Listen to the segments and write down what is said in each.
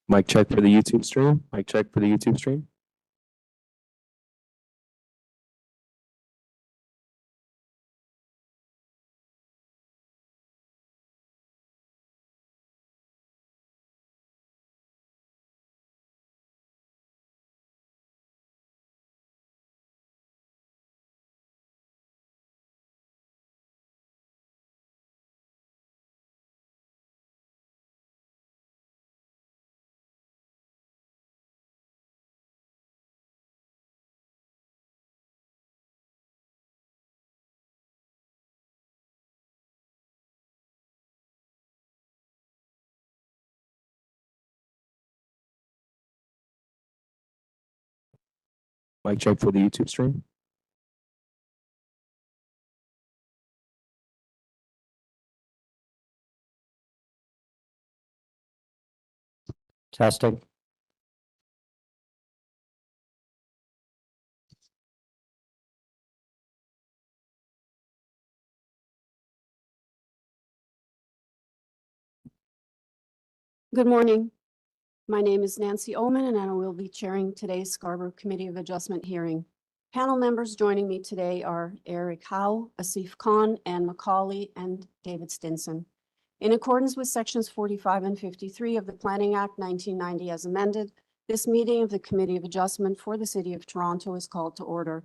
Mic check for the YouTube stream. Mic check for the YouTube stream. Mic check for the YouTube stream. Testing. Good morning. My name is Nancy Oman, and I will be chairing today's Scarborough Committee of Adjustment hearing. Panel members joining me today are Eric Howe, Asif Khan, Ann McCauley, and David Stinson. In accordance with sections 45 and 53 of the Planning Act 1990 as amended, this meeting of the Committee of Adjustment for the City of Toronto is called to order.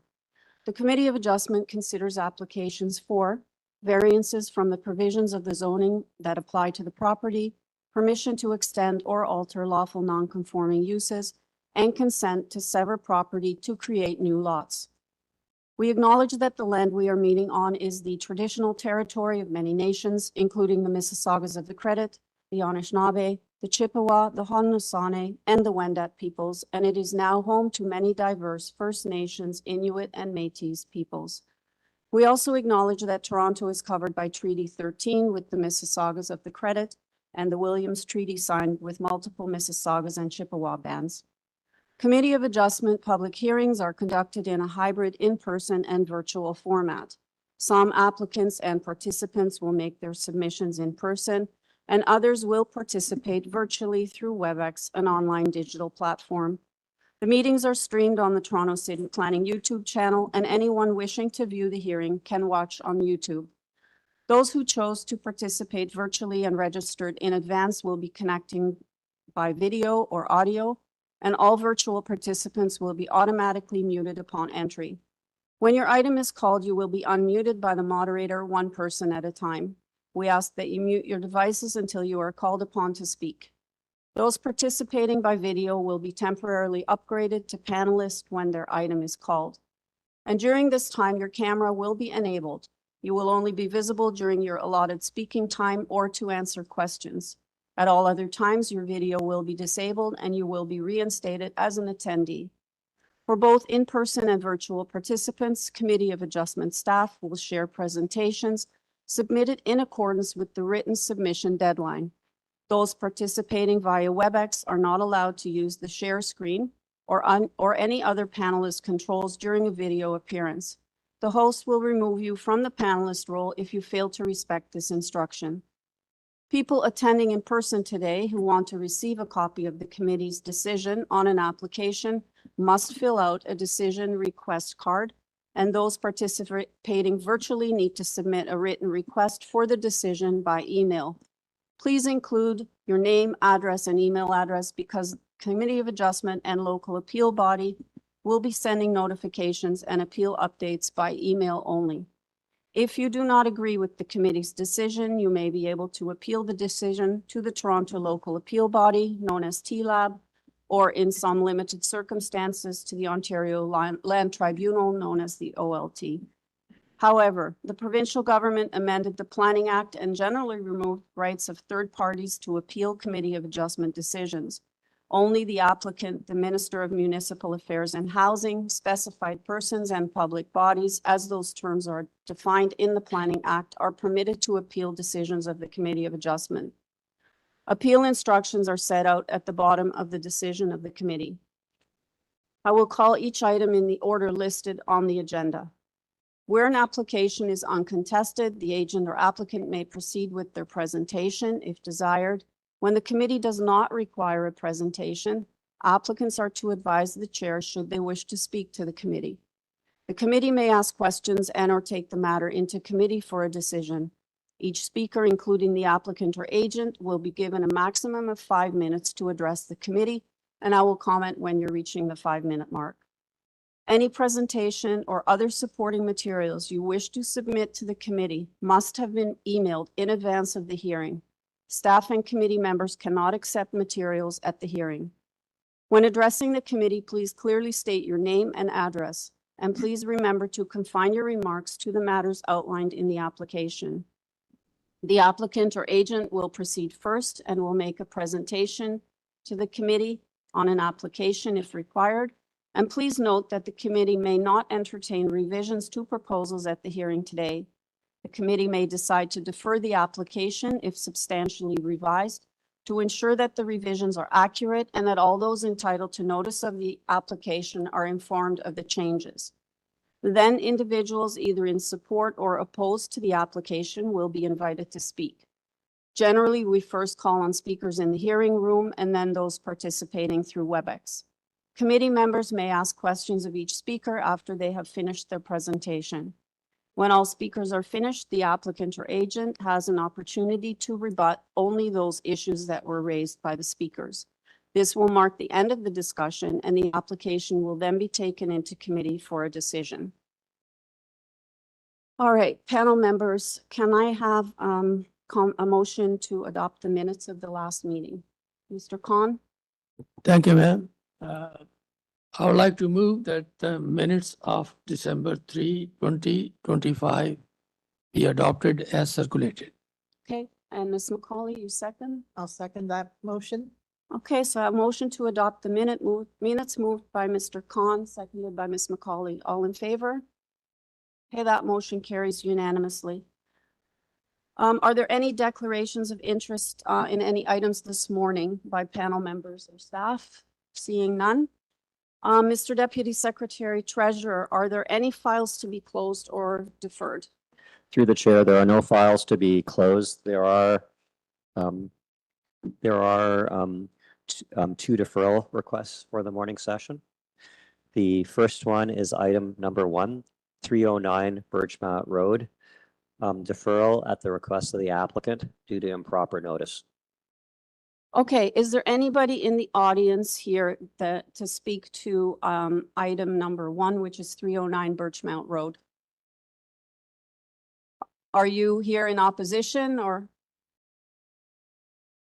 The Committee of Adjustment considers applications for variances from the provisions of the zoning that apply to the property, permission to extend or alter lawful non-conforming uses, and consent to sever property to create new lots. We acknowledge that the land we are meeting on is the traditional territory of many nations, including the Mississaugas of the Credit, the Anishinaabe, the Chippewa, the Haudenosaunee, and the Wendat peoples, and it is now home to many diverse First Nations, Inuit, and Métis peoples. We also acknowledge that Toronto is covered by Treaty 13 with the Mississaugas of the Credit and the Williams Treaty signed with multiple Mississaugas and Chippewa bands. Committee of Adjustment public hearings are conducted in a hybrid in-person and virtual format. Some applicants and participants will make their submissions in person, and others will participate virtually through WebEx, an online digital platform. The meetings are streamed on the Toronto City Planning YouTube channel, and anyone wishing to view the hearing can watch on YouTube. Those who chose to participate virtually and registered in advance will be connecting by video or audio, and all virtual participants will be automatically muted upon entry. When your item is called, you will be unmuted by the moderator, one person at a time. We ask that you mute your devices until you are called upon to speak. Those participating by video will be temporarily upgraded to panelist when their item is called. And during this time, your camera will be enabled. You will only be visible during your allotted speaking time or to answer questions. At all other times, your video will be disabled and you will be reinstated as an attendee. For both in-person and virtual participants, Committee of Adjustment staff will share presentations submitted in accordance with the written submission deadline. Those participating via WebEx are not allowed to use the share screen or any other panelist controls during a video appearance. The host will remove you from the panelist role if you fail to respect this instruction. People attending in person today who want to receive a copy of the committee's decision on an application must fill out a decision request card, and those participating virtually need to submit a written request for the decision by email. Please include your name, address, and email address because Committee of Adjustment and local appeal body will be sending notifications and appeal updates by email only. If you do not agree with the committee's decision, you may be able to appeal the decision to the Toronto Local Appeal Body, known as TLAB, or in some limited circumstances to the Ontario Land Tribunal, known as the OLT. However, the provincial government amended the Planning Act and generally removed rights of third parties to appeal Committee of Adjustment decisions. Only the applicant, the Minister of Municipal Affairs and Housing, specified persons, and public bodies, as those terms are defined in the Planning Act, are permitted to appeal decisions of the Committee of Adjustment. Appeal instructions are set out at the bottom of the decision of the committee. I will call each item in the order listed on the agenda. Where an application is uncontested, the agent or applicant may proceed with their presentation if desired. When the committee does not require a presentation, applicants are to advise the chair should they wish to speak to the committee. The committee may ask questions and/or take the matter into committee for a decision. Each speaker, including the applicant or agent, will be given a maximum of 5 minutes to address the committee, and I will comment when you're reaching the 5-minute mark. Any presentation or other supporting materials you wish to submit to the committee must have been emailed in advance of the hearing. Staff and committee members cannot accept materials at the hearing. When addressing the committee, please clearly state your name and address, and please remember to confine your remarks to the matters outlined in the application. The applicant or agent will proceed first and will make a presentation to the committee on an application if required. And please note that the committee may not entertain revisions to proposals at the hearing today. The committee may decide to defer the application if substantially revised to ensure that the revisions are accurate and that all those entitled to notice of the application are informed of the changes. Then individuals either in support or opposed to the application will be invited to speak. Generally, we first call on speakers in the hearing room and then those participating through WebEx. Committee members may ask questions of each speaker after they have finished their presentation. When all speakers are finished, the applicant or agent has an opportunity to rebut only those issues that were raised by the speakers. This will mark the end of the discussion, and the application will then be taken into committee for a decision. All right, panel members, can I have a motion to adopt the minutes of the last meeting? Mr. Khan? Thank you, ma'am. I would like to move that the minutes of December 3, 2025 be adopted as circulated. Okay, and Ms. McCauley, you second? I'll second that motion. Okay, so a motion to adopt the minutes moved by Mr. Khan, seconded by Ms. McCauley. All in favor? Okay, that motion carries unanimously. Are there any declarations of interest in any items this morning by panel members or staff? Seeing none. Mr. Deputy Secretary Treasurer, are there any files to be closed or deferred? Through the chair, there are no files to be closed. There are two deferral requests for the morning session. The first one is item number 1, 309 BIRCHMOUNT Road, deferral at the request of the applicant due to improper notice. Okay, is there anybody in the audience here to speak to item number 1, which is 309 BIRCHMOUNT Road? Are you here in opposition or?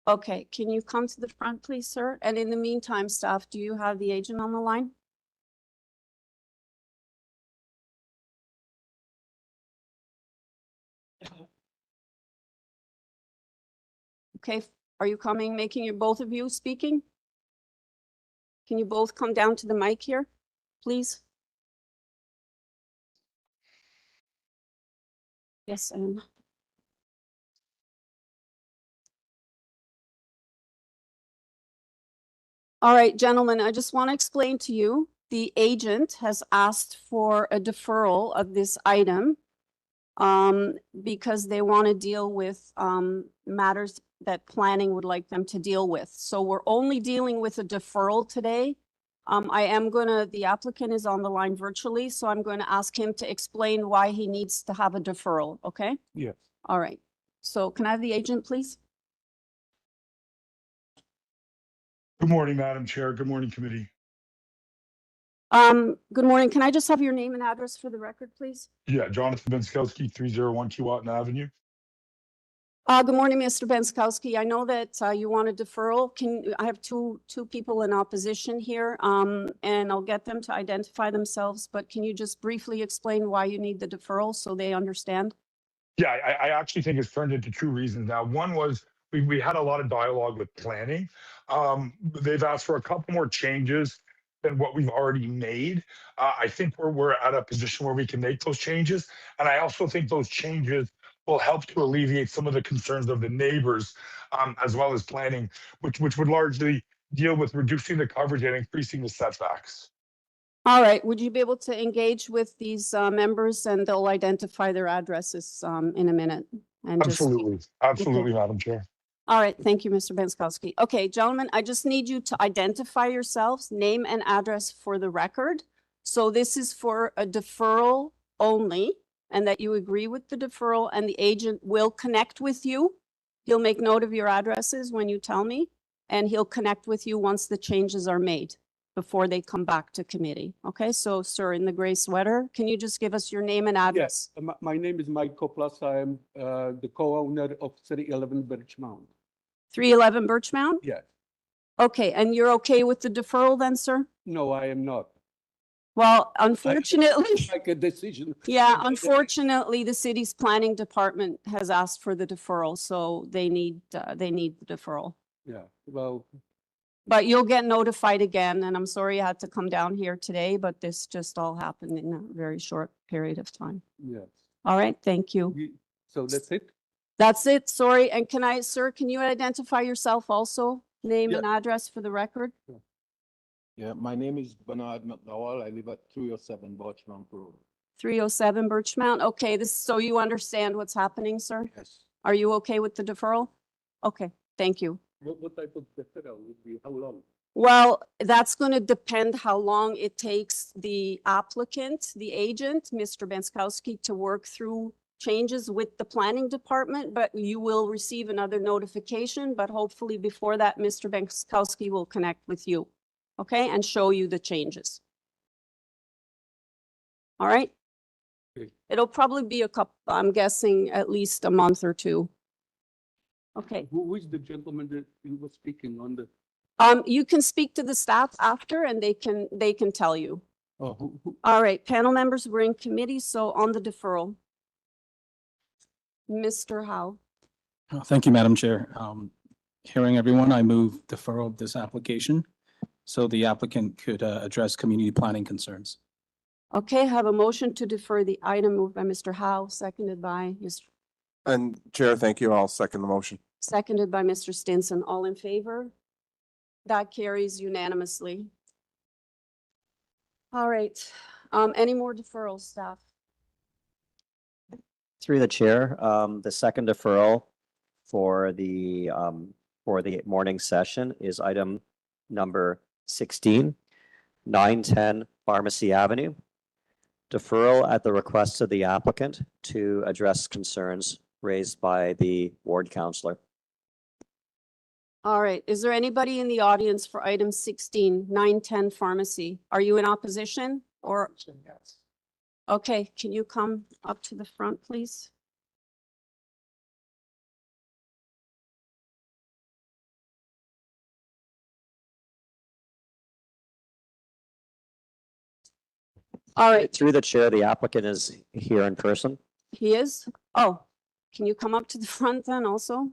Okay, can you come to the front, please, sir? And in the meantime, staff, do you have the agent on the line? Okay, are you coming, both of you speaking? Can you both come down to the mic here, please? Yes, and all right, gentlemen, I just want to explain to you, the agent has asked for a deferral of this item because they want to deal with matters that planning would like them to deal with. So we're only dealing with a deferral today. The applicant is on the line virtually, so I'm going to ask him to explain why he needs to have a deferral, okay? Yes. All right. So can I have the agent, please? Good morning, Madam Chair. Good morning, committee. Good morning. Can I just have your name and address for the record, please? Yeah, Jonathan Benskowski, 301 Keewatin Avenue. Good morning, Mr. Benskowski. I know that you want a deferral. I have two people in opposition here, and I'll get them to identify themselves, but can you just briefly explain why you need the deferral so they understand? Yeah, I actually think it's turned into 2 reasons now. One was we had a lot of dialogue with planning. They've asked for a couple more changes than what we've already made. I think we're at a position where we can make those changes. And I also think those changes will help to alleviate some of the concerns of the neighbors, as well as planning, which would largely deal with reducing the coverage and increasing the setbacks. All right. Would you be able to engage with these members and they'll identify their addresses in a minute? And Absolutely. Absolutely, Madam Chair. All right, thank you, Mr. Benskowski. Okay, gentlemen, I just need you to identify yourselves, name and address for the record. So this is for a deferral only, and that you agree with the deferral, and the agent will connect with you. He'll make note of your addresses when you tell me, and he'll connect with you once the changes are made before they come back to committee. Okay, so sir, in the gray sweater, can you just give us your name and address? Yes, my name is Mike Koplas. I am the co-owner of 311 BIRCHMOUNT. 311 Birchmount? Yes. Okay, and you're okay with the deferral then, sir? No, I am not. Well, unfortunately, Like a decision. yeah, unfortunately, the city's planning department has asked for the deferral, so they need the deferral. Yeah, well, But you'll get notified again, and I'm sorry you had to come down here today, but this just all happened in a very short period of time. yes. All right, thank you. So that's it? That's it, sorry. And can I, sir, can you identify yourself also? Name Yeah. and address for the record? Yeah, my name is Bernard McDowell. I live at 307 BOULEVARD Road. 307 Birchmount. Okay, so you understand what's happening, sir? Yes. Are you okay with the deferral? Okay, thank you. What type of deferral would be, how long? Well, that's going to depend how long it takes the applicant, the agent, Mr. Benskowski, to work through changes with the planning department, but you will receive another notification, but hopefully before that, Mr. Benskowski will connect with you, okay, and show you the changes. All right? Okay. It'll probably be a couple, I'm guessing at least a month or two. Okay. Who is the gentleman that you were speaking on the, You can speak to the staff after and they can tell you. oh, who? All right, panel members, we're in committee, so on the deferral. Mr. Howe. Thank you, Madam Chair. Hearing everyone, I move deferral of this application so the applicant could address community planning concerns. Okay, have a motion to defer the item moved by Mr. Howe, seconded by Mr. And Chair, thank you. I'll second the motion. Seconded by Mr. Stinson. All in favor? That carries unanimously. All right, any more deferrals, staff? Through the chair, the second deferral for the morning session is item number 16, 910 Pharmacy Avenue. Deferral at the request of the applicant to address concerns raised by the ward councillor. All right, is there anybody in the audience for item 16, 910 Pharmacy? Are you in opposition or? Yes. Okay, can you come up to the front, please? All right, Through the chair, the applicant is here in person. he is? Oh, can you come up to the front then also?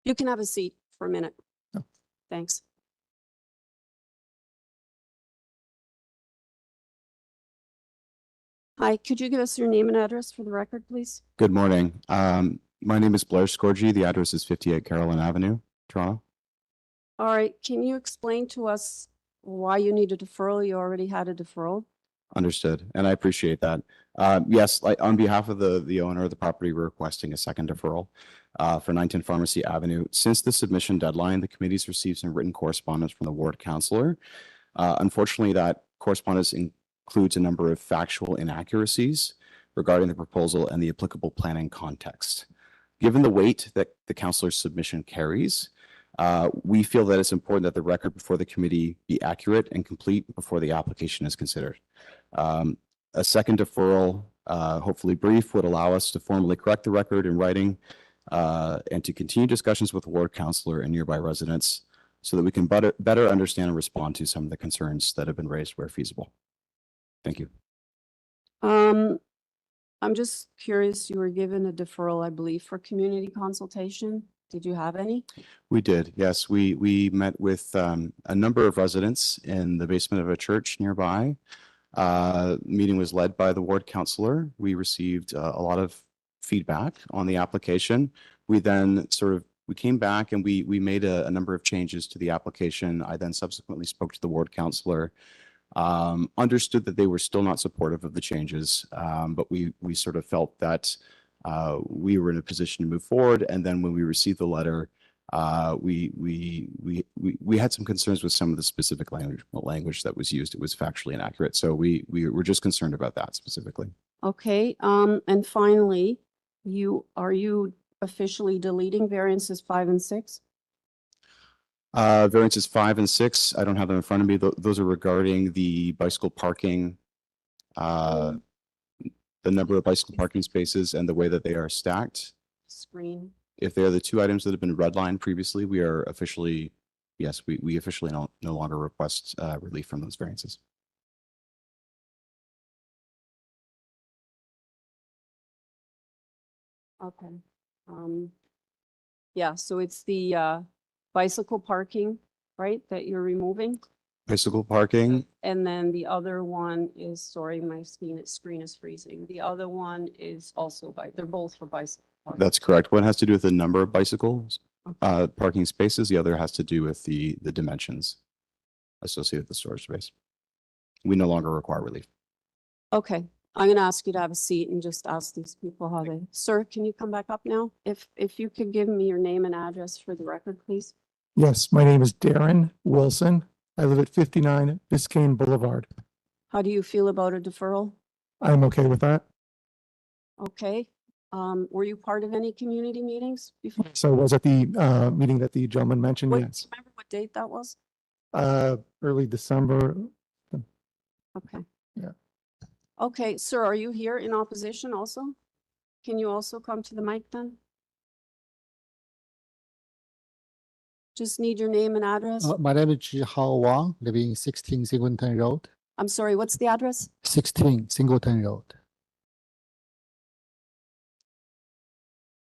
You can have a seat for a minute. Thanks. Hi, could you give us your name and address for the record, please? Good morning. My name is Blair Scorgi. The address is 58 Carolyn Avenue, Toronto. All right, can you explain to us why you need a deferral? You already had a deferral. Understood, and I appreciate that. Yes, on behalf of the owner of the property, we're requesting a second deferral for 910 Pharmacy Avenue. Since the submission deadline, the committee's received some written correspondence from the ward councillor. Unfortunately, that correspondence includes a number of factual inaccuracies regarding the proposal and the applicable planning context. Given the weight that the councillor's submission carries, we feel that it's important that the record before the committee be accurate and complete before the application is considered. A second deferral, hopefully brief, would allow us to formally correct the record in writing and to continue discussions with the ward councillor and nearby residents so that we can better understand and respond to some of the concerns that have been raised where feasible. Thank you. I'm just curious, you were given a deferral, I believe, for community consultation. Did you have any? We did, yes. We met with a number of residents in the basement of a church nearby. Meeting was led by the ward councillor. We received a lot of feedback on the application. We then we came back and we made a number of changes to the application. I then subsequently spoke to the ward councillor. Understood that they were still not supportive of the changes, but we sort of felt that we were in a position to move forward. And then when we received the letter, we had some concerns with some of the specific language that was used. It was factually inaccurate. So we were just concerned about that specifically. Okay, and finally, are you officially deleting variances 5 and 6? Variances 5 and 6, I don't have them in front of me. Those are regarding the bicycle parking, the number of bicycle parking spaces and the way that they are stacked. Screen. If they are the two items that have been redlined previously, we are officially, yes, we officially no longer request relief from those variances. Okay. Yeah, so it's the bicycle parking, right, that you're removing? Bicycle parking, And then the other one is, sorry, my screen is freezing. The other one is also they're both for bicycle parking. that's correct. One has to do with the number of bicycles, Okay. parking spaces. The other has to do with the dimensions associated with the storage space. We no longer require relief. Okay, I'm gonna ask you to have a seat and just ask these people how they, sir, can you come back up now? If you could give me your name and address for the record, please. Yes, my name is Darren Wilson. I live at 59 Biscayne Boulevard. How do you feel about a deferral? I'm okay with that. Okay, were you part of any community meetings before? So I was at the meeting that the gentleman mentioned, What- yes. Remember what date that was? Early December. Okay. Yeah. Okay, sir, are you here in opposition also? Can you also come to the mic then? Just need your name and address. My name is Zhihao Wang, living in 16 Singleton Road. I'm sorry, what's the address? 16 Singleton Road.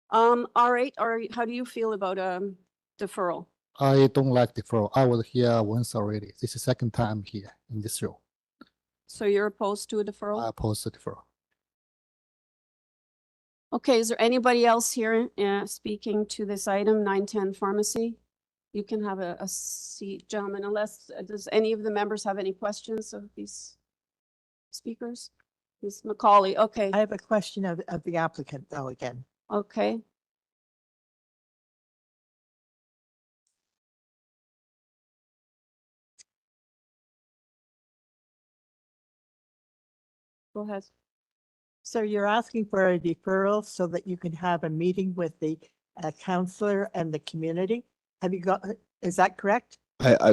All right, how do you feel about deferral? I don't like deferral. I was here once already. This is the second time here in this room. So you're opposed to a I deferral? oppose the deferral. Okay, is there anybody else here speaking to this item, 910 pharmacy? You can have a seat, gentlemen, unless, does any of the members have any questions of these speakers? Ms. McCauley, okay, I have a question of the applicant though again. okay. Go ahead. So you're asking for a deferral so that you can have a meeting with the counselor and the community? Have you got, is that correct?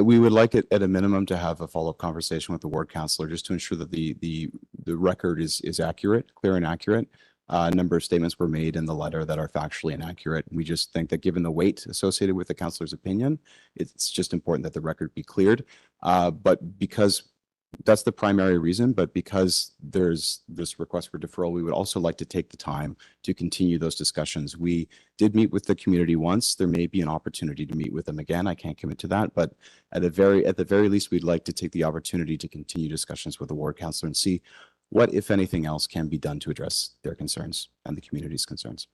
We would like it at a minimum to have a follow-up conversation with the ward counselor just to ensure that the record is accurate, clear and accurate. A number of statements were made in the letter that are factually inaccurate. We just think that given the weight associated with the counselor's opinion, it's just important that the record be cleared. But because that's the primary reason, but because there's this request for deferral, we would also like to take the time to continue those discussions. We did meet with the community once. There may be an opportunity to meet with them again. I can't commit to that, but at the very least, we'd like to take the opportunity to continue discussions with the ward counselor and see what, if anything else, can be done to address their concerns and the community's concerns.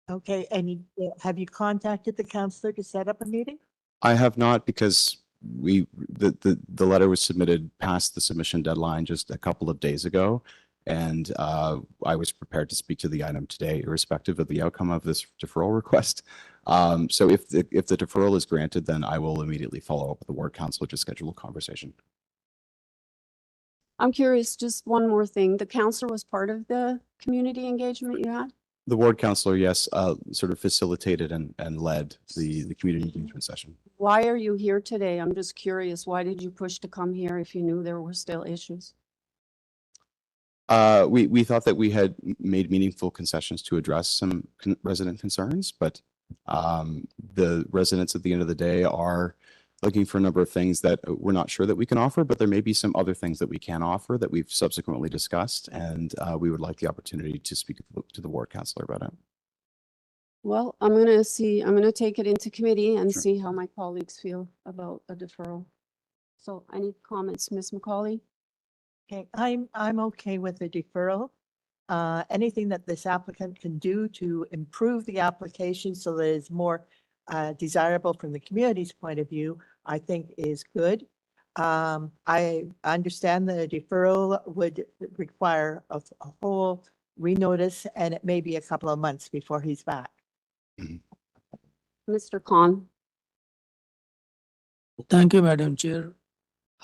Okay, and have you contacted the counselor to set up a meeting? I have not, because the letter was submitted past the submission deadline just a couple of days ago. And I was prepared to speak to the item today, irrespective of the outcome of this deferral request. So if the deferral is granted, then I will immediately follow up with the ward council to schedule a conversation. I'm curious, just one more thing. The counselor was part of the community engagement you had? The ward counselor, yes, sort of facilitated and led the community engagement session. Why are you here today? I'm just curious. Why did you push to come here if you knew there were still issues? We thought that we had made meaningful concessions to address some resident concerns, but the residents at the end of the day are looking for a number of things that we're not sure that we can offer, but there may be some other things that we can offer that we've subsequently discussed, and we would like the opportunity to speak to the ward councilor about it. Well, I'm gonna take it into committee and Sure. see how my colleagues feel about a deferral. So any comments, Ms. McCauley? Okay, I'm okay with the deferral. Anything that this applicant can do to improve the application so that it's more desirable from the community's point of view, I think is good. I understand that a deferral would require a whole renotice, and it may be a couple of months before he's back. Mr. Khan. Thank you, Madam Chair.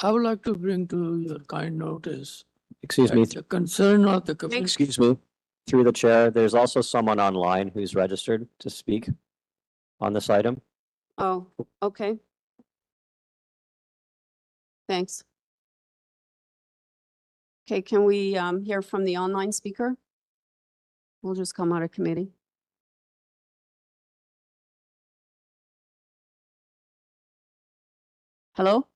I would like to bring to your kind notice Excuse me, that the concern of the community. excuse me, through the chair, there's also someone online who's registered to speak on this item. Oh, okay. Thanks. Okay, can we hear from the online speaker? We'll just come out of committee. Hello?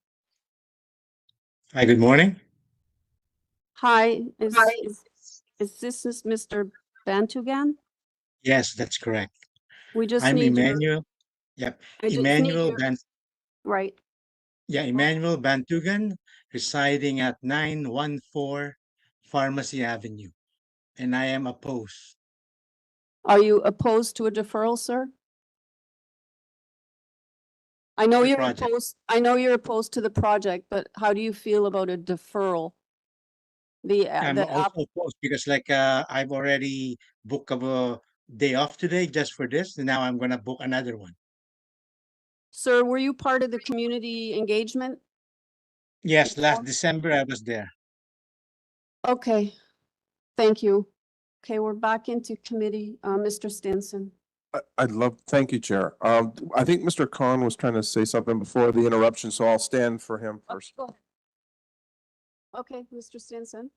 Hi, good morning. Hi, is this Mr. Bantugan? Yes, that's correct. We just I'm need your, Emmanuel. Yep, I just need Emmanuel your, Ban. right. Yeah, Emmanuel Bantugan, residing at 914 Pharmacy Avenue, and I am opposed. Are you opposed to a deferral, sir? I know The you're project. opposed, I know you're opposed to the project, but how do you feel about a deferral? I'm also opposed because I've already booked a day off today just for this, and now I'm gonna book another one. Sir, were you part of the community engagement? Yes, last December I was there. Okay, thank you. Okay, we're back into committee. Mr. Stinson. I'd love, thank you, Chair. I think Mr. Khan was trying to say something before the interruption, so I'll stand for him first. Go ahead. Okay, Mr. Stinson.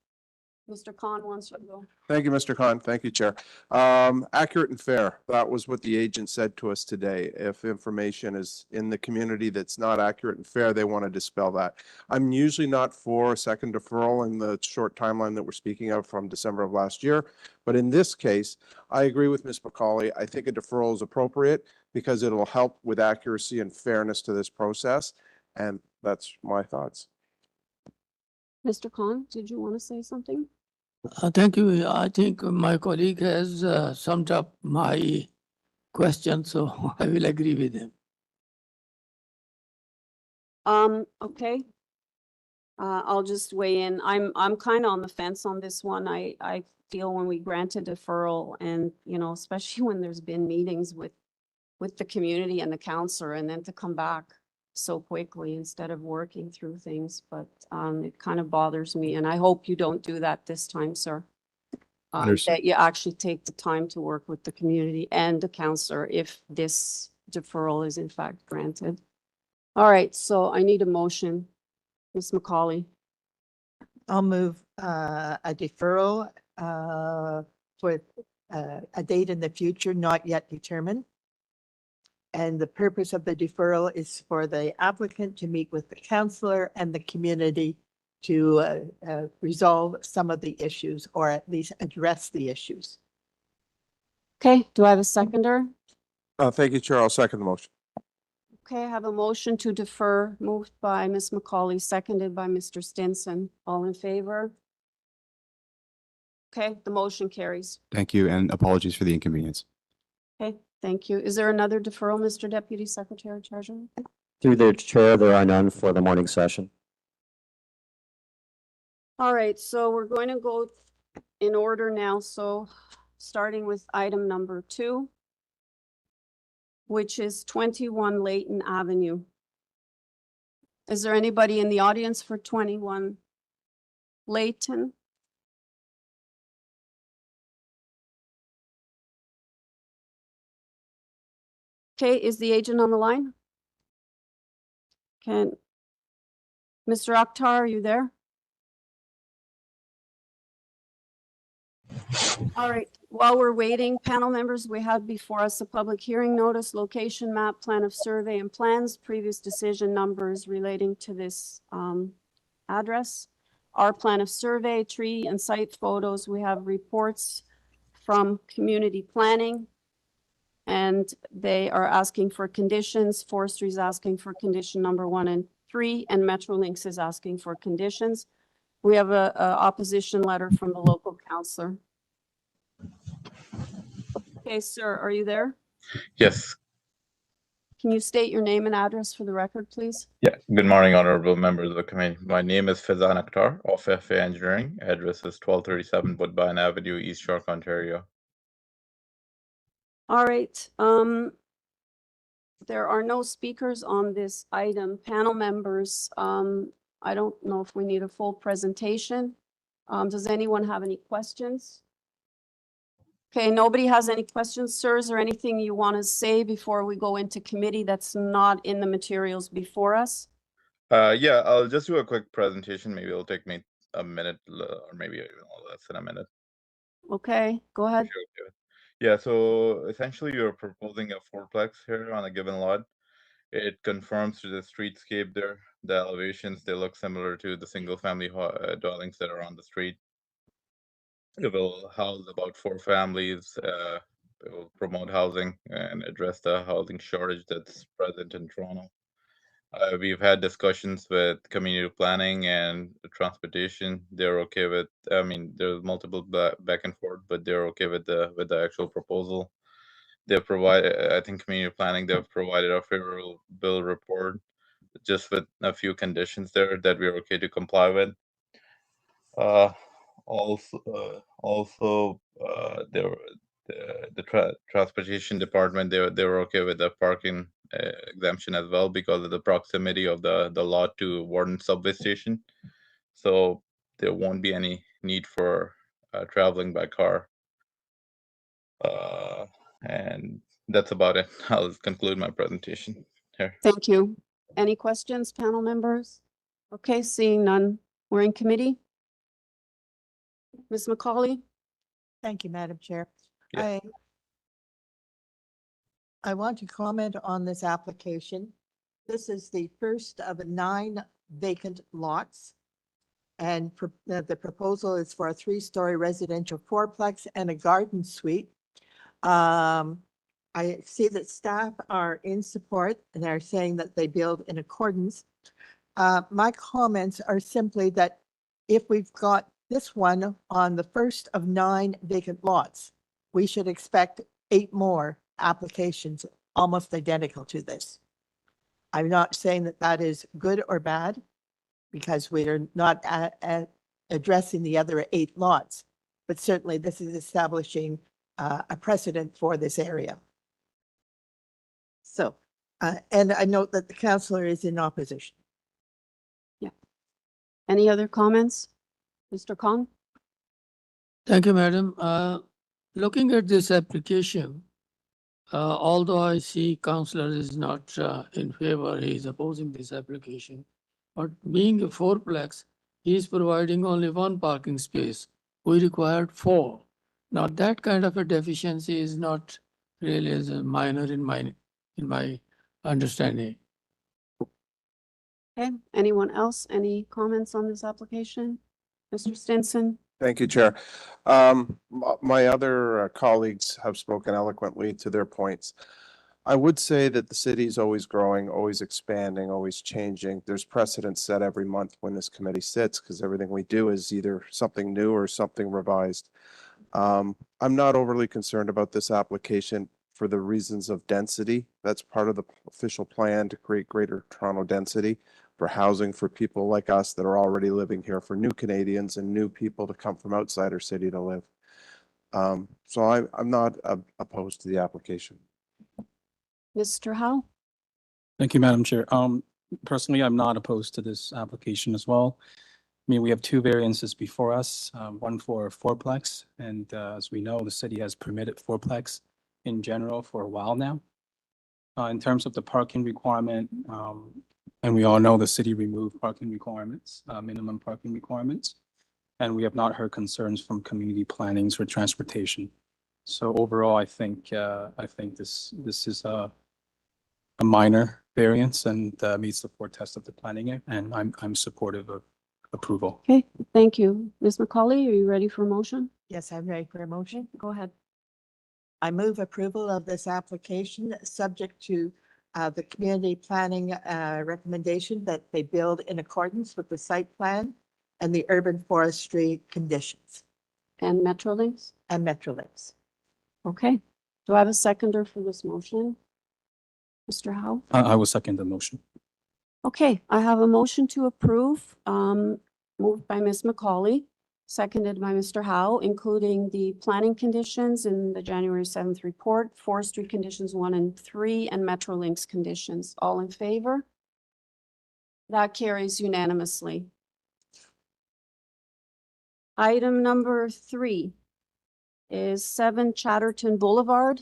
Mr. Khan wants you to go. Thank you, Mr. Khan. Thank you, Chair. Accurate and fair. That was what the agent said to us today. If information is in the community that's not accurate and fair, they want to dispel that. I'm usually not for a second deferral in the short timeline that we're speaking of from December of last year. But in this case, I agree with Ms. McCauley. I think a deferral is appropriate because it'll help with accuracy and fairness to this process. And that's my thoughts. Mr. Khan, did you want to say something? Thank you. I think my colleague has summed up my question, so I will agree with him. Okay. I'll just weigh in. I'm kind of on the fence on this one. I feel when we grant a deferral and, you know, especially when there's been meetings with the community and the counselor, and then to come back so quickly instead of working through things, but it kind of bothers me, and I hope you don't do that this time, sir. That you actually take the time to work with the community and the counselor if this deferral is in fact granted. All right, so I need a motion. Ms. McCauley. I'll move a deferral for a date in the future not yet determined. And the purpose of the deferral is for the applicant to meet with the counselor and the community to resolve some of the issues, or at least address the issues. Okay, do I have a seconder? Thank you, Chair. I'll second the motion. Okay, I have a motion to defer, moved by Ms. McCauley, seconded by Mr. Stinson. All in favor? Okay, the motion carries. Thank you, and apologies for the inconvenience. Okay, thank you. Is there another deferral, Mr. Deputy Secretary Treasurer? Through the chair, there are none for the morning session. All right, so we're going to go in order now. So starting with item number 2, which is 21 Leyton Avenue. Is there anybody in the audience for 21 Leyton? Okay, is the agent on the line? Mr. Akhtar, are you there? All right, while we're waiting, panel members, we have before us a public hearing notice, location map, plan of survey and plans, previous decision numbers relating to this address, our plan of survey, tree and site photos. We have reports from community planning, and they are asking for conditions. Forestry is asking for condition number 1 and 3, and Metrolinx is asking for conditions. We have a opposition letter from the local councillor. Okay, sir, are you there? Yes. Can you state your name and address for the record, please? Yeah, good morning, honorable members of the committee. My name is Fazan Akhtar of FA Engineering. Address is 1237 Woodbine Avenue, East York, Ontario. All right. There are no speakers on this item. Panel members, I don't know if we need a full presentation. Does anyone have any questions? Okay, nobody has any questions, sir. Is there anything you want to say before we go into committee that's not in the materials before us? Yeah, I'll just do a quick presentation. Maybe it'll take me a minute or maybe even less than a minute. Okay, go ahead. Sure, okay. Yeah, so essentially you're proposing a fourplex here on a given lot. It conforms to the streetscape there. The elevations, they look similar to the single family dwellings that are on the street. It will house about 4 families. It will promote housing and address the housing shortage that's present in Toronto. We've had discussions with community planning and transportation. They're okay with. I mean, there's multiple back and forth, but they're okay with the actual proposal. They've provided. I think community planning. They've provided a favorable bill report, just with a few conditions there that we're okay to comply with. Also, the transportation department, they were okay with the parking exemption as well because of the proximity of the lot to Warden subway station. So there won't be any need for traveling by car. And that's about it. I'll conclude my presentation here. Thank you. Any questions, panel members? Okay, seeing none, we're in committee. Ms. McCauley? Thank you, Madam Chair. Yeah. I want to comment on this application. This is the first of 9 vacant lots. And the proposal is for a 3-story residential fourplex and a garden suite. I see that staff are in support and are saying that they build in accordance. My comments are simply that if we've got this one on the first of 9 vacant lots, we should expect 8 more applications almost identical to this. I'm not saying that that is good or bad because we are not addressing the other 8 lots, but certainly this is establishing a precedent for this area. So, and I note that the councillor is in opposition. Yeah. Any other comments? Mr. Khan? Thank you, madam. Looking at this application, although I see councillor is not in favor, he is opposing this application. But being a fourplex, he is providing only 1 parking space. We required 4. Now that kind of a deficiency is not really as a minor in my understanding. Okay, anyone else? Any comments on this application? Mr. Stinson? Thank you, Chair. My other colleagues have spoken eloquently to their points. I would say that the city is always growing, always expanding, always changing. There's precedent set every month when this committee sits because everything we do is either something new or something revised. I'm not overly concerned about this application for the reasons of density. That's part of the official plan to create greater Toronto density for housing for people like us that are already living here, for new Canadians and new people to come from outside our city to live. So I'm not opposed to the application. Mr. Howe? Thank you, Madam Chair. Personally, I'm not opposed to this application as well. I mean, we have 2 variances before us, one for fourplex, and as we know, the city has permitted fourplex in general for a while now. In terms of the parking requirement, and we all know the city removed parking requirements, minimum parking requirements, and we have not heard concerns from community plannings for transportation. So overall, I think this is a minor variance and meets the 4 tests of the planning, and I'm supportive of approval. Okay, thank you. Ms. McCauley, are you ready for a motion? Yes, I'm ready for a motion. Go ahead. I move approval of this application subject to the community planning recommendation that they build in accordance with the site plan and the urban forestry conditions. And Metrolinx? And Metrolinx. Okay. Do I have a seconder for this motion? Mr. Howe? I will second the motion. Okay, I have a motion to approve, moved by Ms. McCauley, seconded by Mr. Howe, including the planning conditions in the January 7th report, forestry conditions 1 and 3, and Metrolinx conditions. All in favor? That carries unanimously. Item number 3 is 7 Chatterton Boulevard.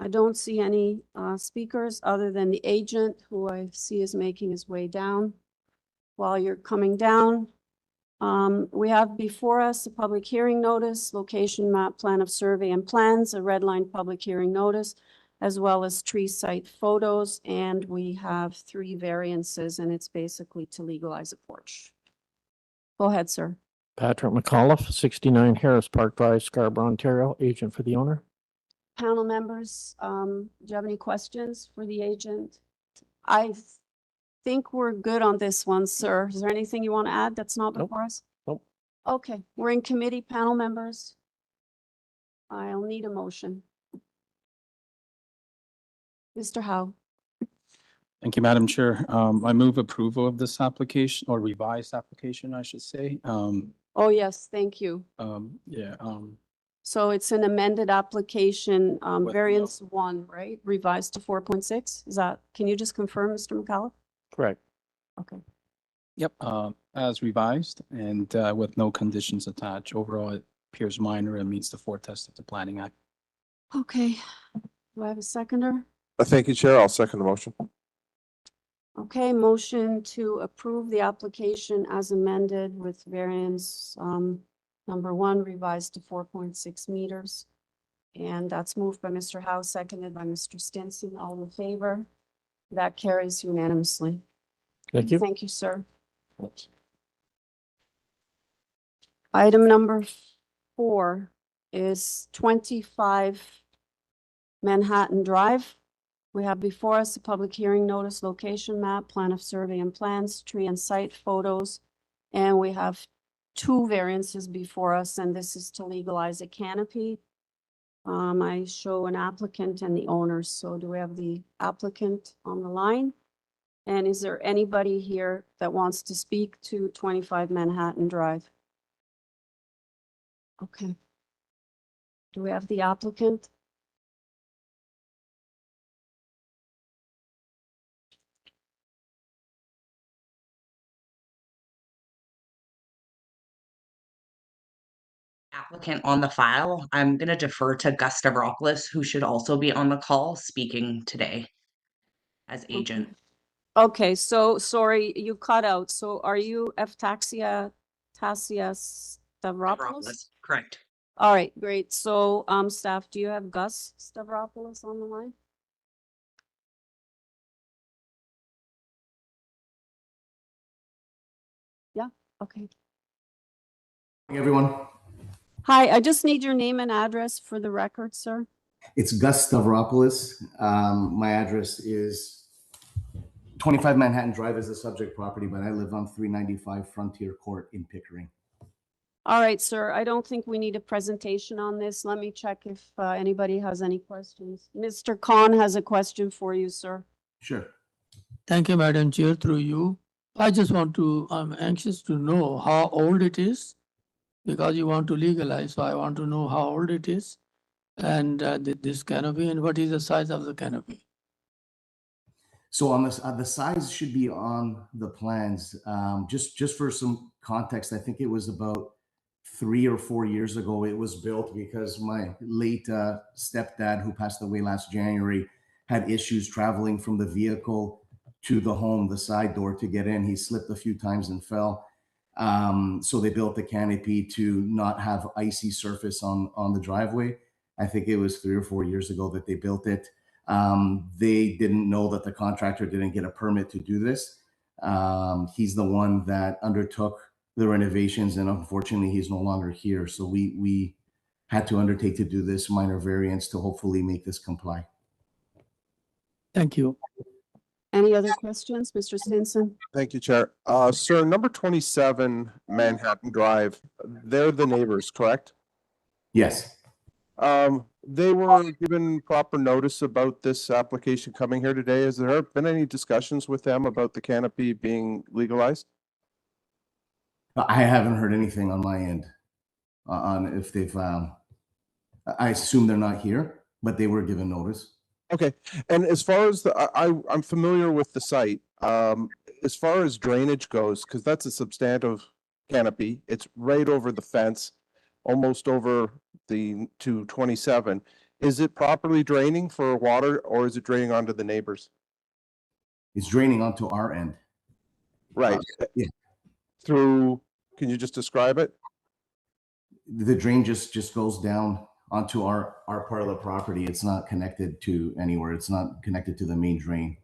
I don't see any speakers other than the agent, who I see is making his way down. While you're coming down, we have before us a public hearing notice, location map, plan of survey and plans, a red line public hearing notice, as well as tree site photos, and we have 3 variances, and it's basically to legalize a porch. Go ahead, sir. Patrick McAuliffe, 69 Harris Park Drive, Scarborough, Ontario, agent for the owner. Panel members, do you have any questions for the agent? I think we're good on this one, sir. Is there anything you want to add that's not Nope. before us? Nope. Okay, we're in committee, panel members. I'll need a motion. Mr. Howe? Thank you, Madam Chair. I move approval of this application, or revised application, I should say. Oh, yes, thank you. Yeah, So it's an amended application, With variance 1, right? Revised to 4.6? Is that, can you just confirm, Mr. McAuliffe? Correct. Okay. yep, as revised and with no conditions attached. Overall, it appears minor and meets the 4 tests of the Planning Act. Okay. Do I have a seconder? Thank you, Chair. I'll second the motion. Okay, motion to approve the application as amended with variance number 1 revised to 4.6 meters. And that's moved by Mr. Howe, seconded by Mr. Stinson. All in favor? That carries unanimously. Thank you. Thank you, sir. Item number 4 is 25 Manhattan Drive. We have before us a public hearing notice, location map, plan of survey and plans, tree and site photos. And we have 2 variances before us, and this is to legalize a canopy. I show an applicant and the owners. So do we have the applicant on the line? And is there anybody here that wants to speak to 25 Manhattan Drive? Okay. Do we have the applicant? Applicant on the file. I'm going to defer to Gus Stavropoulos, who should also be on the call speaking today as agent. Okay, so sorry, you cut out. So are you Eftaxia Stavropoulos? Stavropoulos, correct. All right, great. So staff, do you have Gus Stavropoulos on the line? Yeah, okay. Hey, everyone. Hi, I just need your name and address for the record, sir. It's Gus Stavropoulos. My address is 25 Manhattan Drive is the subject property, but I live on 395 Frontier Court in Pickering. All right, sir. I don't think we need a presentation on this. Let me check if anybody has any questions. Mr. Khan has a question for you, sir. Sure. Thank you, Madam Chair, through you. I'm anxious to know how old it is, because you want to legalize, so I want to know how old it is, and this canopy, and what is the size of the canopy. So on this, the size should be on the plans. Just for some context, I think it was about 3 or 4 years ago it was built because my late stepdad, who passed away last January, had issues traveling from the vehicle to the home, the side door to get in. He slipped a few times and fell. So they built the canopy to not have icy surface on the driveway. I think it was 3 or 4 years ago that they built it. They didn't know that the contractor didn't get a permit to do this. He's the one that undertook the renovations, and unfortunately he's no longer here. So we had to undertake to do this minor variance to hopefully make this comply. Thank you. Any other questions, Mr. Stinson? Thank you, Chair. Sir, number 27 Manhattan Drive, they're the neighbors, correct? Yes. They were given proper notice about this application coming here today. Has there been any discussions with them about the canopy being legalized? I haven't heard anything on my end on if they've, I assume they're not here, but they were given notice. Okay, and as far as I'm familiar with the site, as far as drainage goes, because that's a substantive canopy, it's right over the fence, almost over the 227. Is it properly draining for water or is it draining onto the neighbors? It's draining onto our end. Right. Yeah. Through, can you just describe it? The drain just goes down onto our part of the property. It's not connected to anywhere. It's not connected to the main drain.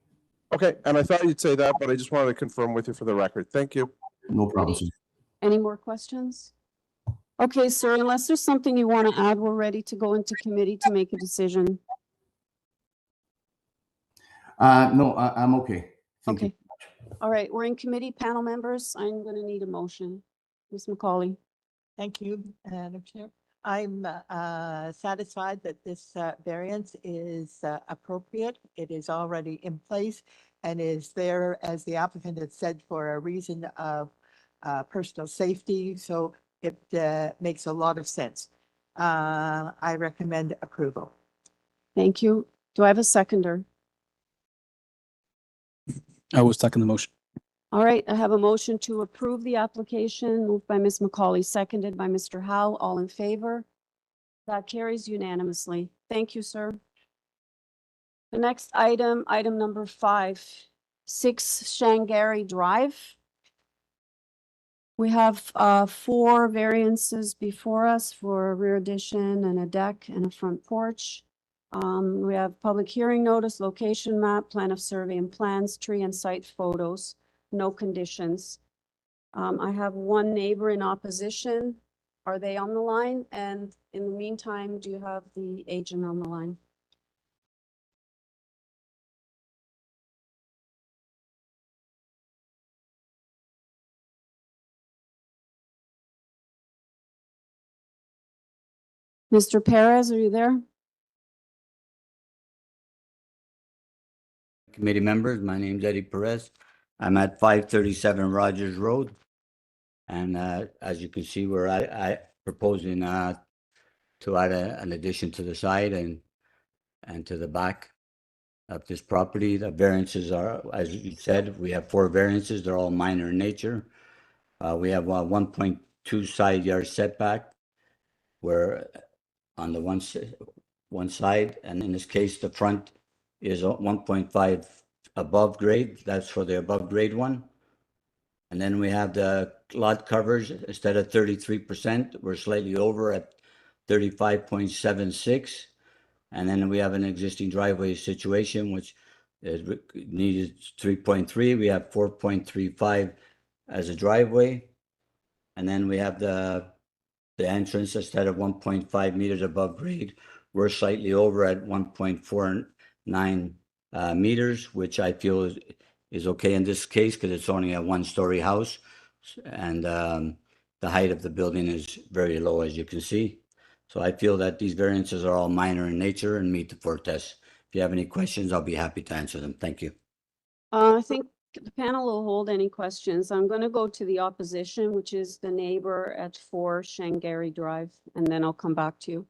Okay, and I thought you'd say that, but I just wanted to confirm with you for the record. Thank you. No problem, sir. Any more questions? Okay, sir, unless there's something you want to add, we're ready to go into committee to make a decision. No, I'm okay. Thank you. All right, we're in committee. Panel members, I'm going to need a motion. Ms. McCauley. Thank you, Madam Chair. I'm satisfied that this variance is appropriate. It is already in place and is there, as the applicant had said, for a reason of personal safety. So it makes a lot of sense. I recommend approval. Thank you. Do I have a seconder? I will second the motion. All right, I have a motion to approve the application moved by Ms. McCauley, seconded by Mr. Howe. All in favor? That carries unanimously. Thank you, sir. The next item, item number 5, 6 Shangarry Drive. We have 4 variances before us for a rear addition and a deck and a front porch. We have public hearing notice, location map, plan of survey and plans, tree and site photos, no conditions. I have one neighbor in opposition. Are they on the line? And in the meantime, do you have the agent on the line? Mr. Perez, are you there? Committee members, my name's Eddie Perez. I'm at 537 Rogers Road. And as you can see, we're proposing to add an addition to the side and to the back of this property. The variances are, as you said, we have 4 variances. They're all minor in nature. We have 1.2 side yard setback, where on the one side, and in this case, the front is 1.5 above grade. That's for the above grade one. And then we have the lot coverage. Instead of 33%, we're slightly over at 35.76. And then we have an existing driveway situation, which is needed 3.3. We have 4.35 as a driveway. And then we have the entrance. Instead of 1.5 meters above grade, we're slightly over at 1.49 meters, which I feel is okay in this case because it's only a 1-story house, and the height of the building is very low, as you can see. So I feel that these variances are all minor in nature and meet the 4 tests. If you have any questions, I'll be happy to answer them. Thank you. I think the panel will hold any questions. I'm going to go to the opposition, which is the neighbor at 4 Shangarry Drive, and then I'll come back to you.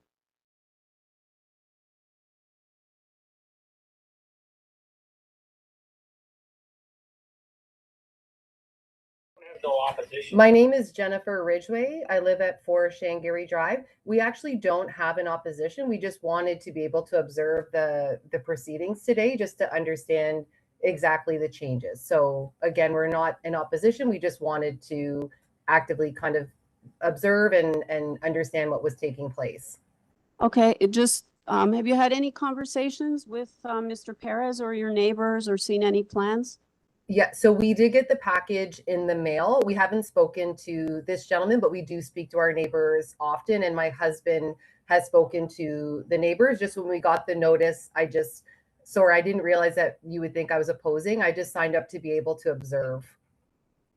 My name is Jennifer Ridgway. I live at 4 Shangarry Drive. We actually don't have an opposition. We just wanted to be able to observe the proceedings today just to understand exactly the changes. So again, we're not in opposition. We just wanted to actively kind of observe and understand what was taking place. Okay, it just, have you had any conversations with Mr. Perez or your neighbors or seen any plans? Yeah, so we did get the package in the mail. We haven't spoken to this gentleman, but we do speak to our neighbors often. And my husband has spoken to the neighbors. Just when we got the notice, I didn't realize that you would think I was opposing. I just signed up to be able to observe.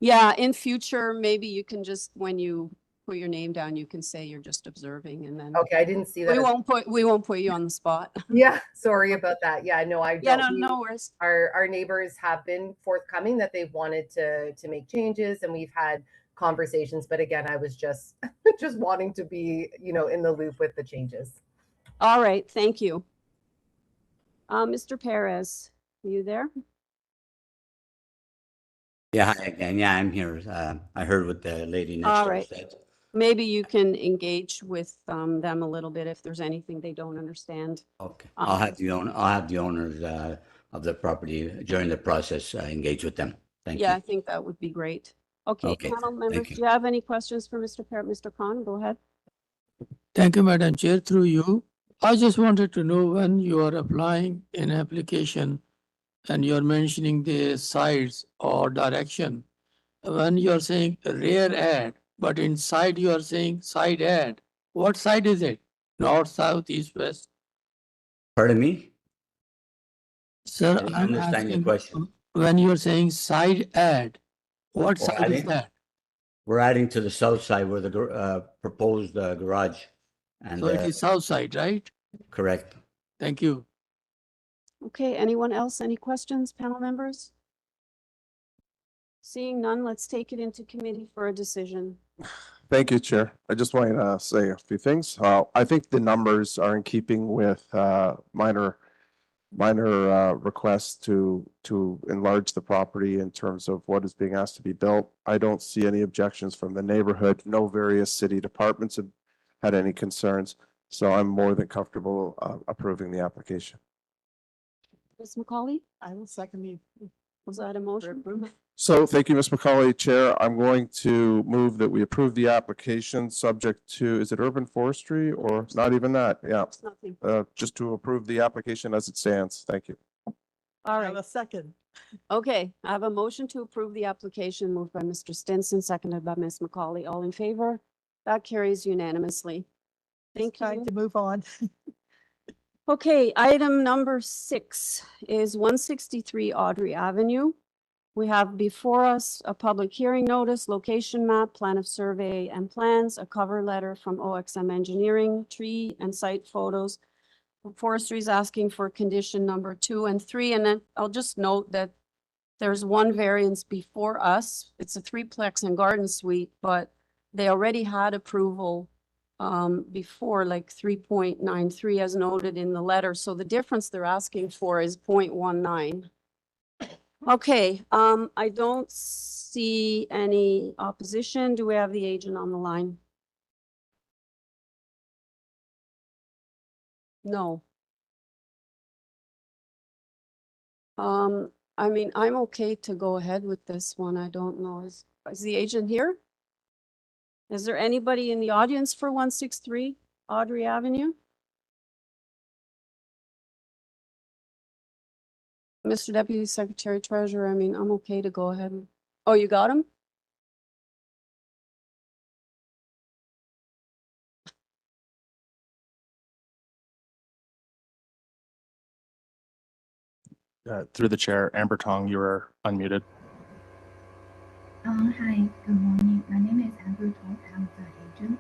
Yeah, in future, maybe you can just, when you put your name down, you can say you're just observing and then. Okay, I didn't see that. We won't put you on the spot. Yeah, sorry about that. Yeah, no, I Yeah, don't. no worries. Our neighbors have been forthcoming that they've wanted to make changes, and we've had conversations. But again, I was just just wanting to be, in the loop with the changes. All right, thank you. Mr. Perez, are you there? Yeah, hi again. Yeah, I'm here. I heard what the lady next All door right. said. Maybe you can engage with them a little bit if there's anything they don't understand. Okay, I'll have the owners of the property during the process engage with them. Thank Yeah, you. I think that would be great. Okay, Okay, panel members, thank you. do you have any questions for Mr. Perez? Mr. Khan, go ahead. Thank you, Madam Chair. Through you, I just wanted to know when you are applying an application and you're mentioning the sides or direction, when you're saying rear add, but inside you are saying side add, what side is it? North, south, east, west? Pardon me? Sir, I didn't I'm understand your asking, question. when you're saying side add, what We're side is adding- that? We're adding to the south side where the proposed garage. And So it is south side, right? correct. Thank you. Okay, anyone else? Any questions, panel members? Seeing none, let's take it into committee for a decision. Thank you, Chair. I just wanted to say a few things. I think the numbers are in keeping with minor requests to enlarge the property in terms of what is being asked to be built. I don't see any objections from the neighborhood. No various city departments have had any concerns. So I'm more than comfortable approving the application. Ms. McCauley, I will second the. was that a motion? So thank you, Ms. McCauley, Chair. I'm going to move that we approve the application subject to, is it urban forestry or not even that? Yeah. It's nothing. Just to approve the application as it stands. Thank you. All I right. will second. Okay, I have a motion to approve the application moved by Mr. Stinson, seconded by Ms. McCauley. All in favor? That carries unanimously. Thank Trying you. to move on. Okay, item number 6 is 163 Audrey Avenue. We have before us a public hearing notice, location map, plan of survey and plans, a cover letter from OXM Engineering, tree and site photos. Forestry is asking for condition number 2 and 3, and then I'll just note that there's one variance before us. It's a 3-plex and garden suite, but they already had approval before, like 3.93 as noted in the letter. So the difference they're asking for is 0.19. Okay, I don't see any opposition. Do we have the agent on the line? No. I mean, I'm okay to go ahead with this one. I don't know. Is the agent here? Is there anybody in the audience for 163 Audrey Avenue? Mr. Deputy Secretary Treasurer, I mean, I'm okay to go ahead. Oh, you got him? Through the chair, Amber Tong, you are unmuted. Hi, good morning. My name is Andrew Tong. I'm the agent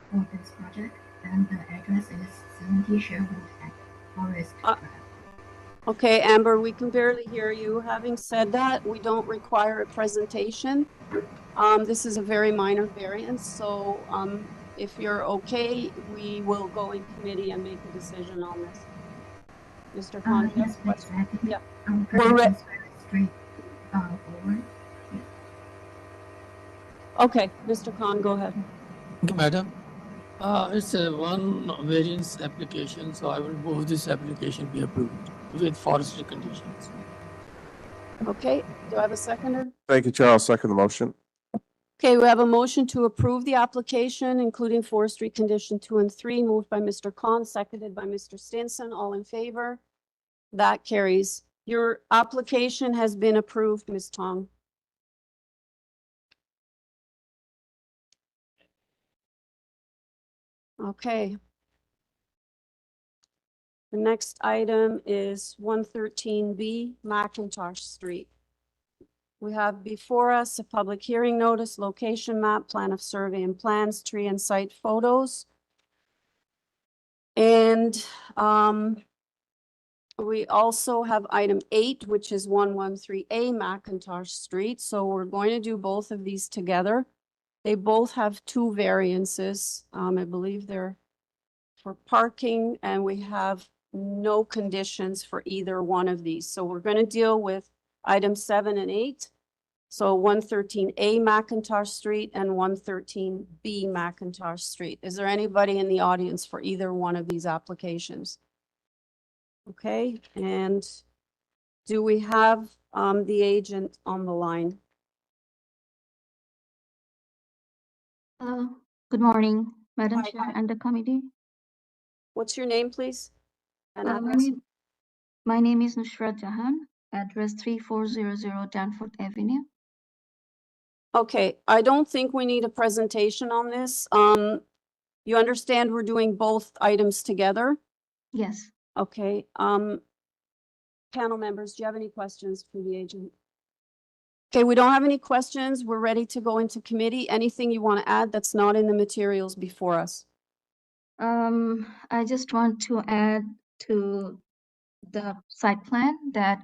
for this project, and the address is 70 Sherwood at Forest Drive. Okay, Amber, we can barely hear you. Having said that, we don't require a presentation. This is a very minor variance, so if you're okay, we will go in committee and make a decision on this. Mr. Khan, do you have a question? Yeah. We're ready. Okay, Mr. Khan, go ahead. Thank you, Madam. It's a one variance application, so I will move this application be approved with forestry conditions. Okay, do I have a seconder? Thank you, Chair. I'll second the motion. Okay, we have a motion to approve the application, including forestry condition 2 and 3, moved by Mr. Khan, seconded by Mr. Stinson. All in favor? That carries. Your application has been approved, Ms. Tong. Okay. The next item is 113B McIntosh Street. We have before us a public hearing notice, location map, plan of survey and plans, tree and site photos. And we also have item 8, which is 113A McIntosh Street. So we're going to do both of these together. They both have 2 variances. I believe they're for parking, and we have no conditions for either one of these. So we're going to deal with items 7 and 8. So 113A McIntosh Street and 113B McIntosh Street. Is there anybody in the audience for either one of these applications? Okay, and do we have the agent on the line? Good morning, Madam Chair and the committee. What's your name, please? And My address? name is Nusrat Jahan, address 3400 Danforth Avenue. Okay, I don't think we need a presentation on this. You understand we're doing both items together? Yes. Okay, panel members, do you have any questions for the agent? Okay, we don't have any questions. We're ready to go into committee. Anything you want to add that's not in the materials before us? I just want to add to the site plan that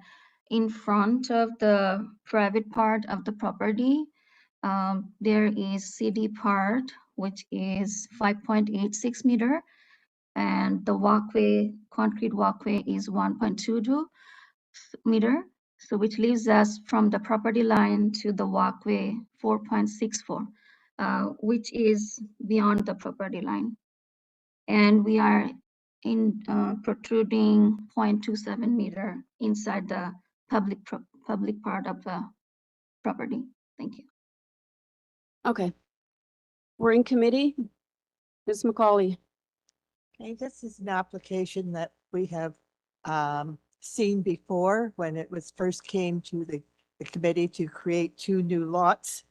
in front of the private part of the property, there is CD part, which is 5.86 meter, and the walkway, concrete walkway is 1.22 meter. So which leaves us from the property line to the walkway 4.64, which is beyond the property line. And we are in protruding 0.27 meter inside the public part of the property. Thank you. Okay. We're in committee. Ms. McCauley. Okay, this is an application that we have seen before when it was first came to the committee to create 2 new lots.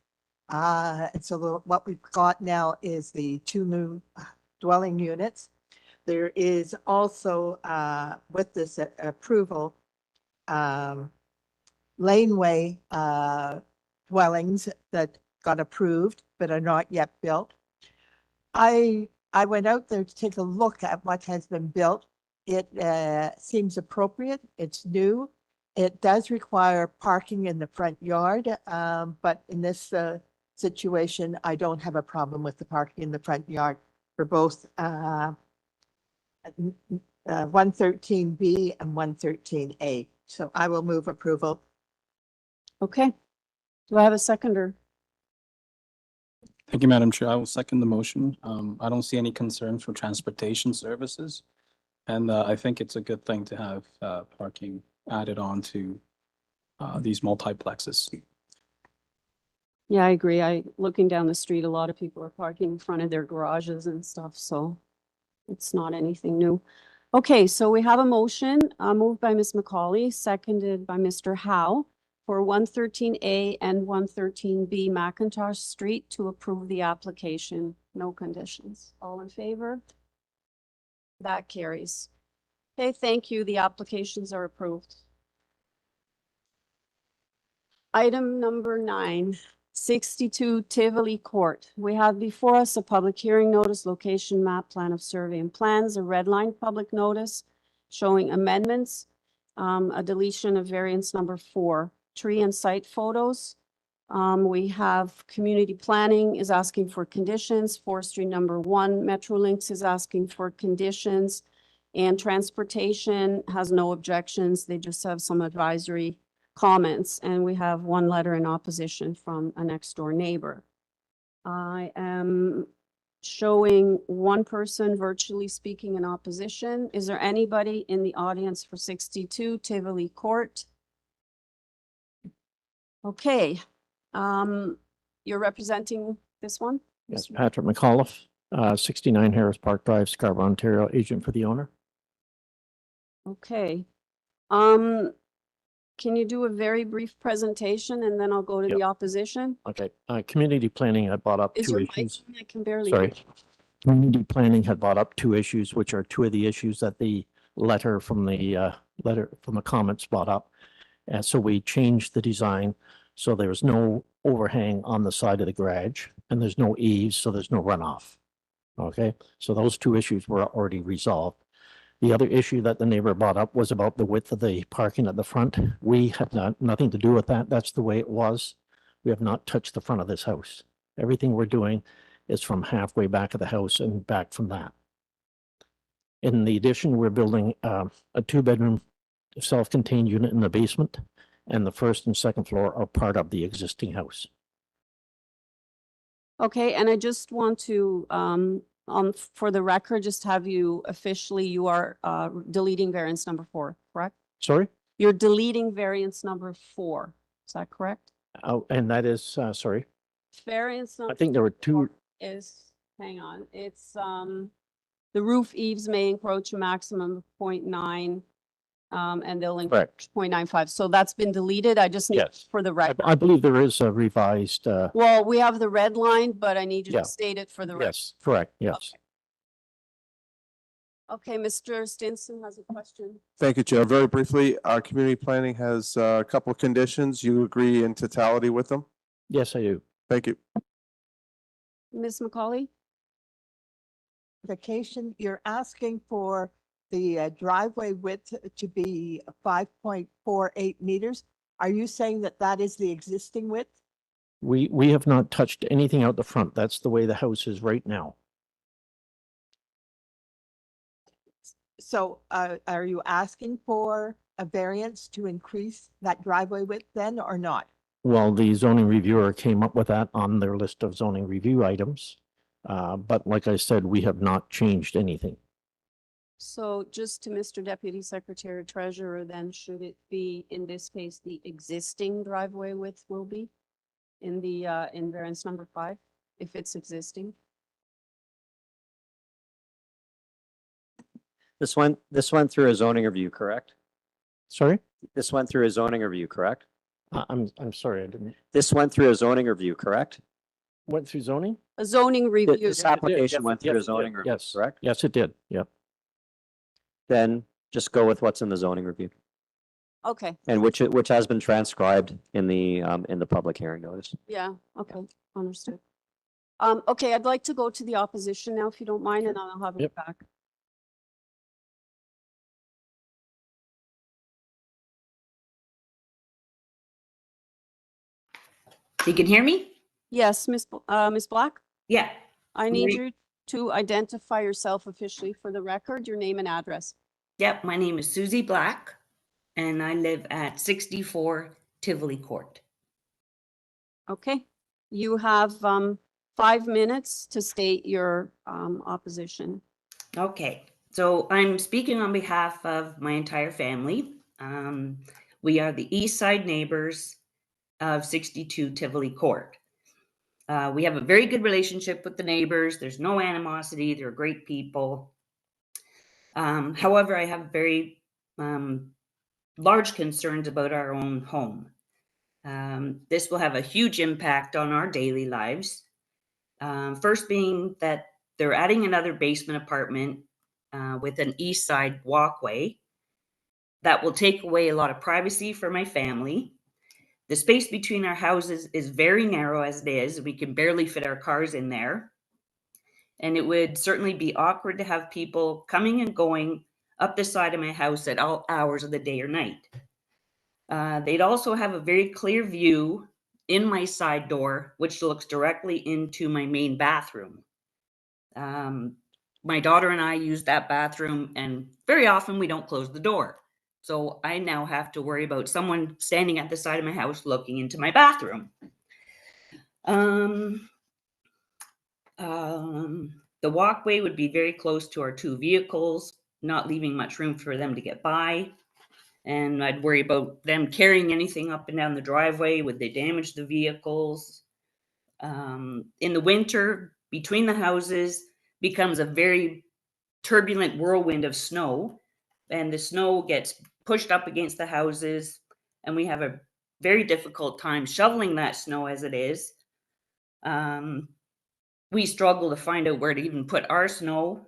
And so what we've got now is the 2 new dwelling units. There is also with this approval, laneway dwellings that got approved but are not yet built. I went out there to take a look at what has been built. It seems appropriate. It's new. It does require parking in the front yard, but in this situation, I don't have a problem with the parking in the front yard for both 113B and 113A. So I will move approval. Okay. Do I have a seconder? Thank you, Madam Chair. I will second the motion. I don't see any concerns for transportation services. And I think it's a good thing to have parking added on to these multiplexes. Yeah, I agree. Looking down the street, a lot of people are parking in front of their garages and stuff, so it's not anything new. Okay, so we have a motion moved by Ms. McCauley, seconded by Mr. Howe for 113A and 113B McIntosh Street to approve the application. No conditions. All in favor? That carries. Okay, thank you. The applications are approved. Item number 9, 62 Tivoli Court. We have before us a public hearing notice, location map, plan of survey and plans, a red line public notice showing amendments, a deletion of variance number 4, tree and site photos. We have community planning is asking for conditions, forestry number 1, Metrolinx is asking for conditions, and transportation has no objections. They just have some advisory comments, and we have 1 letter in opposition from a next door neighbor. I am showing 1 person virtually speaking in opposition. Is there anybody in the audience for 62 Tivoli Court? Okay, you're representing this one? Yes, Patrick McAuliffe, 69 Harris Park Drive, Scarborough, Ontario, agent for the owner. Okay. Can you do a very brief presentation and then I'll go to the opposition? Okay, community planning had brought up Is 2 your mic issues. on? I can barely. Sorry. Community planning had brought up 2 issues, which are 2 of the issues that the letter from the comments brought up. And so we changed the design So there's no overhang on the side of the garage and there's no eaves, so there's no runoff. Okay, so those two issues were already resolved. The other issue that the neighbor brought up was about the width of the parking at the front. We have nothing to do with that. That's the way it was. We have not touched the front of this house. Everything we're doing is from halfway back of the house and back from that. In the addition, we're building a 2-bedroom self-contained unit in the basement, and the first and second floor are part of the existing house. Okay, and I just want to, for the record, just have you officially, you are deleting variance number 4, correct? Sorry? You're deleting variance number 4. Is that correct? Oh, and that is, sorry, Variance I number think there were 2, is, hang on, it's, the roof eaves may encroach a maximum of 0.9, and they'll encroach 0.95. So that's been deleted. I just need yes. for the record. I believe there is a revised, Well, we have the red line, but I need you Yeah. to state it for the record. yes, correct, yes. Okay, Mr. Stinson has a question. Thank you, Chair. Very briefly, our community planning has a couple of conditions. You agree in totality with them? Yes, I do. Thank you. Ms. McCauley? Vacation, you're asking for the driveway width to be 5.48 meters. Are you saying that that is the existing width? We have not touched anything out the front. That's the way the house is right now. So are you asking for a variance to increase that driveway width then or not? Well, the zoning reviewer came up with that on their list of zoning review items. But like I said, we have not changed anything. So just to Mr. Deputy Secretary Treasurer, then should it be, in this case, the existing driveway width will be in the, in variance number 5, if it's existing? This went through a zoning review, correct? Sorry? This went through a zoning review, correct? I'm sorry, I didn't. This went through a zoning review, correct? Went through zoning? A zoning review. This application Yes, went through a yes, it did. zoning review, Yes, correct? yes, it did. Yep. Then just go with what's in the zoning review, Okay, and which has been transcribed in the public hearing notice. yeah, okay, understood. Okay, I'd like to go to the opposition now, if you don't mind, and I'll have it Yep. back. You can hear me? Yes, Ms. Black? Yeah. I need Right. you to identify yourself officially for the record, your name and address. Yep, my name is Susie Black, and I live at 64 Tivoli Court. Okay, you have 5 minutes to state your opposition. Okay, so I'm speaking on behalf of my entire family. We are the east side neighbors of 62 Tivoli Court. We have a very good relationship with the neighbors. There's no animosity. They're great people. However, I have very large concerns about our own home. This will have a huge impact on our daily lives. First being that they're adding another basement apartment with an east side walkway that will take away a lot of privacy for my family. The space between our houses is very narrow as it is. We can barely fit our cars in there. And it would certainly be awkward to have people coming and going up the side of my house at all hours of the day or night. They'd also have a very clear view in my side door, which looks directly into my main bathroom. My daughter and I use that bathroom, and very often we don't close the door. So I now have to worry about someone standing at the side of my house looking into my bathroom. The walkway would be very close to our 2 vehicles, not leaving much room for them to get by. And I'd worry about them carrying anything up and down the driveway. Would they damage the vehicles? In the winter, between the houses becomes a very turbulent whirlwind of snow, and the snow gets pushed up against the houses, and we have a very difficult time shoveling that snow as it is. We struggle to find out where to even put our snow,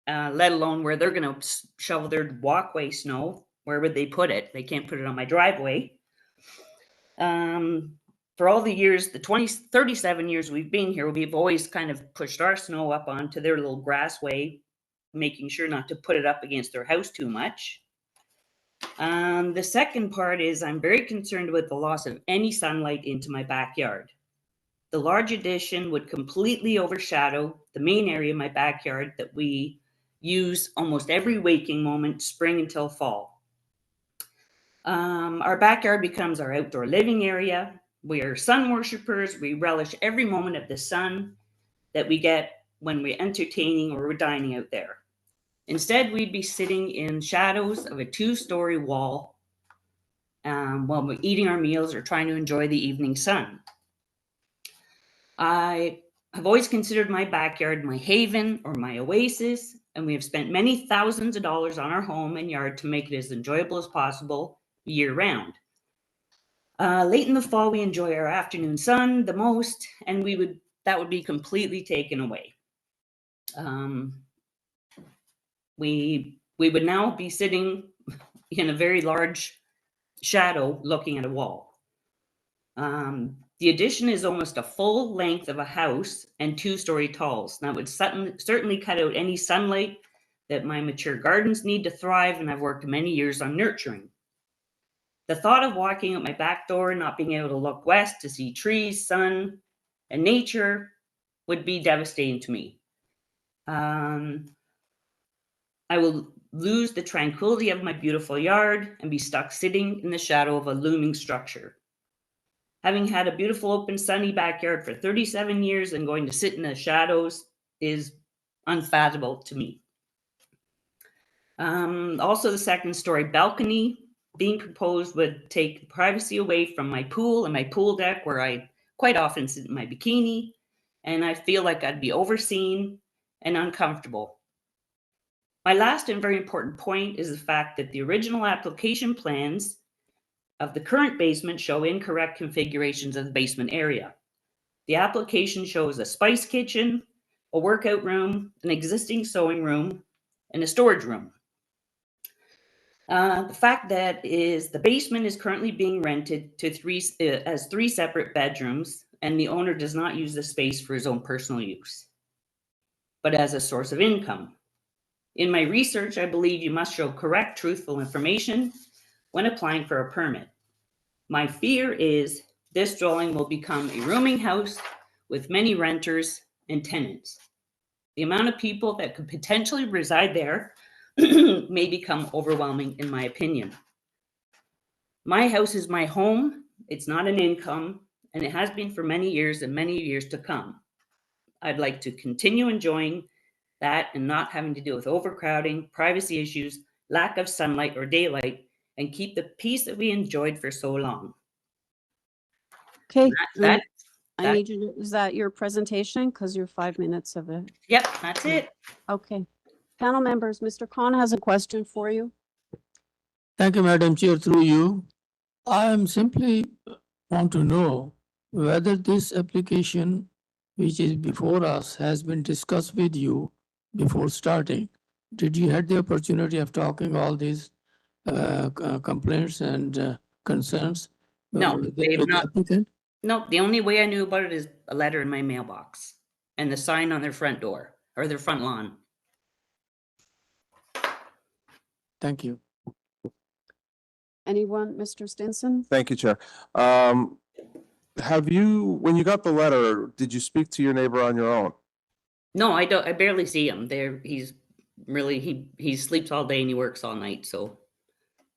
let alone where they're going to shovel their walkway snow. Where would they put it? They can't put it on my driveway. for all the years, the 37 years we've been here, we've always kind of pushed our snow up onto their little grassway, making sure not to put it up against their house too much. The second part is I'm very concerned with the loss of any sunlight into my backyard. The large addition would completely overshadow the main area of my backyard that we use almost every waking moment, spring until fall. Our backyard becomes our outdoor living area. We are sun worshipers. We relish every moment of the sun that we get when we're entertaining or we're dining out there. Instead, we'd be sitting in shadows of a 2-story wall while we're eating our meals or trying to enjoy the evening sun. I have always considered my backyard my haven or my oasis, and we have spent many thousands of dollars on our home and yard to make it as enjoyable as possible year-round. Late in the fall, we enjoy our afternoon sun the most, and that would be completely taken away. We would now be sitting in a very large shadow looking at a wall. The addition is almost a full length of a house and 2-story talls. That would certainly cut out any sunlight that my mature gardens need to thrive, and I've worked many years on nurturing. The thought of walking out my back door and not being able to look west to see trees, sun, and nature would be devastating to me. I will lose the tranquility of my beautiful yard and be stuck sitting in the shadow of a looming structure. Having had a beautiful, open, sunny backyard for 37 years and going to sit in the shadows is unfathomable to me. Also, the 2nd-story balcony being proposed would take privacy away from my pool and my pool deck, where I quite often sit in my bikini, and I feel like I'd be overseen and uncomfortable. My last and very important point is the fact that the original application plans of the current basement show incorrect configurations of the basement area. The application shows a spice kitchen, a workout room, an existing sewing room, and a storage room. The fact that is the basement is currently being rented to 3 separate bedrooms, and the owner does not use the space for his own personal use, but as a source of income. In my research, I believe you must show correct, truthful information when applying for a permit. My fear is this dwelling will become a rooming house with many renters and tenants. The amount of people that could potentially reside there may become overwhelming, in my opinion. My house is my home. It's not an income, and it has been for many years and many years to come. I'd like to continue enjoying that and not having to deal with overcrowding, privacy issues, lack of sunlight or daylight, and keep the peace that we enjoyed for so long. Okay, That- I need you to, is that your presentation? Because you're 5 minutes of it. Yep, that's it. Okay. Panel members, Mr. Khan has a question for you. Thank you, Madam Chair, through you. I am simply want to know whether this application, which is before us, has been discussed with you before starting. Did you have the opportunity of talking all these complaints and concerns? No, with they have the not. applicant? No, the only way I knew about it is a letter in my mailbox and the sign on their front door or their front lawn. Thank you. Anyone, Mr. Stinson? Thank you, Chair. Have you, when you got the letter, did you speak to your neighbor on your own? No, I don't. I barely see him. He's really he sleeps all day and he works all night, so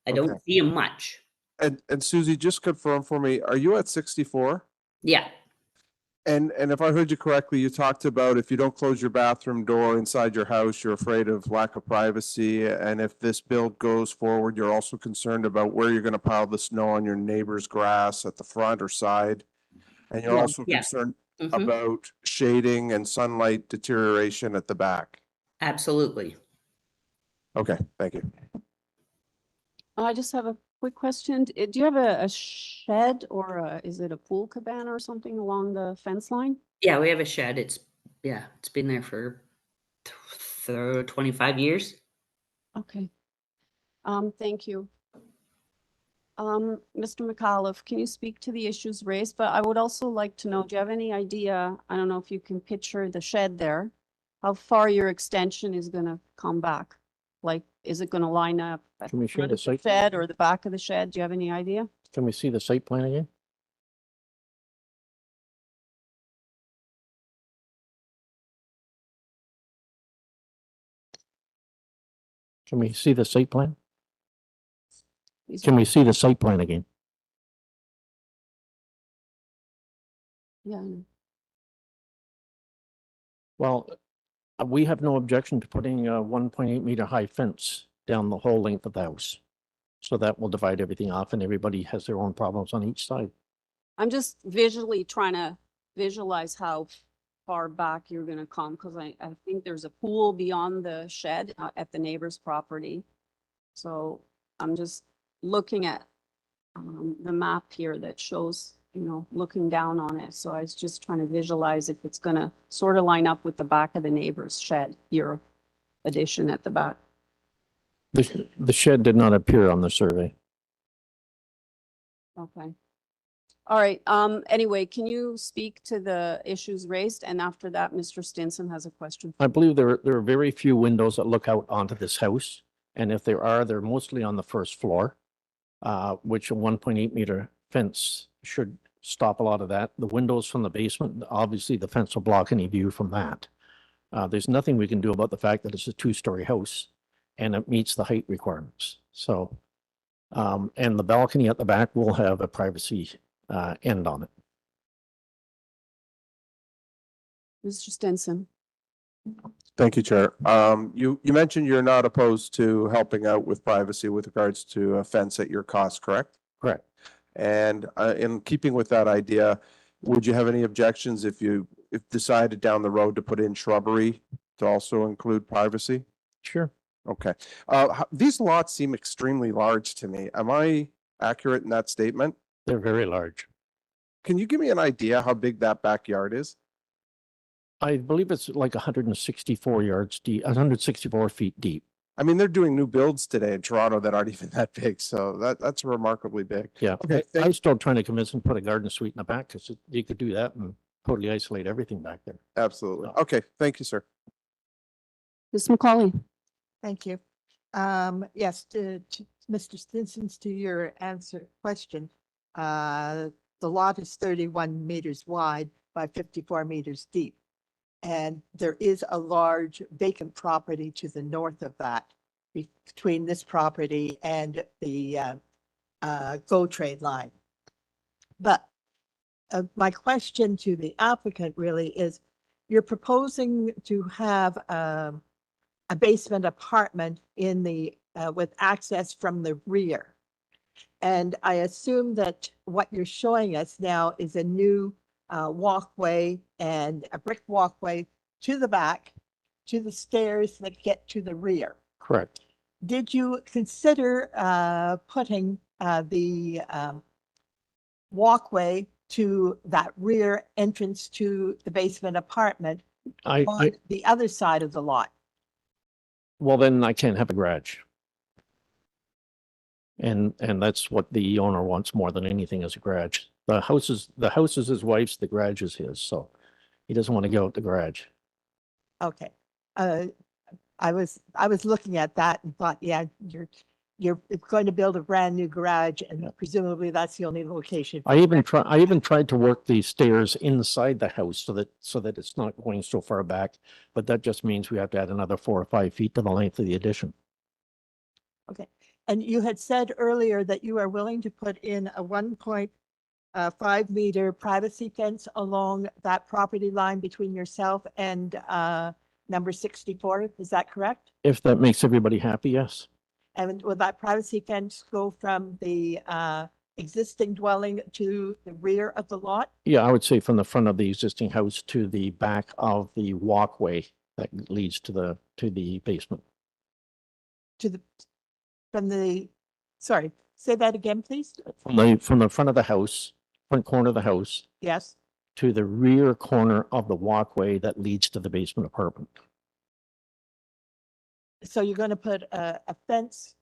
I don't Okay. see him much. And Susie, just confirm for me, are you at 64? Yeah. And if I heard you correctly, you talked about if you don't close your bathroom door inside your house, you're afraid of lack of privacy. And if this bill goes forward, you're also concerned about where you're going to pile the snow on your neighbor's grass at the front or side. And you're Yeah, also yeah. concerned Mhm. about shading and sunlight deterioration at the back. Absolutely. Okay, thank you. I just have a quick question. Do you have a shed or is it a pool cabana or something along the fence line? Yeah, we have a shed. It's been there for 25 years. Okay. Thank you. Mr. McAuliffe, can you speak to the issues raised? But I would also like to know, do you have any idea, I don't know if you can picture the shed there, how far your extension is gonna come back? Like, is it gonna line up at Can we the show front the of the site? shed or the back of the shed? Do you have any idea? Can we see the site plan again? Can we see the site plan? Can we see the site plan again? Yeah. I know. Well, we have no objection to putting a 1.8 meter high fence down the whole length of the house. So that will divide everything off and everybody has their own problems on each side. I'm just visually trying to visualize how far back you're gonna come, because I think there's a pool beyond the shed at the neighbor's property. So I'm just looking at the map here that shows, you know, looking down on it. So I was just trying to visualize if it's gonna sort of line up with the back of the neighbor's shed, your addition at the back. The shed did not appear on the survey. Okay. All right, anyway, can you speak to the issues raised? And after that, Mr. Stinson has a question. I believe there are very few windows that look out onto this house. And if there are, they're mostly on the first floor, which a 1.8 meter fence should stop a lot of that. The windows from the basement, obviously the fence will block any view from that. There's nothing we can do about the fact that it's a 2-story house and it meets the height requirements. So, and the balcony at the back will have a privacy end on it. Mr. Stinson. Thank you, Chair. You mentioned you're not opposed to helping out with privacy with regards to a fence at your cost, correct? Correct. And in keeping with that idea, would you have any objections if decided down the road to put in shrubbery to also include privacy? Sure. Okay. These lots seem extremely large to me. Am I accurate in that statement? They're very large. Can you give me an idea how big that backyard is? I believe it's like 164 yards deep, 164 feet deep. I mean, they're doing new builds today in Toronto that aren't even that big, so that's remarkably big. Yeah. Okay. I'm still trying to convince them to put a garden suite in the back because you could do that and totally isolate everything back there. Absolutely. Okay. Thank you, sir. Ms. McCauley. Thank you. Yes, to Mr. Stinson's, to your question, the lot is 31 meters wide by 54 meters deep. And there is a large vacant property to the north of that between this property and the GO trade line. But my question to the applicant really is, you're proposing to have a basement apartment in the with access from the rear. And I assume that what you're showing us now is a new walkway and a brick walkway to the back, to the stairs that get to the rear. Correct. Did you consider putting the walkway to that rear entrance to the basement apartment on the other side of the lot? Well, then I can't have a garage. And that's what the owner wants more than anything is a garage. The house is his wife's, the garage is his, so he doesn't want to go out the garage. Okay. I was looking at that and thought, yeah, you're going to build a brand new garage and presumably that's the only location. I even tried to work the stairs inside the house so that it's not going so far back, but that just means we have to add another 4 or 5 feet to the length of the addition. Okay. And you had said earlier that you are willing to put in a 1.5 meter privacy fence along that property line between yourself and number 64. Is that correct? If that makes everybody happy, yes. And will that privacy fence go from the existing dwelling to the rear of the lot? Yeah, I would say from the front of the existing house to the back of the walkway that leads to the basement. Sorry, say that again, please. From the front of the house, front corner of the house. Yes. To the rear corner of the walkway that leads to the basement apartment. So you're going to put a fence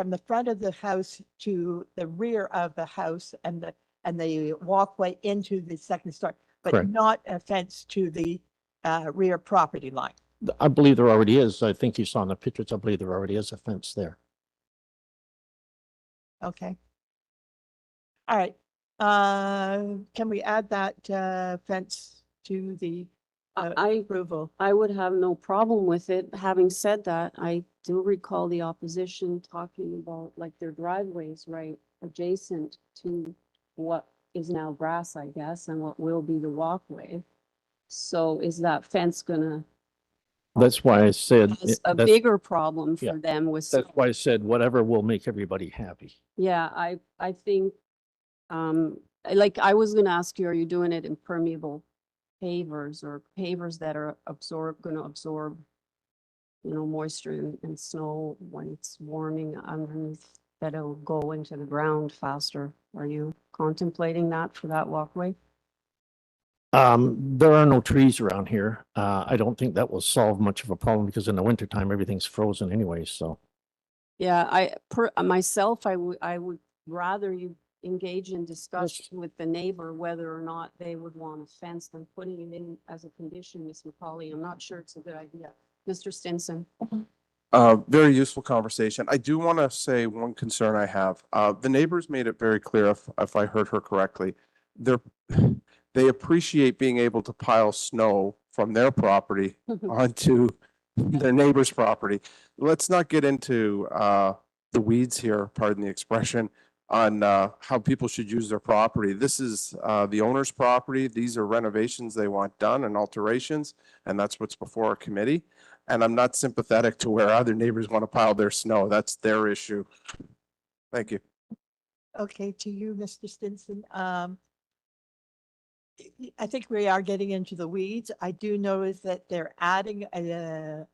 from the front of the house to the rear of the house and the walkway into the second story, but Correct. not a fence to the rear property line. I believe there already is. I think you saw in the pictures, I believe there already is a fence there. Okay. All right. Can we add that fence to the approval? I would have no problem with it. Having said that, I do recall the opposition talking about like their driveways right adjacent to what is now grass, I guess, and what will be the walkway. So is that fence gonna That's why I said. cause a that's- bigger problem yeah, for them with? That's why I said whatever will make everybody happy. Yeah, I think, like I was gonna ask you, are you doing it in permeable pavers or pavers that are gonna absorb, you know, moisture and snow when it's warming underneath, that it'll go into the ground faster? Are you contemplating that for that walkway? There are no trees around here. I don't think that will solve much of a problem because in the wintertime, everything's frozen anyway, so. Yeah, myself, I would rather you engage in discussion with the neighbor whether or not they would want a fence than putting it in as a condition, Ms. McCauley. I'm not sure it's a good idea. Mr. Stinson. Very useful conversation. I do want to say one concern I have. The neighbors made it very clear, if I heard her correctly, they appreciate being able to pile snow from their property onto their neighbor's property. Let's not get into the weeds here, pardon the expression, on how people should use their property. This is the owner's property. These are renovations they want done and alterations, and that's what's before our committee. And I'm not sympathetic to where other neighbors want to pile their snow. That's their issue. Thank you. Okay, to you, Mr. Stinson. I think we are getting into the weeds. I do notice that they're adding a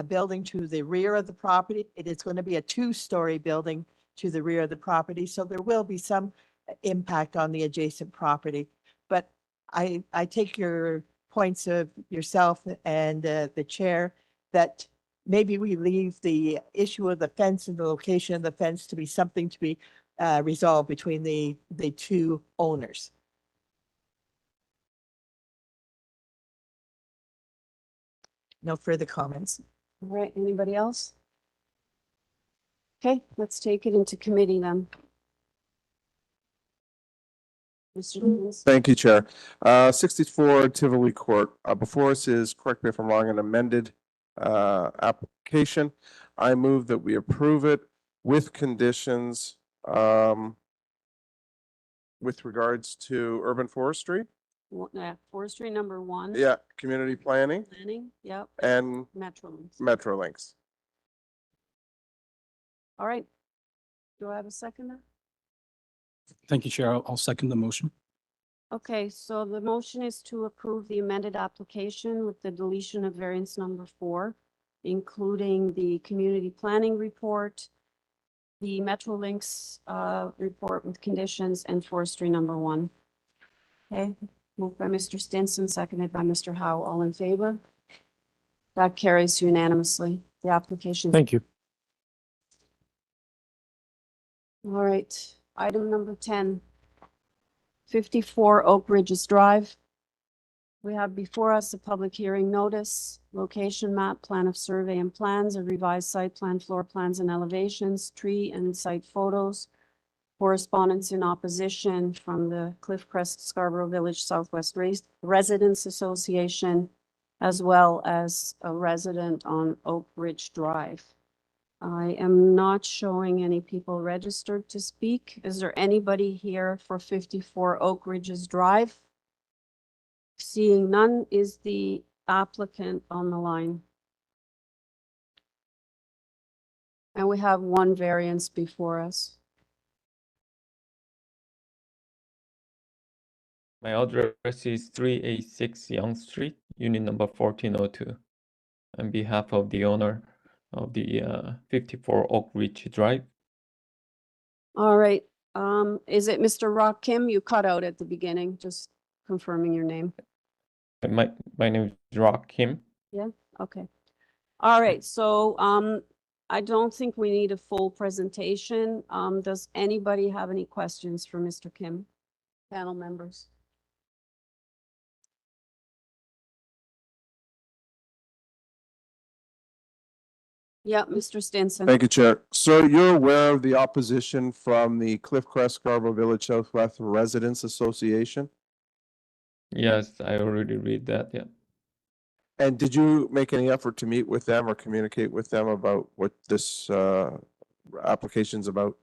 building to the rear of the property. It is going to be a 2-story building to the rear of the property, so there will be some impact on the adjacent property. But I take your points of yourself and the chair that maybe we leave the issue of the fence and the location of the fence to be something to be resolved between the two owners. No further comments. All right, anybody else? Okay, let's take it into committee then. Mr. Lewis. Thank you, Chair. 64 Tivoli Court. Before us is, correct me if I'm wrong, an amended application. I move that we approve it with conditions with regards to urban forestry. Forestry number 1. Yeah, community planning Planning, yep. and Metrolinks. Metrolinks. All right. Do I have a seconder? Thank you, Chair. I'll second the motion. Okay, so the motion is to approve the amended application with the deletion of variance number 4, including the community planning report, the Metrolinks report with conditions, and forestry number 1. Okay, moved by Mr. Stinson, seconded by Mr. Howe. All in favor? That carries unanimously. The application. Thank you. All right, item number 10, 54 OAKRIDGE Drive. We have before us a public hearing notice, location map, plan of survey and plans, a revised site plan, floor plans and elevations, tree and site photos, correspondence in opposition from the Cliffcrest Scarborough Village Southwest Residents Association, as well as a resident on OAKRIDGE Drive. I am not showing any people registered to speak. Is there anybody here for 54 OAKRIDGE Drive? Seeing none, is the applicant on the line? And we have one variance before us. My address is 386 Young Street, unit number 1402. On behalf of the owner of the 54 OAKRIDGE Drive. All right. Is it Mr. Rock Kim? You cut out at the beginning, just confirming your name. My name is Rock Kim. Yeah, okay. All right, so I don't think we need a full presentation. Does anybody have any questions for Mr. Kim? Panel members? Yeah, Mr. Stinson. Thank you, Chair. Sir, you're aware of the opposition from the Cliffcrest Scarborough Village Southwest Residents Association? Yes, I already read that, yeah. And did you make any effort to meet with them or communicate with them about what this application's about?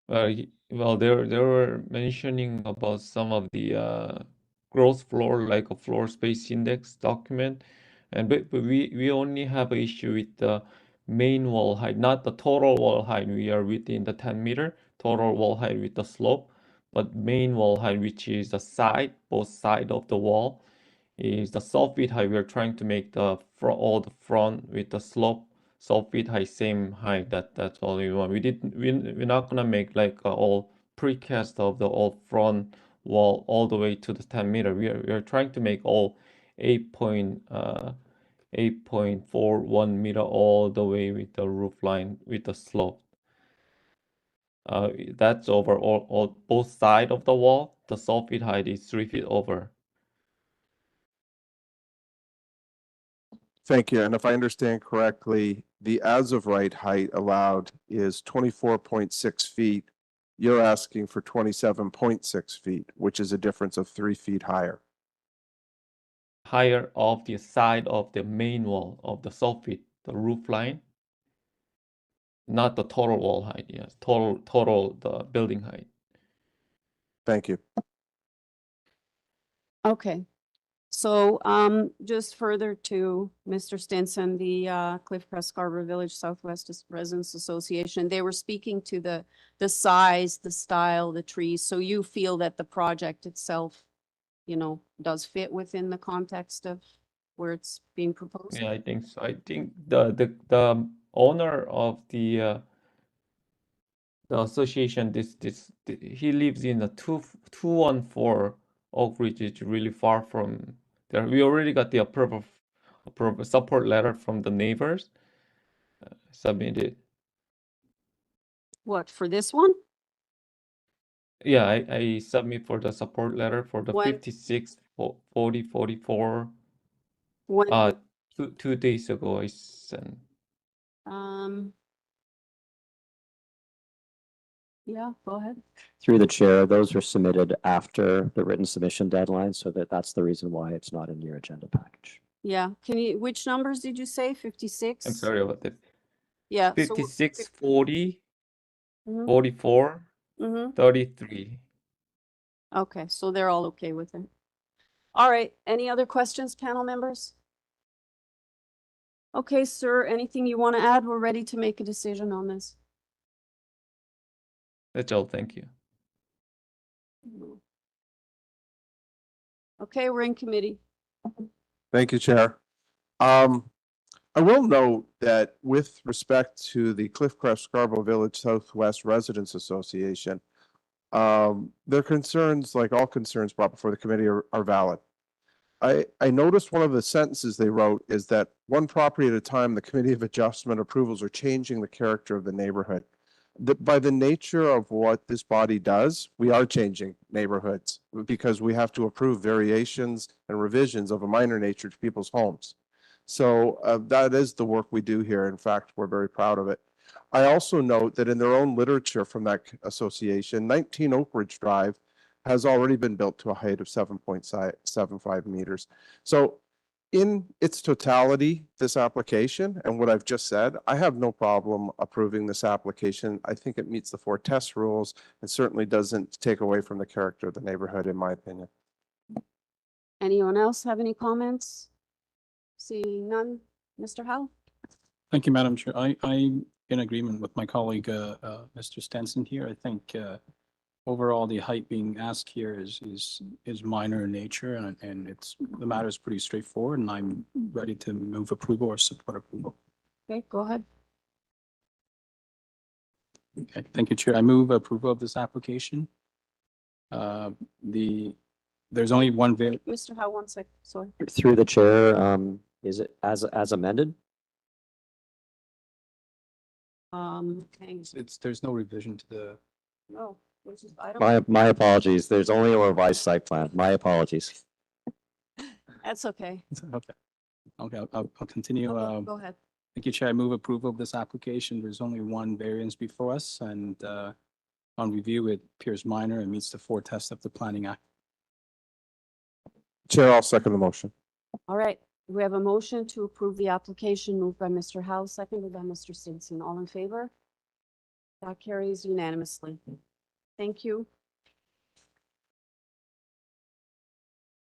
Well, they were mentioning about some of the gross floor, like a floor space index document, and but we only have an issue with the main wall height, not the total wall height. We are within the 10-meter total wall height with the slope, but main wall height, which is the side, both side of the wall, is the soffit height. We are trying to make the all the front with the slope soffit height same height. That's all we want. We're not gonna make like all precast of the all front wall all the way to the 10-meter. We are trying to make all 8.41 meter all the way with the roof line with the slope. That's over all both side of the wall. The soffit height is 3 feet over. Thank you. And if I understand correctly, the as of right height allowed is 24.6 feet. You're asking for 27.6 feet, which is a difference of 3 feet higher. Higher of the side of the main wall of the soffit, the roof line, not the total wall height. Yes, total the building height. Thank you. Okay. So just further to Mr. Stinson, the Cliffcrest Scarborough Village Southwest Residents Association, they were speaking to the size, the style, the trees. So you feel that the project itself, you know, does fit within the context of where it's being proposed? Yeah, I think so. I think the owner of the association, he lives in a 214 Oakridge, which is really far from there. We already got the approval support letter from the neighbors submitted. What, for this one? Yeah, I submit for the support letter for the When- 56 40 44. When, 2 days ago I sent. Yeah, go ahead. Through the chair, those were submitted after the written submission deadline, so that's the reason why it's not in your agenda package. Yeah, can you, which numbers did you say? 56? I'm sorry about that. Yeah. 56 40 Mhm. 44 Mhm. 33. Okay, so they're all okay with it. All right, any other questions, panel members? Okay, sir, anything you want to add? We're ready to make a decision on this. That's all. Thank you. Okay, we're in committee. Thank you, Chair. I will note that with respect to the Cliffcrest Scarborough Village Southwest Residents Association, their concerns, like all concerns brought before the committee, are valid. I noticed one of the sentences they wrote is that one property at a time, the Committee of Adjustment approvals are changing the character of the neighborhood. By the nature of what this body does, we are changing neighborhoods because we have to approve variations and revisions of a minor nature to people's homes. So that is the work we do here. In fact, we're very proud of it. I also note that in their own literature from that association, 19 OAKRIDGE Drive has already been built to a height of 7.75 meters. So in its totality, this application and what I've just said, I have no problem approving this application. I think it meets the 4 test rules and certainly doesn't take away from the character of the neighborhood, in my opinion. Anyone else have any comments? Seeing none, Mr. Howe? Thank you, Madam Chair. I'm in agreement with my colleague, Mr. Stenson here. I think overall, the height being asked here is minor in nature, and the matter is pretty straightforward, and I'm ready to move approval or support approval. Okay, go ahead. Okay, thank you, Chair. I move approval of this application. There's only one Mr. Howe, one sec, sorry. Through the chair, is it as amended? Okay, There's no revision to the, no, which is, I don't, My apologies. There's only a revised site plan. My apologies. that's okay. okay. Okay, I'll continue. Okay, go ahead. Thank you, Chair. I move approval of this application. There's only one variance before us, and on review, it appears minor and meets the 4 tests of the Planning Act. Chair, I'll second the motion. All right, we have a motion to approve the application moved by Mr. Howe, seconded by Mr. Stinson. All in favor? That carries unanimously. Thank you.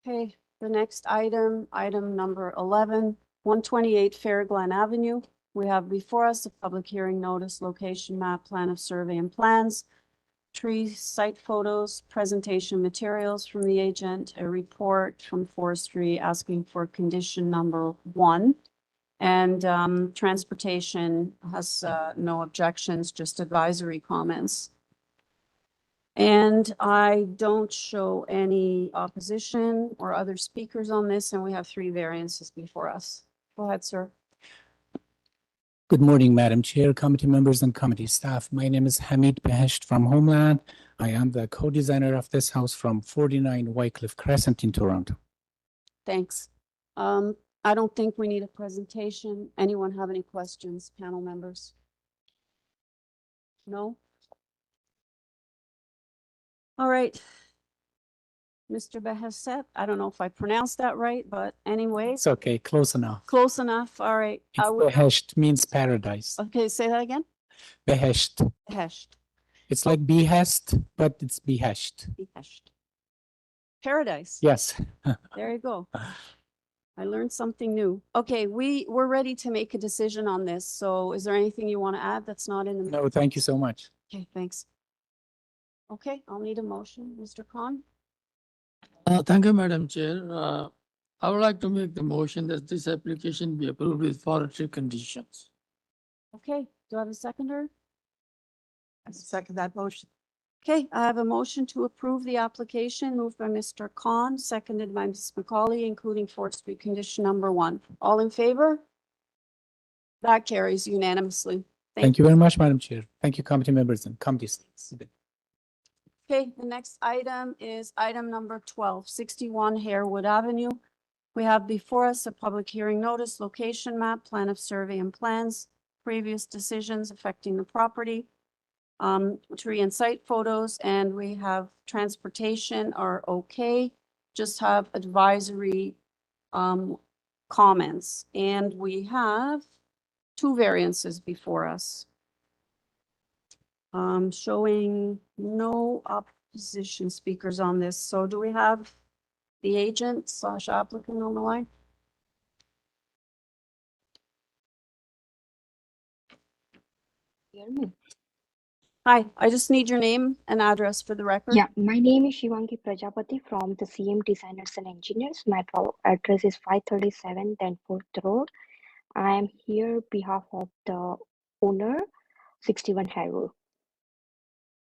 Okay, the next item, item number 11, 128 FAIRGLEN Avenue. We have before us a public hearing notice, location map, plan of survey and plans, tree site photos, presentation materials from the agent, a report from forestry asking for condition number 1. And transportation has no objections, just advisory comments. And I don't show any opposition or other speakers on this, and we have 3 variances before us. Go ahead, sir. Good morning, Madam Chair, committee members and committee staff. My name is Hamid Behesht from Homeland. I am the co-designer of this house from 49 Wycliffe Crescent in Toronto. Thanks. I don't think we need a presentation. Anyone have any questions, panel members? No? All right. Mr. Behestet, I don't know if I pronounced that right, but anyways. It's okay, close enough. Close enough. All right. It's Behesht means paradise. Okay, say that again. Behesht. Behesht. It's like behest, but it's behesht. Behesht. Paradise. Yes. There you go. I learned something new. Okay, we're ready to make a decision on this. So is there anything you want to add that's not in the? No, thank you so much. Okay, thanks. Okay, I'll need a motion. Mr. Khan? Thank you, Madam Chair. I would like to make the motion that this application be approved with forestry conditions. Okay, do I have a seconder? I second that motion. Okay, I have a motion to approve the application moved by Mr. Khan, seconded by Ms. McCauley, including forestry condition number 1. All in favor? That carries unanimously. Thank you very much, Madam Chair. Thank you, committee members and committee staff. Okay, the next item is item number 12, 61 Harewood Avenue. We have before us a public hearing notice, location map, plan of survey and plans, previous decisions affecting the property, tree and site photos, and we have transportation are okay. Just have advisory comments, and we have 2 variances before us. Showing no opposition speakers on this. So do we have the agent / applicant on the line? Hear me? Hi, I just need your name and address for the record. Yeah, my name is Shivangi Prajapati from the CM Designers and Engineers. My address is 537 Danforth Road. I am here on behalf of the owner, 61 Harewood.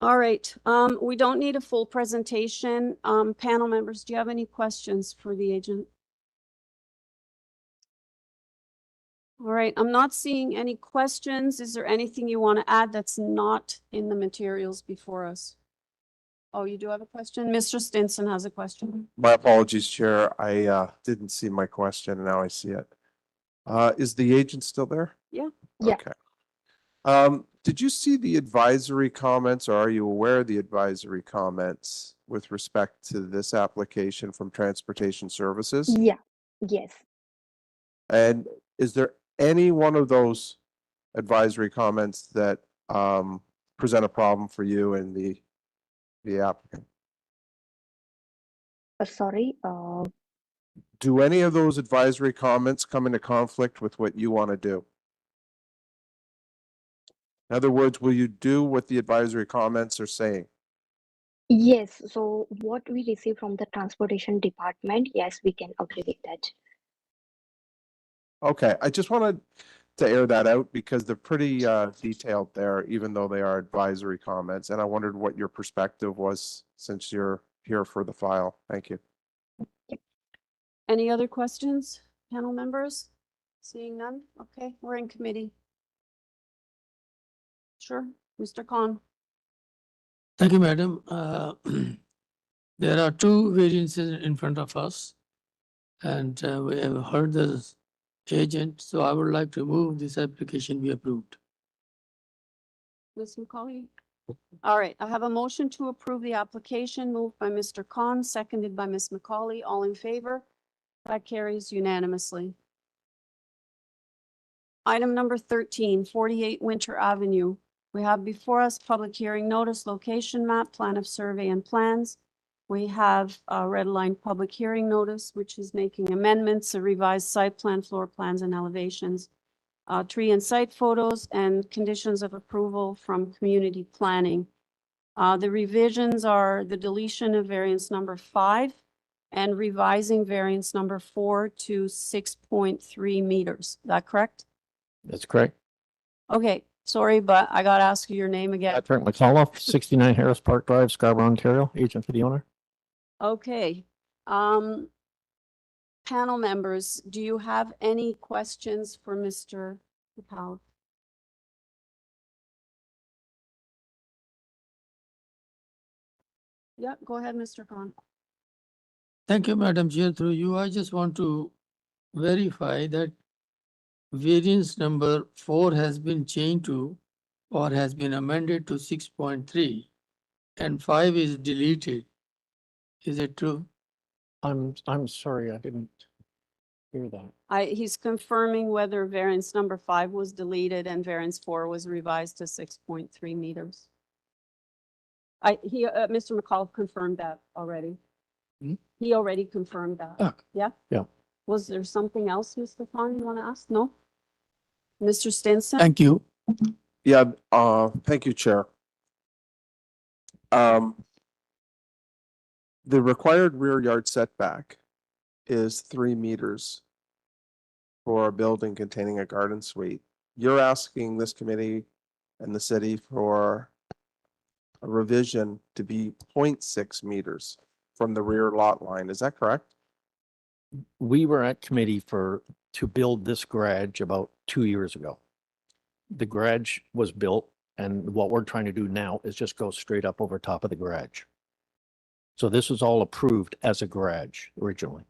All right, we don't need a full presentation. Panel members, do you have any questions for the agent? All right, I'm not seeing any questions. Is there anything you want to add that's not in the materials before us? Oh, you do have a question? Mr. Stinson has a question. My apologies, Chair. I didn't see my question, and now I see it. Is the agent still there? Yeah. Yeah. Okay. Did you see the advisory comments, or are you aware of the advisory comments with respect to this application from Transportation Services? Yeah, yes. And is there any one of those advisory comments that present a problem for you and the applicant? Sorry. Do any of those advisory comments come into conflict with what you want to do? In other words, will you do what the advisory comments are saying? Yes. So what we receive from the transportation department, yes, we can agree with that. Okay, I just wanted to air that out because they're pretty detailed there, even though they are advisory comments. And I wondered what your perspective was since you're here for the file. Thank you. Any other questions, panel members? Seeing none? Okay, we're in committee. Sure, Mr. Khan. Thank you, madam. There are two variances in front of us. And we have heard the agent, so I would like to move this application be approved. Ms. McCauley? All right, I have a motion to approve the application moved by Mr. Khan, seconded by Ms. McCauley. All in favor? That carries unanimously. Item number 13, 48 Winter Avenue. We have before us public hearing notice, location map, plan of survey and plans. We have a red line public hearing notice, which is making amendments, a revised site plan, floor plans and elevations, tree and site photos and conditions of approval from community planning. The revisions are the deletion of variance number 5 and revising variance number 4 to 6.3 meters. Is that correct? That's correct. Okay, sorry, but I got to ask you your name again. Patrick McAuliffe, 69 Harris Park Drive, Scarborough, Ontario, agent for the owner. Okay. Panel members, do you have any questions for Mr. McAuliffe? Yeah, go ahead, Mr. Khan. Thank you, Madam Chair. Through you, I just want to verify that variance number 4 has been changed to or has been amended to 6.3 and 5 is deleted. Is it true? I'm sorry, I didn't hear that. He's confirming whether variance number 5 was deleted and variance 4 was revised to 6.3 meters. Mr. McAuliffe confirmed that already. Hmm? He already confirmed that. Ah. Yeah? Yeah. Was there something else, Mr. Khan, you want to ask? No? Mr. Stinson? Thank you. Yeah, thank you, Chair. The required rear yard setback is 3 meters for a building containing a garden suite. You're asking this committee and the city for a revision to be 0.6 meters from the rear lot line. Is that correct? We were at committee to build this garage about 2 years ago. The garage was built and what we're trying to do now is just go straight up over top of the garage. So this was all approved as a garage originally.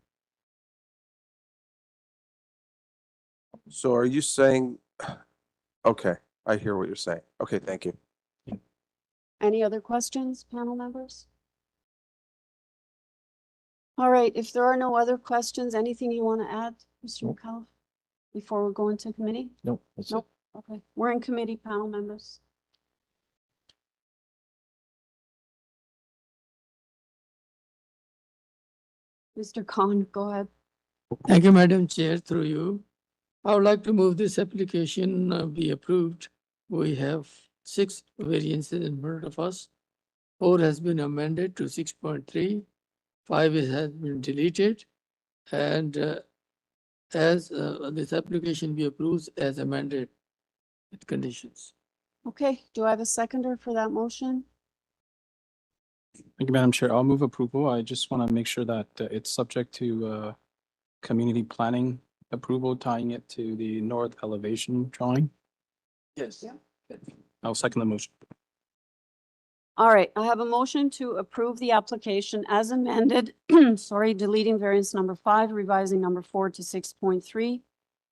So are you saying, okay, I hear what you're saying. Okay, thank you. Any other questions, panel members? All right, if there are no other questions, anything you want to add, Mr. McAuliffe, before we go into committee? Nope, that's it. Nope, okay. We're in committee, panel members. Mr. Khan, go ahead. Thank you, Madam Chair. Through you, I would like to move this application be approved. We have 6 variances in front of us. 4 has been amended to 6.3. 5 has been deleted. And as this application be approved as amended with conditions. Okay, do I have a seconder for that motion? Thank you, Madam Chair. I'll move approval. I just want to make sure that it's subject to community planning approval, tying it to the north elevation drawing. Yes. I'll second the motion. All right, I have a motion to approve the application as amended, sorry, deleting variance number 5, revising number 4 to 6.3,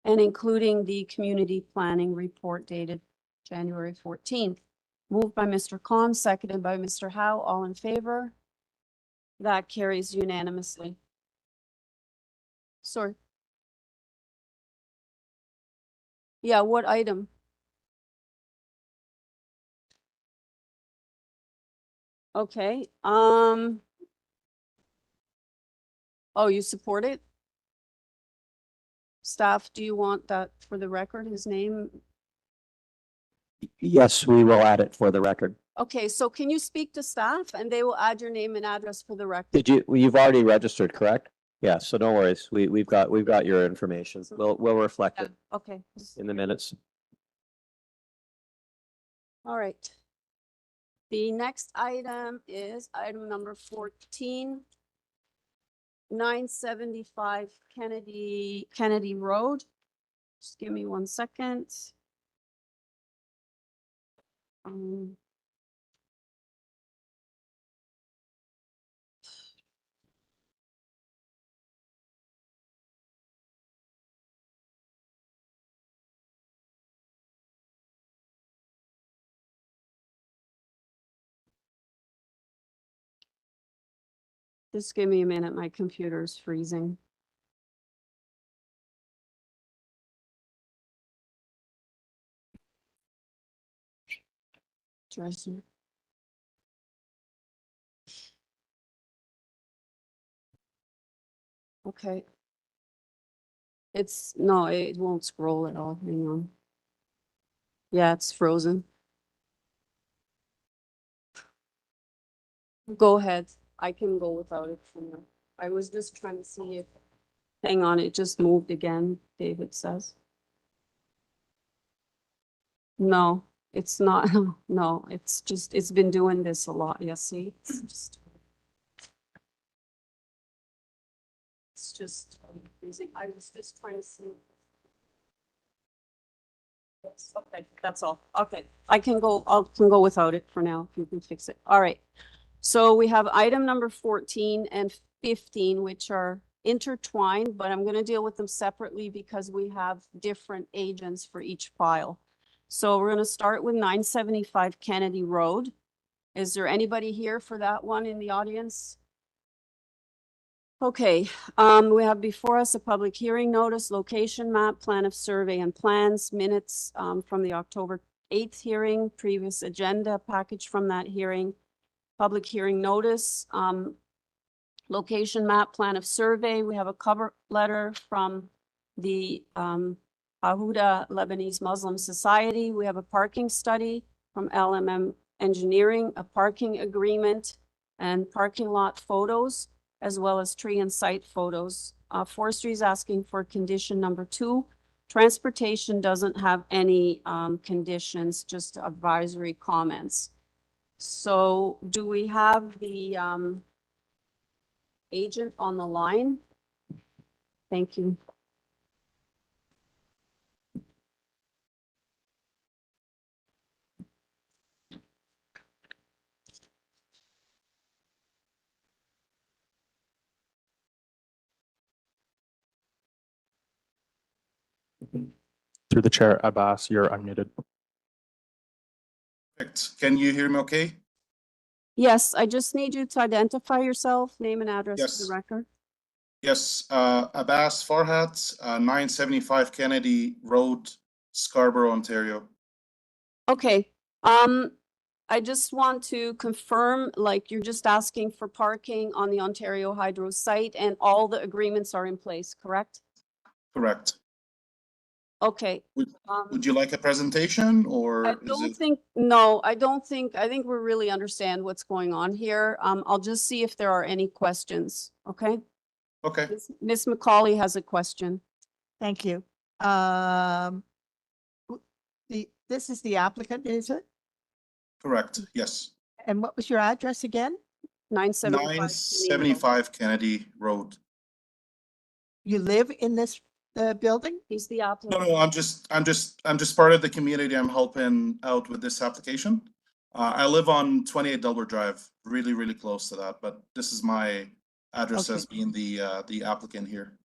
and including the community planning report dated January 14th. Moved by Mr. Khan, seconded by Mr. Howe. All in favor? That carries unanimously. Sorry. Yeah, what item? Okay, oh, you support it? Staff, do you want that for the record, his name? Yes, we will add it for the record. Okay, so can you speak to staff and they will add your name and address for the record? Did you've already registered, correct? Yeah, so no worries. We've got your information. We'll reflect it Okay, in the minutes. all right. The next item is item number 14. 975 Kennedy Road. Just give me 1 second. Um, Just give me a minute, my computer's freezing. Dresser. Okay. No, it won't scroll at all. Hang on. Yeah, it's frozen. Go ahead. I can go without it for now. I was just trying to see if, hang on, it just moved again, David says. No, it's not. No, it's been doing this a lot. Yeah, see? It's just freezing. I was just trying to see. Yes, okay, that's all. Okay, I can go without it for now if you can fix it. All right. So we have item number 14 and 15, which are intertwined, but I'm going to deal with them separately because we have different agents for each file. So we're going to start with 975 Kennedy Road. Is there anybody here for that one in the audience? Okay, we have before us a public hearing notice, location map, plan of survey and plans, minutes from the October 8th hearing, previous agenda package from that hearing, public hearing notice, location map, plan of survey. We have a cover letter from the AUDREY Lebanese Muslim Society. We have a parking study from LMM Engineering, a parking agreement and parking lot photos, as well as tree and site photos. Forestry is asking for condition number 2. Transportation doesn't have any conditions, just advisory comments. So do we have the agent on the line? Thank you. Through the chair, Abbas, you're unmuted. Perfect. Can you hear me okay? Yes, I just need you to identify yourself, name and address for the Yes. record. Yes, Abbas Farhat, 975 Kennedy Road, Scarborough, Ontario. Okay, I just want to confirm, like, you're just asking for parking on the Ontario Hydro site and all the agreements are in place, correct? Correct. Okay. Would you like a presentation or I is don't it? think, no, I don't think, I think we really understand what's going on here. I'll just see if there are any questions, okay? Okay. Ms. McCauley has a question. Thank you. This is the applicant, is it? Correct, yes. And what was your address again? 975 Kennedy Road. You live in this building? He's the No, applicant. no, I'm just part of the community. I'm helping out with this application. I live on 28 Delaware Drive, really, really close to that, but this is my address as being the applicant here.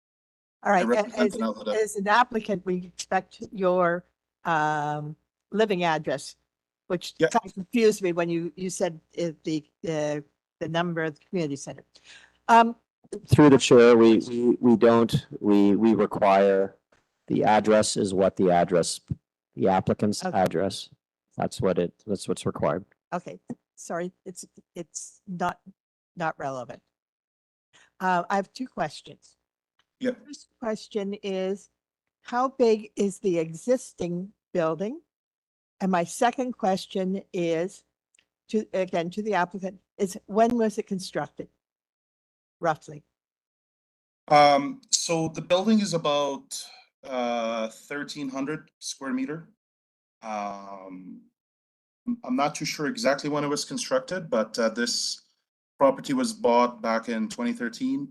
All right, represent Alhuda. as an applicant, we expect your living address, which kind of confused me when you said the number of the community center. Through the chair, we require the address is what the applicant's address. That's what's required. Okay, sorry, it's not relevant. I have 2 questions. Yep. First question is, how big is the existing building? And my second question is, to the applicant, is when was it constructed? Roughly. So the building is about 1,300 square meter. I'm not too sure exactly when it was constructed, but this property was bought back in 2013.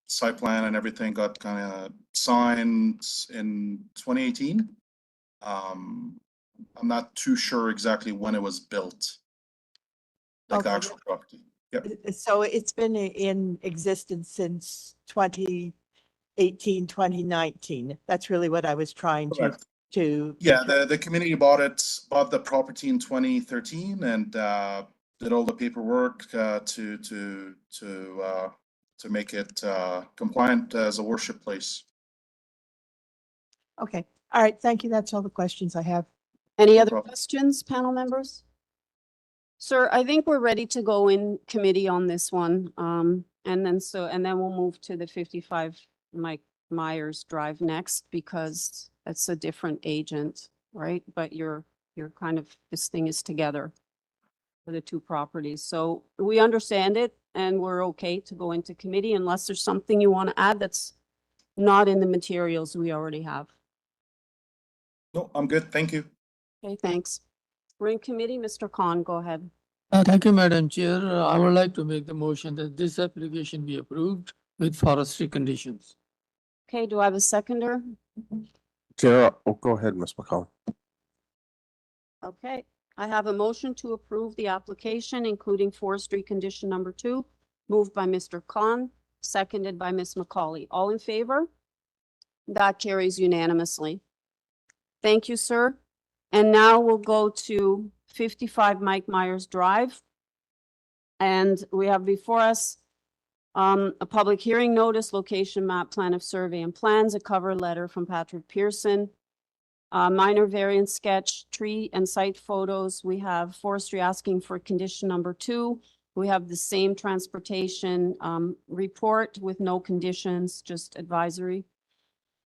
Site plan and everything got kind of signed in 2018. I'm not too sure exactly when it was built. Like the Okay. actual property. Yep. So it's been in existence since 2018, 2019. That's really what I was trying Correct. to. Yeah, the community bought the property in 2013 and did all the paperwork to make it compliant as a worship place. Okay. All right. Thank you. That's all the questions I have. Any No other problem. questions, panel members? Sir, I think we're ready to go in committee on this one. And then we'll move to the 55 Mike Myers Drive next because it's a different agent, right? But you're kind of, this thing is together for the two properties. So we understand it and we're okay to go into committee unless there's something you want to add that's not in the materials we already have. No, I'm good. Thank you. Okay, thanks. We're in committee. Mr. Khan, go ahead. Thank you, Madam Chair. I would like to make the motion that this application be approved with forestry conditions. Okay, do I have a seconder? Chair, oh, go ahead, Ms. McCollum. Okay, I have a motion to approve the application, including forestry condition number 2, moved by Mr. Khan, seconded by Ms. McCauley. All in favor? That carries unanimously. Thank you, sir. And now we'll go to 55 Mike Myers Drive. And we have before us a public hearing notice, location map, plan of survey and plans, a cover letter from Patrick Pearson, minor variance sketch, tree and site photos. We have forestry asking for condition number 2. We have the same transportation report with no conditions, just advisory.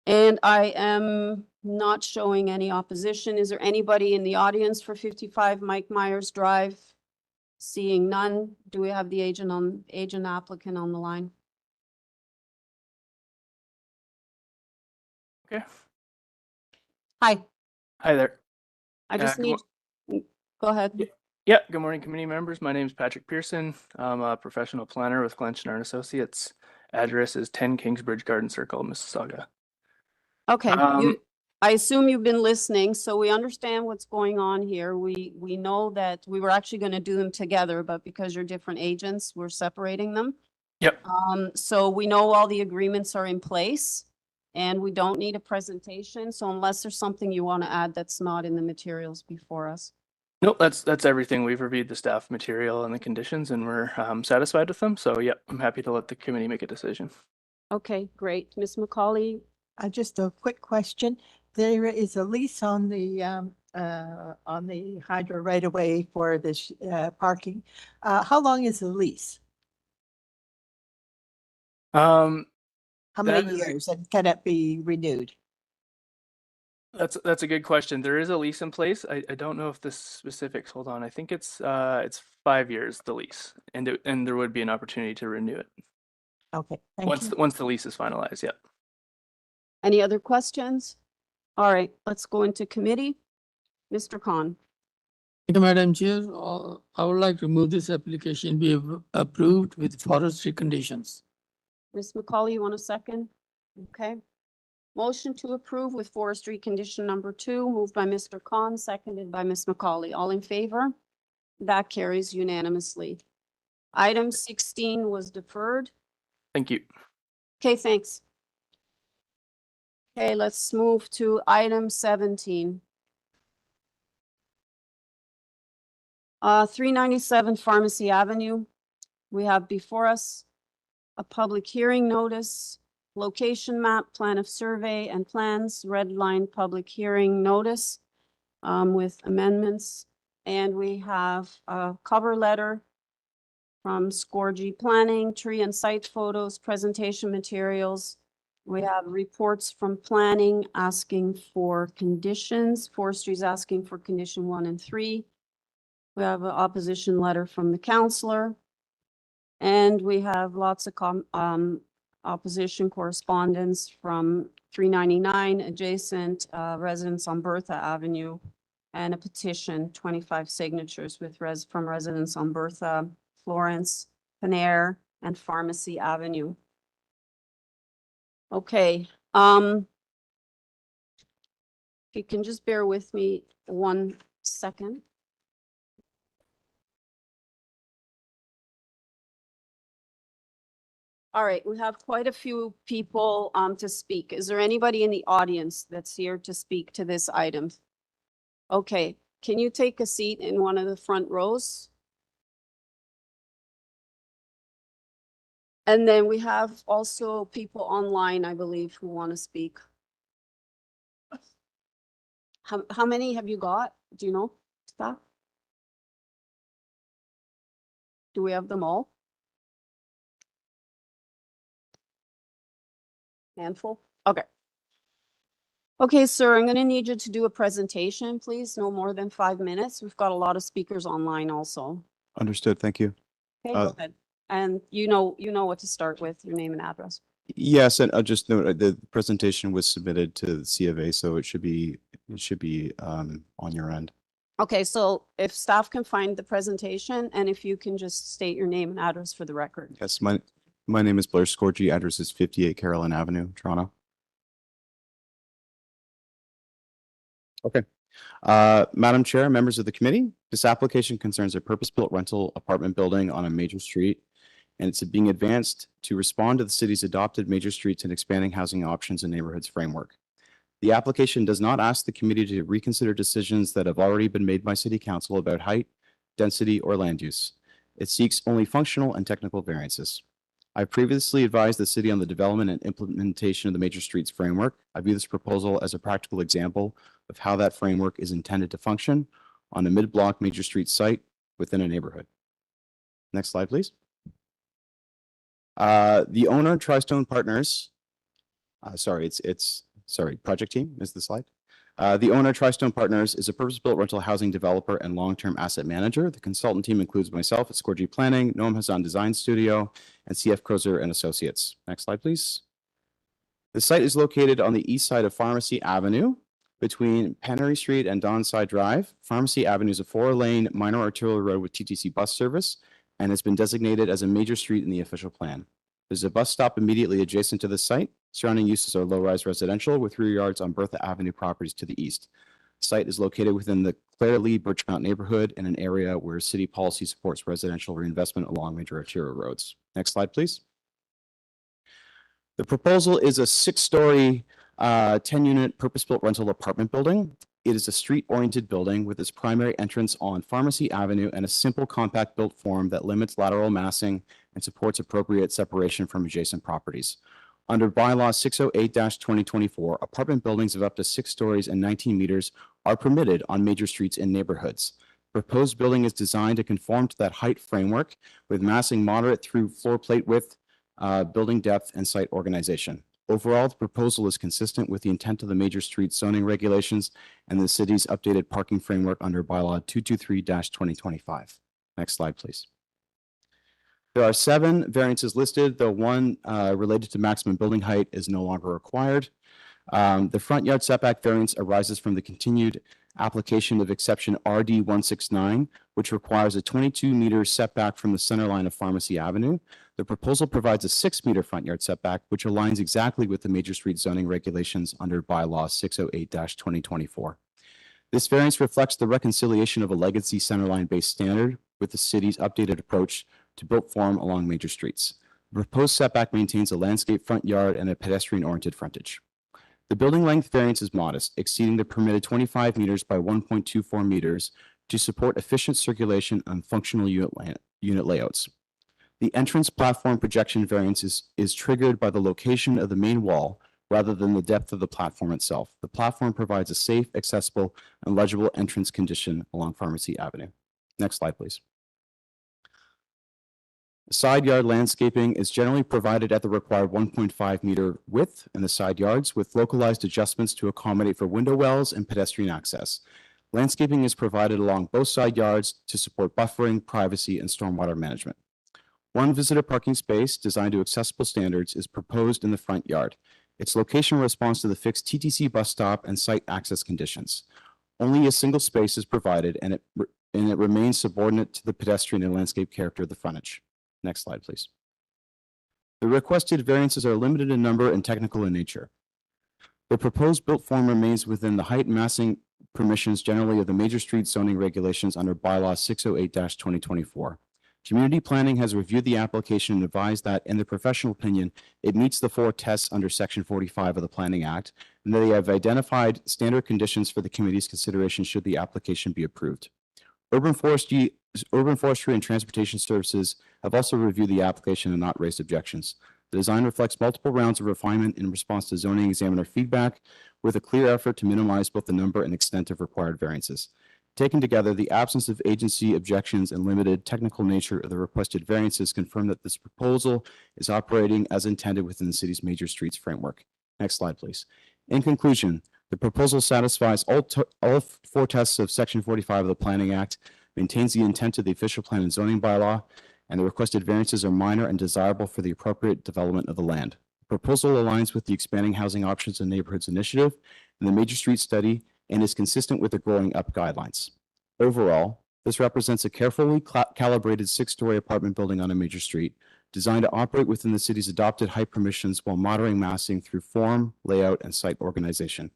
And I am not showing any opposition. Is there anybody in the audience for 55 Mike Myers Drive? Seeing none, do we have the agent applicant on the line? Okay. Hi, Hi there. I just good need, go ahead. Yeah, good morning, committee members. My name is Patrick Pearson. I'm a professional planner with Glenchen and Associates. Address is 10 Kingsbridge Garden Circle, Mississauga. Okay, I assume you've been listening, so we understand what's going on here. We know that we were actually going to do them together, but because you're different agents, we're separating them. Yep. So we know all the agreements are in place and we don't need a presentation. So unless there's something you want to add that's not in the materials before us. Nope, that's everything. We've reviewed the staff material and the conditions and we're satisfied with them. So yep, I'm happy to let the committee make a decision. Okay, great. Ms. McCauley. Just a quick question. There is a lease on the hydro right away for this parking. How long is the lease? How many years, and can it be renewed? That's a good question. There is a lease in place. I don't know if the specifics. Hold on. I think it's 5 years, the lease, and there would be an opportunity to renew it. Okay. Once the lease is finalized. Yeah. Any other questions? All right, let's go into committee. Mr. Khan. Thank you, Madam Chair. I would like to move this application be approved with forestry conditions. Ms. McCauley, you want a second? Okay. Motion to approve with forestry condition number 2, moved by Mr. Khan, seconded by Ms. McCauley. All in favor? That carries unanimously. Item 16 was deferred. Thank you. Okay, thanks. Okay, let's move to item 17. 397 Pharmacy Avenue. We have before us a public hearing notice, location map, plan of survey and plans, red line public hearing notice with amendments. And we have a cover letter from Scorgy Planning, tree and site photos, presentation materials. We have reports from planning asking for conditions. Forestry's asking for condition 1 and 3. We have an opposition letter from the counselor. And we have lots of opposition correspondence from 399 adjacent residents on Bertha Avenue and a petition, 25 signatures with from residents on Bertha, Florence, Panare, and Pharmacy Avenue. Okay, if you can just bear with me 1 second. All right, we have quite a few people to speak. Is there anybody in the audience that's here to speak to this item? Okay, can you take a seat in one of the front rows? And then we have also people online, I believe, who want to speak. How many have you got? Do you know, staff? Do we have them all? Handful? Okay. Okay, sir, I'm going to need you to do a presentation, please. No more than 5 minutes. We've got a lot of speakers online also. Understood. Thank you. Okay, go ahead. And you know what to start with, your name and address. Yes, and I'll just note the presentation was submitted to the C of A, so it should be on your end. Okay, so if staff can find the presentation and if you can just state your name and address for the record. Yes, my name is Blair Scorgi. Address is 58 Carolyn Avenue, Toronto. Okay. Madam Chair, members of the committee, this application concerns a purpose-built rental apartment building on a major street, and it's being advanced to respond to the city's adopted major streets and expanding housing options and neighborhoods framework. The application does not ask the committee to reconsider decisions that have already been made by City Council about height, density, or land use. It seeks only functional and technical variances. I previously advised the city on the development and implementation of the major streets framework. I view this proposal as a practical example of how that framework is intended to function on a mid-block major street site within a neighborhood. Next slide, please. The owner, Tristone Partners, project team is the slide. The owner, Tristone Partners, is a purpose-built rental housing developer and long-term asset manager. The consultant team includes myself at Scorgi Planning, Noam Hassan Design Studio, and CF Crozer and Associates. Next slide, please. The site is located on the east side of Pharmacy Avenue between Pennery Street and Donside Drive. Pharmacy Avenue is a 4-lane minor arterial road with TTC bus service and has been designated as a major street in the official plan. There's a bus stop immediately adjacent to the site. Surrounding uses are low-rise residential with rear yards on Bertha Avenue properties to the east. The site is located within the Clare Lee Birchmount neighborhood in an area where city policy supports residential reinvestment along major arterial roads. Next slide, please. The proposal is a 6-story, 10-unit purpose-built rental apartment building. It is a street-oriented building with its primary entrance on Pharmacy Avenue and a simple compact built form that limits lateral massing and supports appropriate separation from adjacent properties. Under bylaw 608-2024, apartment buildings of up to 6 stories and 19 meters are permitted on major streets in neighborhoods. The proposed building is designed to conform to that height framework with massing moderate through floor plate width, building depth, and site organization. Overall, the proposal is consistent with the intent of the major street zoning regulations and the city's updated parking framework under bylaw 223-2025. Next slide, please. There are 7 variances listed, though one related to maximum building height is no longer required. The front yard setback variance arises from the continued application of exception RD 169, which requires a 22-meter setback from the center line of Pharmacy Avenue. The proposal provides a 6-meter front yard setback, which aligns exactly with the major street zoning regulations under bylaw 608-2024. This variance reflects the reconciliation of a legacy centerline-based standard with the city's updated approach to built form along major streets. The proposed setback maintains a landscape front yard and a pedestrian-oriented frontage. The building length variance is modest, exceeding the permitted 25 meters by 1.24 meters to support efficient circulation and functional unit layouts. The entrance platform projection variance is triggered by the location of the main wall rather than the depth of the platform itself. The platform provides a safe, accessible, and legible entrance condition along Pharmacy Avenue. Next slide, please. Side yard landscaping is generally provided at the required 1.5 meter width in the side yards with localized adjustments to accommodate for window wells and pedestrian access. Landscaping is provided along both side yards to support buffering, privacy, and stormwater management. One visitor parking space designed to accessible standards is proposed in the front yard. Its location responds to the fixed TTC bus stop and site access conditions. Only a single space is provided and it remains subordinate to the pedestrian and landscape character of the frontage. Next slide, please. The requested variances are limited in number and technical in nature. The proposed built form remains within the height massing permissions generally of the major street zoning regulations under bylaw 608-2024. Community planning has reviewed the application and advised that, in their professional opinion, it meets the 4 tests under section 45 of the Planning Act, and that they have identified standard conditions for the committee's consideration should the application be approved. Urban Forestry and Transportation Services have also reviewed the application and not raised objections. The design reflects multiple rounds of refinement in response to zoning examiner feedback, with a clear effort to minimize both the number and extent of required variances. Taken together, the absence of agency objections and limited technical nature of the requested variances confirm that this proposal is operating as intended within the city's major streets framework. Next slide, please. In conclusion, the proposal satisfies all 4 tests of Section 45 of the Planning Act, maintains the intent of the official plan and zoning bylaw, and the requested variances are minor and desirable for the appropriate development of the land. The proposal aligns with the Expanding Housing Options and Neighborhoods Initiative and the Major Street Study, and is consistent with the Growing Up guidelines. Overall, this represents a carefully calibrated 6-story apartment building on a major street, designed to operate within the city's adopted height permissions while monitoring massing through form, layout, and site organization.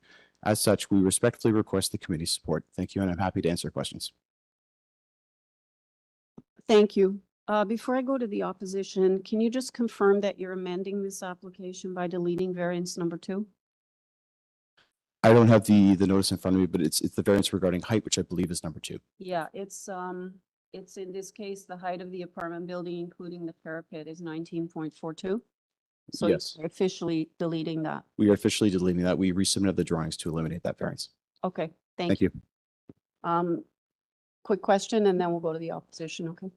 As such, we respectfully request the committee's support. Thank you, and I'm happy to answer questions. Thank you. Before I go to the opposition, can you just confirm that you're amending this application by deleting variance number 2? I don't have the notice in front of me, but it's the variance regarding height, which I believe is number 2. Yeah, it's in this case, the height of the apartment building, including the parapet, is 19.42. So Yes. you're officially deleting that. We are officially deleting that. We resubmitted the drawings to eliminate that variance. Okay, Thank you. Quick question, and then we'll go to the opposition, okay?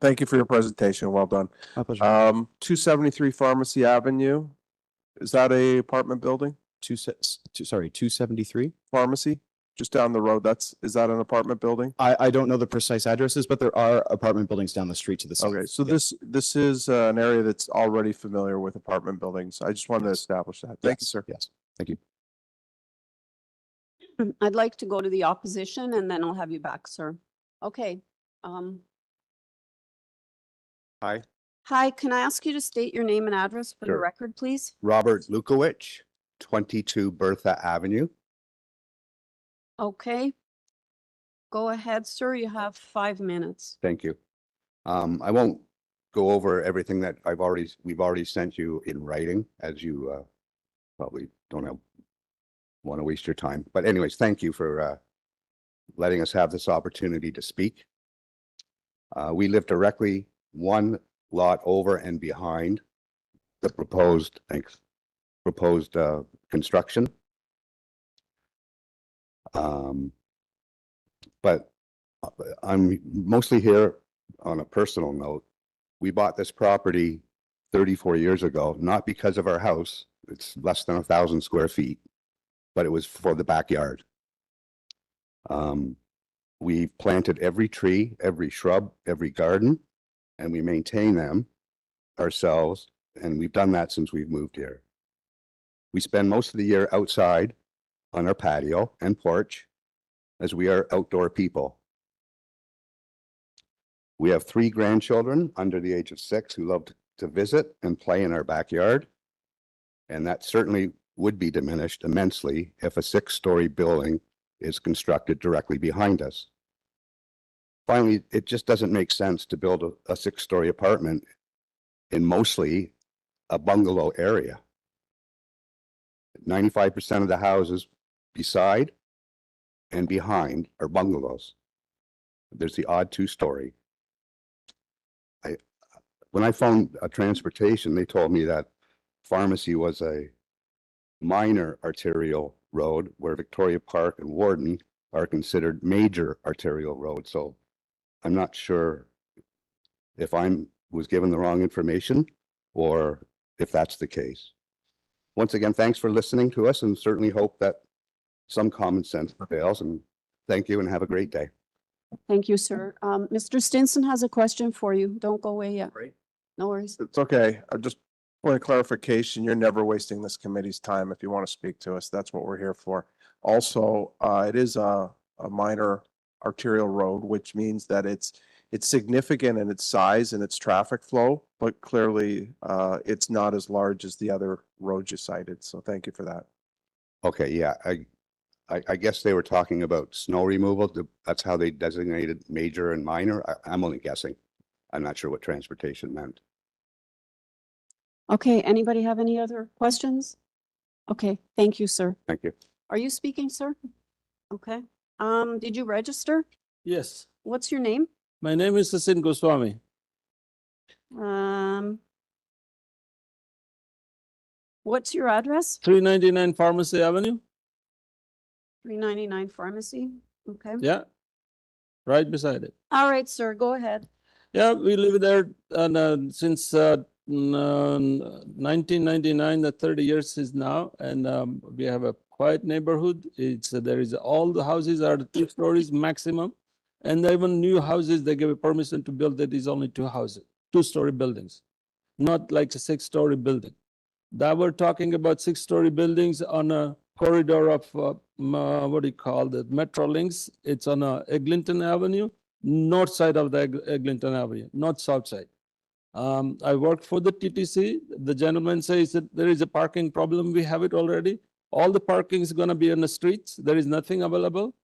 Thank you for your presentation. Well done. My pleasure. 273 Pharmacy Avenue. Is that a apartment building? 273? Pharmacy, just down the road. Is that an apartment building? I don't know the precise addresses, but there are apartment buildings down the street to the south. Okay, so this is an area that's already familiar with apartment buildings. I just wanted to establish that. Thank you, sir. Yes, thank you. I'd like to go to the opposition, and then I'll have you back, sir. Okay. Hi, Hi, can I ask you to state your name and address for the Sure. record, please? Robert Lukowicz, 22 Bertha Avenue. Okay. Go ahead, sir. You have 5 minutes. Thank you. I won't go over everything that we've already sent you in writing, as you probably don't want to waste your time. But anyways, thank you for letting us have this opportunity to speak. We live directly 1 lot over and behind the proposed construction. But I'm mostly here on a personal note. We bought this property 34 years ago, not because of our house. It's less than 1,000 square feet, but it was for the backyard. We've planted every tree, every shrub, every garden, and we maintain them ourselves. And we've done that since we've moved here. We spend most of the year outside on our patio and porch, as we are outdoor people. We have 3 grandchildren under the age of 6 who love to visit and play in our backyard. And that certainly would be diminished immensely if a 6-story building is constructed directly behind us. Finally, it just doesn't make sense to build a 6-story apartment in mostly a bungalow area. 95% of the houses beside and behind are bungalows. There's the odd 2-story. When I phoned transportation, they told me that Pharmacy was a minor arterial road, where Victoria Park and Warden are considered major arterial roads. So I'm not sure if I was given the wrong information or if that's the case. Once again, thanks for listening to us, and certainly hope that some common sense prevails. And thank you and have a great day. Thank you, sir. Mr. Stinson has a question for you. Don't go away yet. Great. No worries. It's okay. I just point of clarification, you're never wasting this committee's time if you want to speak to us. That's what we're here for. Also, it is a minor arterial road, which means that it's significant in its size and its traffic flow, but clearly it's not as large as the other roads you cited. So thank you for that. Okay, yeah, I guess they were talking about snow removal. That's how they designated major and minor. I'm only guessing. I'm not sure what transportation meant. Okay, anybody have any other questions? Okay, thank you, sir. Thank you. Are you speaking, sir? Okay. Did you register? Yes, What's your name? my name is Sasin Goswami. What's your address? 399 Pharmacy Avenue. 399 Pharmacy. Okay. Yeah, right beside it. All right, sir, go ahead. Yeah, we live there since 1999, the 30 years is now, and we have a quiet neighborhood. It's there is all the houses are 2 stories maximum, and even new houses they give a permission to build that is only 2 houses, 2-story buildings, not like a 6-story building. That we're talking about 6-story buildings on a corridor of what do you call the Metro Links? It's on Eglinton Avenue, north side of the Eglinton Avenue, not south side. I work for the TTC. The gentleman says that there is a parking problem. We have it already. All the parking is going to be on the streets. There is nothing available.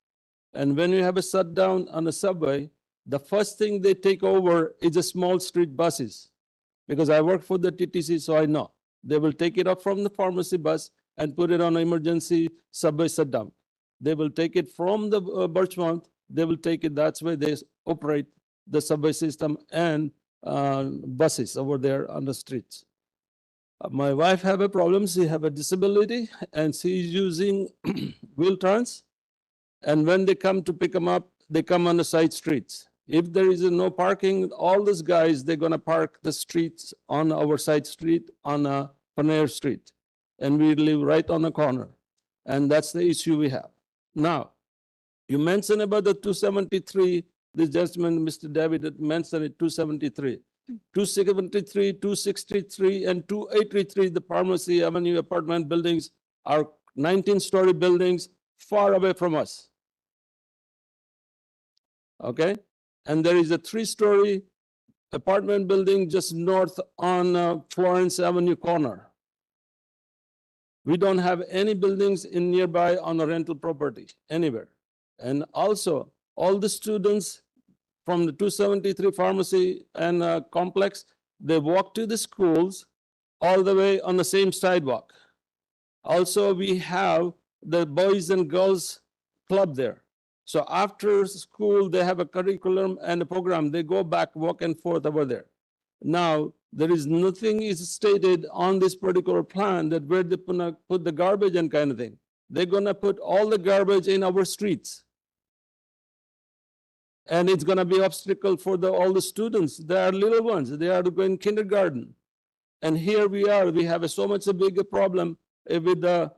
And when you have a shutdown on the subway, the first thing they take over is the small street buses. Because I work for the TTC, so I know. They will take it up from the pharmacy bus and put it on an emergency subway shutdown. They will take it from the BIRCHMOUNT. They will take it. That's why they operate the subway system and buses over there on the streets. My wife have a problem. She have a disability and she is using wheel-trans. And when they come to pick them up, they come on the side streets. If there is no parking, all these guys, they're going to park the streets on our side street on a Panay Street. And we live right on the corner. And that's the issue we have. Now, you mentioned about the 273, this gentleman, Mr. David, mentioned it, 273. 273, 263, and 283, the Pharmacy Avenue apartment buildings are 19-story buildings far away from us. Okay? And there is a 3-story apartment building just north on Florence Avenue corner. We don't have any buildings in nearby on a rental property anywhere. And also, all the students from the 273 pharmacy and complex, they walk to the schools all the way on the same sidewalk. Also, we have the Boys and Girls Club there. So after school, they have a curriculum and a program. They go back, walk and forth over there. Now, there is nothing is stated on this particular plan that where they're gonna put the garbage and kind of thing. They're gonna put all the garbage in our streets. And it's gonna be obstacle for all the students. They are little ones. They are going kindergarten. And here we are. We have so much a bigger problem with the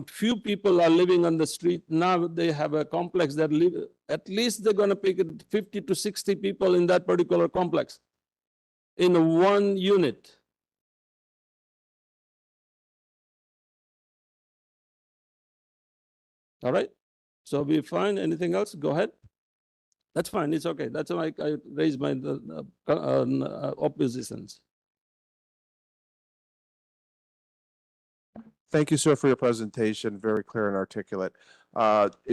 few people are living on the street. Now they have a complex that live, at least they're gonna pick 50 to 60 people in that particular complex in one unit. All right. So we find anything else? Go ahead. That's fine. It's okay. That's why I raised my oppositions. Thank you, sir, for your presentation. Very clear and articulate.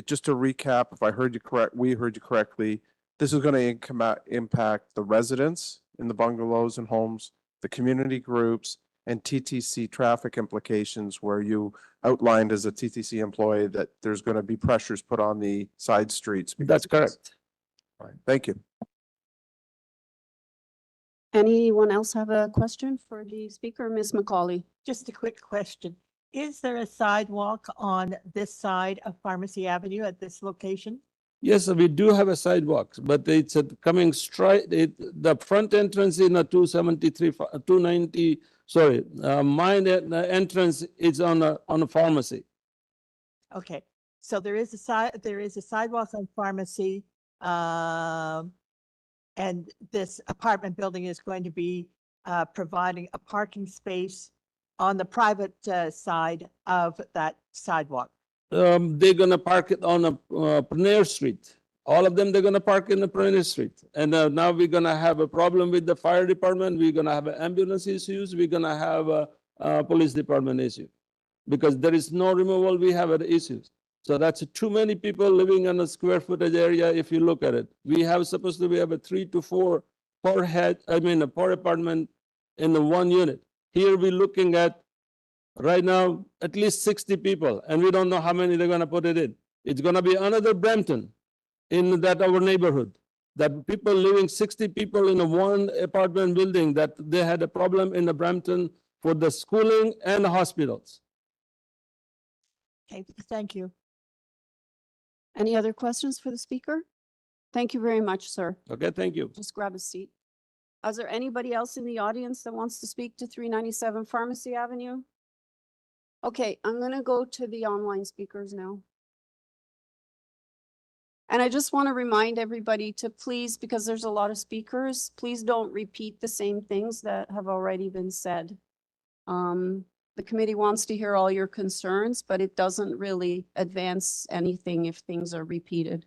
Just to recap, if I heard you correct, we heard you correctly, this is going to impact the residents in the bungalows and homes, the community groups, and TTC traffic implications, where you outlined as a TTC employee that there's going to be pressures put on the side streets. That's correct. All right. Thank you. Anyone else have a question for the speaker, Ms. McCauley? Just a quick question. Is there a sidewalk on this side of Pharmacy Avenue at this location? Yes, we do have a sidewalk, but it's coming straight. The front entrance in a 273, 290. Sorry, mine entrance is on a pharmacy. Okay, so there is a sidewalk on Pharmacy, and this apartment building is going to be providing a parking space on the private side of that sidewalk. They're gonna park it on a Panay Street. All of them, they're gonna park in the Panay Street. And now we're gonna have a problem with the fire department. We're gonna have ambulance issues. We're gonna have a police department issue. Because there is no removal, we have issues. So that's too many people living on a square footage area if you look at it. We have supposed to be have a 3 to 4 per head, per apartment in the one unit. Here we're looking at right now at least 60 people, and we don't know how many they're going to put it in. It's going to be another Brampton in that our neighborhood. That people living 60 people in a one apartment building, that they had a problem in the Brampton for the schooling and hospitals. Okay, thank you. Any other questions for the speaker? Thank you very much, sir. Okay, thank you. Just grab a seat. Is there anybody else in the audience that wants to speak to 397 Pharmacy Avenue? Okay, I'm going to go to the online speakers now. And I just want to remind everybody to please, because there's a lot of speakers, please don't repeat the same things that have already been said. The committee wants to hear all your concerns, but it doesn't really advance anything if things are repeated.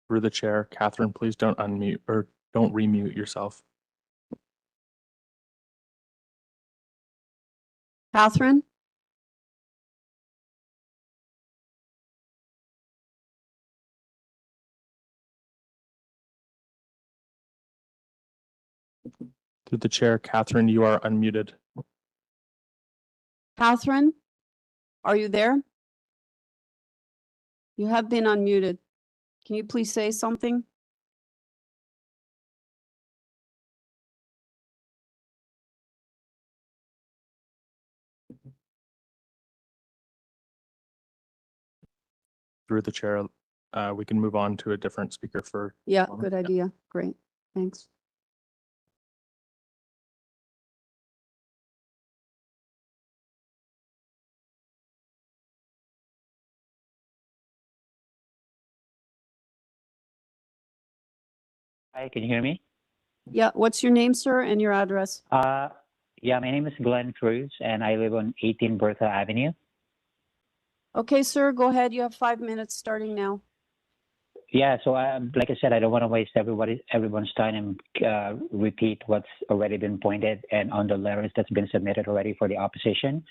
Through the chair, Catherine, please don't unmute or don't remute yourself. Catherine? Through the chair, Catherine, you are unmuted. Catherine, are you there? You have been unmuted. Can you please say something? Through the chair, we can move on to a different speaker for. Yeah, good idea. Great. Thanks. Hi, can you hear me? Yeah, what's your name, sir, and your address? Yeah, my name is Glenn Cruz, and I live on 18 Bertha Avenue. Okay, sir, go ahead. You have 5 minutes starting now. Yeah, so like I said, I don't want to waste everyone's time and repeat what's already been pointed and on the letters that's been submitted already for the opposition.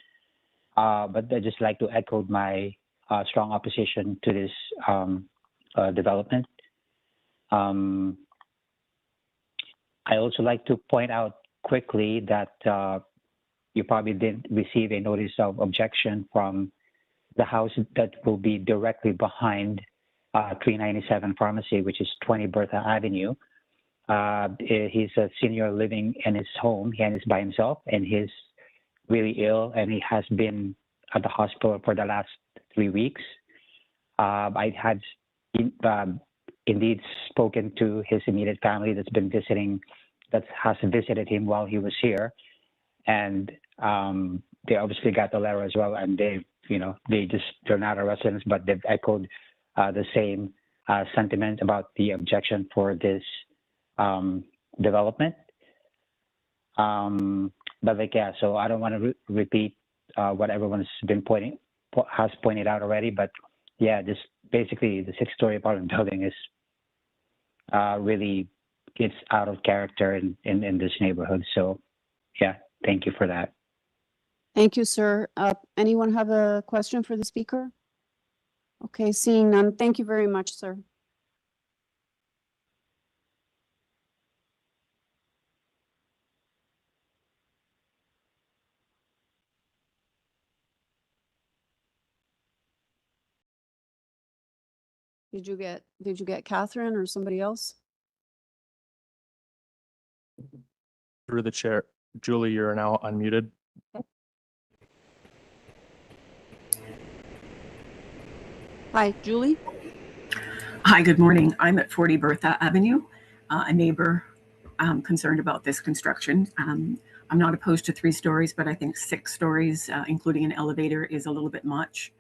But I'd just like to echo my strong opposition to this development. I also like to point out quickly that you probably didn't receive a notice of objection from the house that will be directly behind 397 Pharmacy, which is 20 Bertha Avenue. He's a senior living in his home, and he's by himself, and he's really ill, and he has been at the hospital for the last 3 weeks. I had indeed spoken to his immediate family that has visited him while he was here, and they obviously got the letter as well, and they're not our residents, but they've echoed the same sentiment about the objection for this development. But so I don't want to repeat what everyone's been pointed out already, but yeah, just basically the 6-story apartment building is really gets out of character in this neighborhood. So yeah, thank you for that. Thank you, sir. Anyone have a question for the speaker? Okay, seeing none. Thank you very much, sir. Did you get Catherine or somebody else? Through the chair, Julie, you're now unmuted. Hi, Julie. Hi, good morning. I'm at 40 Bertha Avenue, a neighbor concerned about this construction. I'm not opposed to 3 stories, but I think 6 stories, including an elevator, is a little bit much.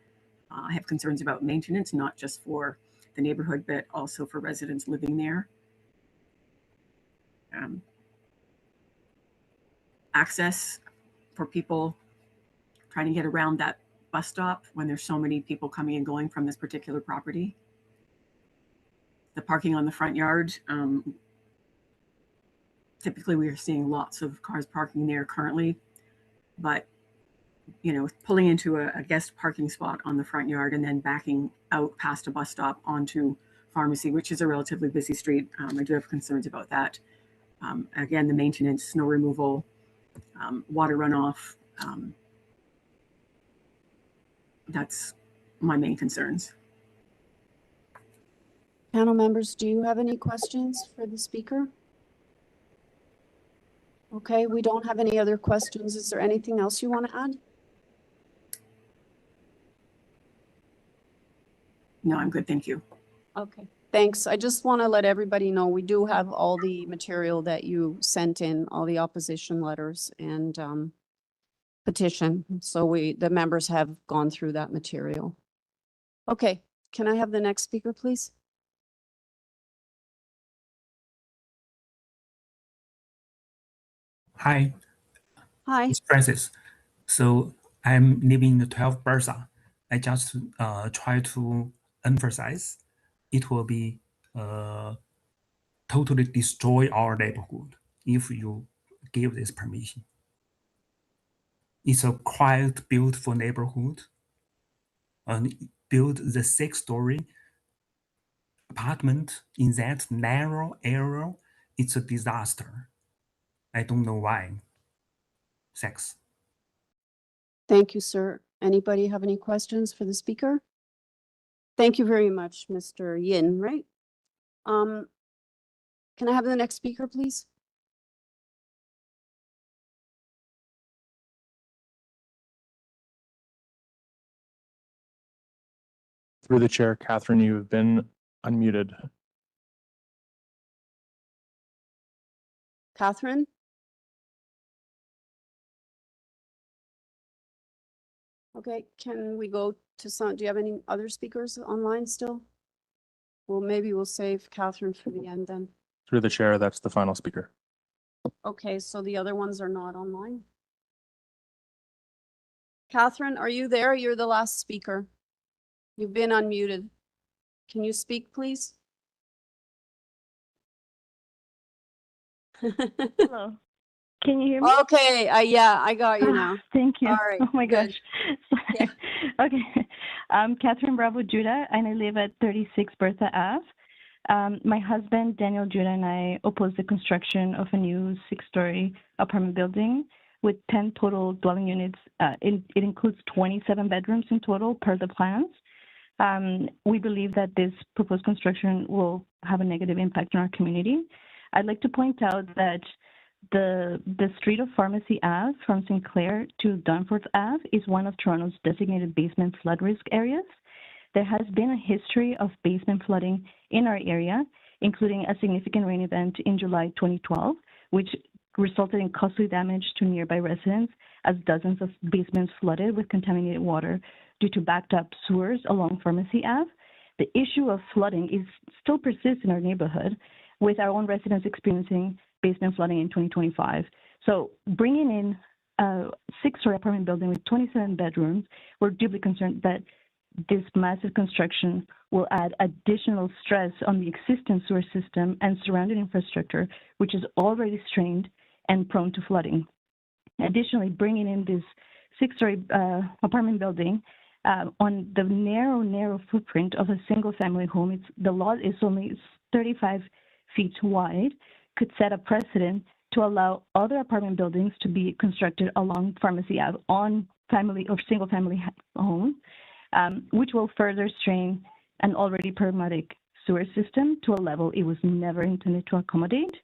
I have concerns about maintenance, not just for the neighborhood, but also for residents living there. Access for people trying to get around that bus stop when there's so many people coming and going from this particular property. The parking on the front yard, typically we are seeing lots of cars parking there currently, but you know, pulling into a guest parking spot on the front yard and then backing out past a bus stop onto Pharmacy, which is a relatively busy street. I do have concerns about that. Again, the maintenance, snow removal, water runoff. That's my main concerns. Panel members, do you have any questions for the speaker? Okay, we don't have any other questions. Is there anything else you want to add? No, I'm good. Thank you. Okay, thanks. I just want to let everybody know we do have all the material that you sent in, all the opposition letters and petition. So the members have gone through that material. Okay, can I have the next speaker, please? Hi. Hi. It's Francis. So I'm living in the 12 Bursa. I just try to emphasize it will be totally destroy our neighborhood if you give this permission. It's a quiet, beautiful neighborhood, and build the 6-story apartment in that narrow area. It's a disaster. I don't know why. Thanks. Thank you, sir. Anybody have any questions for the speaker? Thank you very much, Mr. Yin, right? Can I have the next speaker, please? Through the chair, Catherine, you have been unmuted. Catherine? Okay, can we go to some, do you have any other speakers online still? Well, maybe we'll save Catherine for the end then. Through the chair, that's the final speaker. Okay, so the other ones are not online. Catherine, are you there? You're the last speaker. You've been unmuted. Can you speak, please? Hello. Can you hear me? Okay, yeah, I got you now. Thank you. All right. Oh my good. gosh. Sorry. Okay. I'm Catherine Bravo Judah, and I live at 36 Bertha Ave. My husband, Daniel Judah, and I oppose the construction of a new 6-story apartment building with 10 total dwelling units. It includes 27 bedrooms in total per the plans. We believe that this proposed construction will have a negative impact on our community. I'd like to point out that the street of Pharmacy Ave from St. Clair to Danforth Ave is one of Toronto's designated basement flood risk areas. There has been a history of basement flooding in our area, including a significant rain event in July 2012, which resulted in costly damage to nearby residents as dozens of basements flooded with contaminated water due to backed up sewers along Pharmacy Ave. The issue of flooding still persists in our neighborhood, with our own residents experiencing basement flooding in 2025. So bringing in a 6-story apartment building with 27 bedrooms, we're deeply concerned that this massive construction will add additional stress on the existing sewer system and surrounding infrastructure, which is already strained and prone to flooding. Additionally, bringing in this 6-story apartment building on the narrow footprint of a single-family home, the lot is only 35 feet wide, could set a precedent to allow other apartment buildings to be constructed along Pharmacy Ave on family or single-family homes, which will further strain an already problematic sewer system to a level it was never intended to accommodate.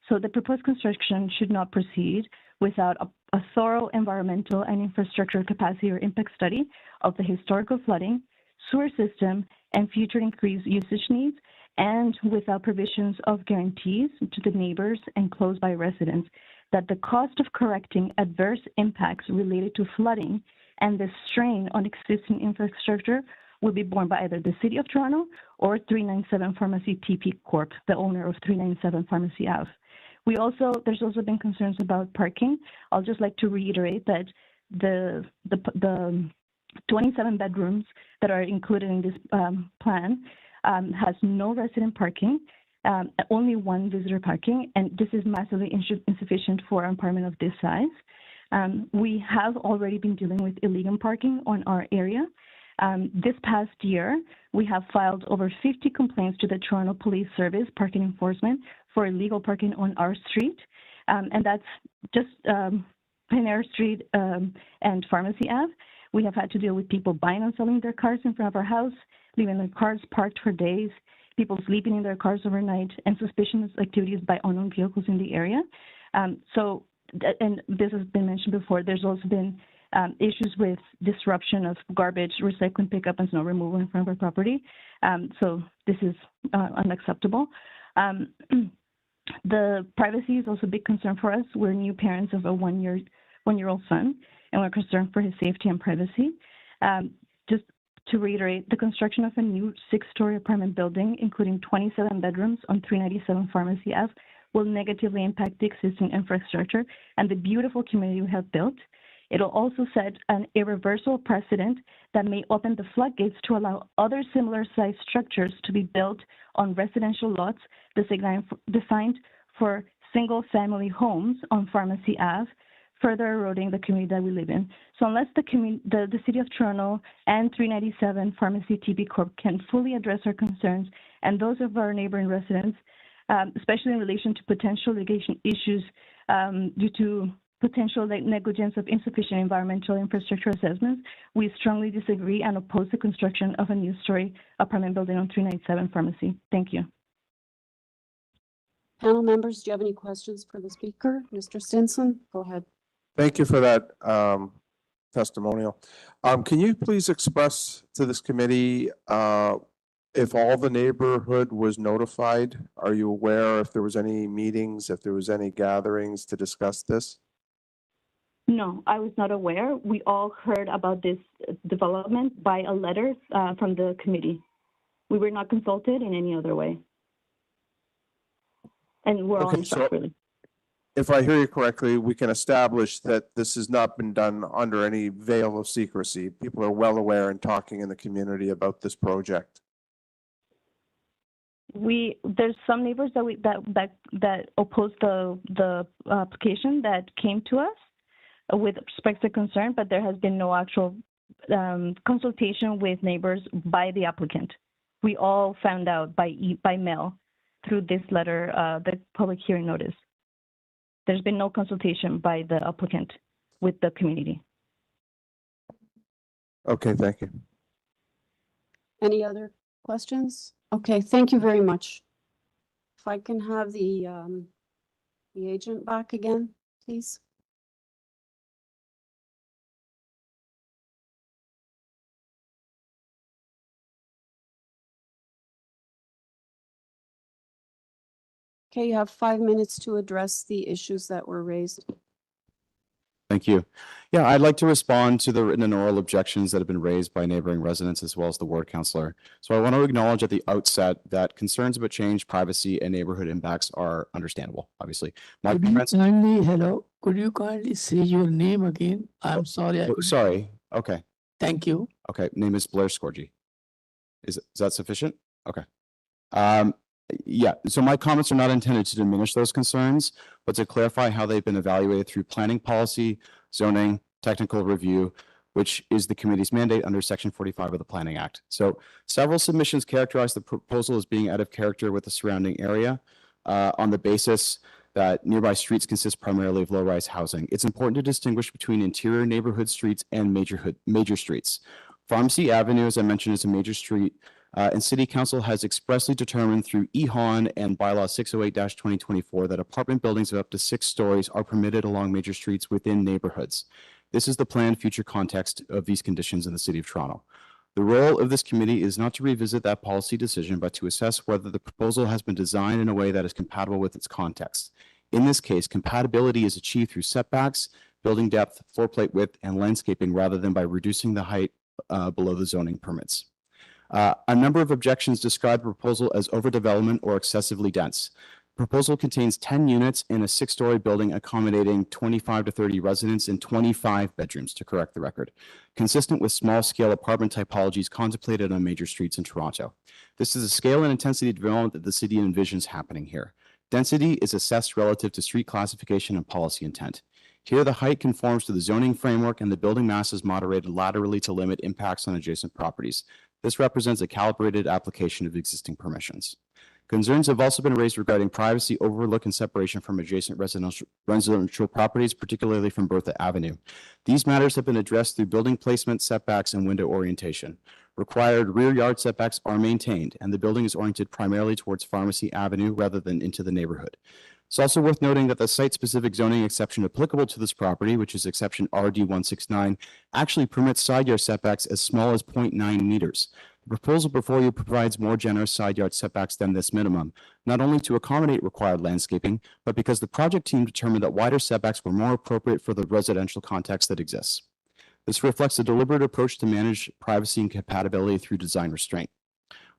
So the proposed construction should not proceed without a thorough environmental and infrastructure capacity or impact study of the historical flooding, sewer system, and future increased usage needs, and without provisions of guarantees to the neighbors and close-by residents that the cost of correcting adverse impacts related to flooding and the strain on existing infrastructure will be borne by either the City of Toronto or 397 Pharmacy TP Corp., the owner of 397 Pharmacy Ave. There's also been concerns about parking. I'll just like to reiterate that the 27 bedrooms that are included in this plan has no resident parking, only one visitor parking, and this is massively insufficient for an apartment of this size. We have already been dealing with illegal parking on our area. This past year, we have filed over 50 complaints to the Toronto Police Service Parking Enforcement for illegal parking on our street, and that's just Pioneer Street and Pharmacy Ave. We have had to deal with people buying and selling their cars in front of our house, leaving their cars parked for days, people sleeping in their cars overnight, and suspicious activities by unknown vehicles in the area. And this has been mentioned before, there's also been issues with disruption of garbage, recycling pickup, and snow removal in front of our property. So this is unacceptable. The privacy is also a big concern for us. We're new parents of a one-year-old son, and we're concerned for his safety and privacy. Just to reiterate, the construction of a new 6-story apartment building, including 27 bedrooms on 397 Pharmacy Ave, will negatively impact the existing infrastructure and the beautiful community we have built. It'll also set an irreversible precedent that may open the floodgates to allow other similar-sized structures to be built on residential lots designed for single-family homes on Pharmacy Ave, further eroding the community that we live in. So unless the City of Toronto and 397 Pharmacy TB Corp can fully address our concerns and those of our neighboring residents, especially in relation to potential litigation issues due to potential negligence of insufficient environmental infrastructure assessments, we strongly disagree and oppose the construction of a new story apartment building on 397 Pharmacy. Thank you. Panel members, do you have any questions for the speaker? Mr. Stinson, go ahead. Thank you for that testimonial. Can you please express to this committee if all the neighborhood was notified? Are you aware if there was any meetings, if there was any gatherings to discuss this? No, I was not aware. We all heard about this development by a letter from the committee. We were not consulted in any other way. And we're all in shock, really. If I hear you correctly, we can establish that this has not been done under any veil of secrecy. People are well aware and talking in the community about this project. There's some neighbors that opposed the application that came to us with respect to concern, but there has been no actual consultation with neighbors by the applicant. We all found out by mail through this letter, the public hearing notice. There's been no consultation by the applicant with the community. Okay, thank you. Any other questions? Okay, thank you very much. If I can have the agent back again, please. Okay, you have 5 minutes to address the issues that were raised. Thank you. Yeah, I'd like to respond to the written and oral objections that have been raised by neighboring residents as well as the ward councillor. So I want to acknowledge at the outset that concerns about change, privacy, and neighborhood impacts are understandable, obviously. Could you kindly say your name again? I'm sorry. Sorry. Okay. Thank you. Okay. Name is Blair Scorgi. Is that sufficient? Okay. Yeah, so my comments are not intended to diminish those concerns, but to clarify how they've been evaluated through planning policy, zoning, technical review, which is the committee's mandate under Section 45 of the Planning Act. So several submissions characterize the proposal as being out of character with the surrounding area on the basis that nearby streets consist primarily of low-rise housing. It's important to distinguish between interior neighborhood streets and major streets. Pharmacy Avenue, as I mentioned, is a major street, and City Council has expressly determined through EHON and Bylaw 608-2024 that apartment buildings of up to 6 stories are permitted along major streets within neighborhoods. This is the planned future context of these conditions in the City of Toronto. The role of this committee is not to revisit that policy decision, but to assess whether the proposal has been designed in a way that is compatible with its context. In this case, compatibility is achieved through setbacks, building depth, floor plate width, and landscaping rather than by reducing the height below the zoning permits. A number of objections describe the proposal as overdevelopment or excessively dense. Proposal contains 10 units in a 6-story building accommodating 25 to 30 residents and 25 bedrooms, to correct the record, consistent with small-scale apartment typologies contemplated on major streets in Toronto. This is a scale and intensity development that the city envisions happening here. Density is assessed relative to street classification and policy intent. Here, the height conforms to the zoning framework and the building mass is moderated laterally to limit impacts on adjacent properties. This represents a calibrated application of existing permissions. Concerns have also been raised regarding privacy, overlook, and separation from adjacent residential properties, particularly from Bertha Avenue. These matters have been addressed through building placement, setbacks, and window orientation. Required rear yard setbacks are maintained, and the building is oriented primarily towards Pharmacy Avenue rather than into the neighborhood. It's also worth noting that the site-specific zoning exception applicable to this property, which is exception RD169, actually permits side yard setbacks as small as 0.9 meters. The proposal before you provides more generous side yard setbacks than this minimum, not only to accommodate required landscaping, but because the project team determined that wider setbacks were more appropriate for the residential context that exists. This reflects a deliberate approach to manage privacy and compatibility through design restraint.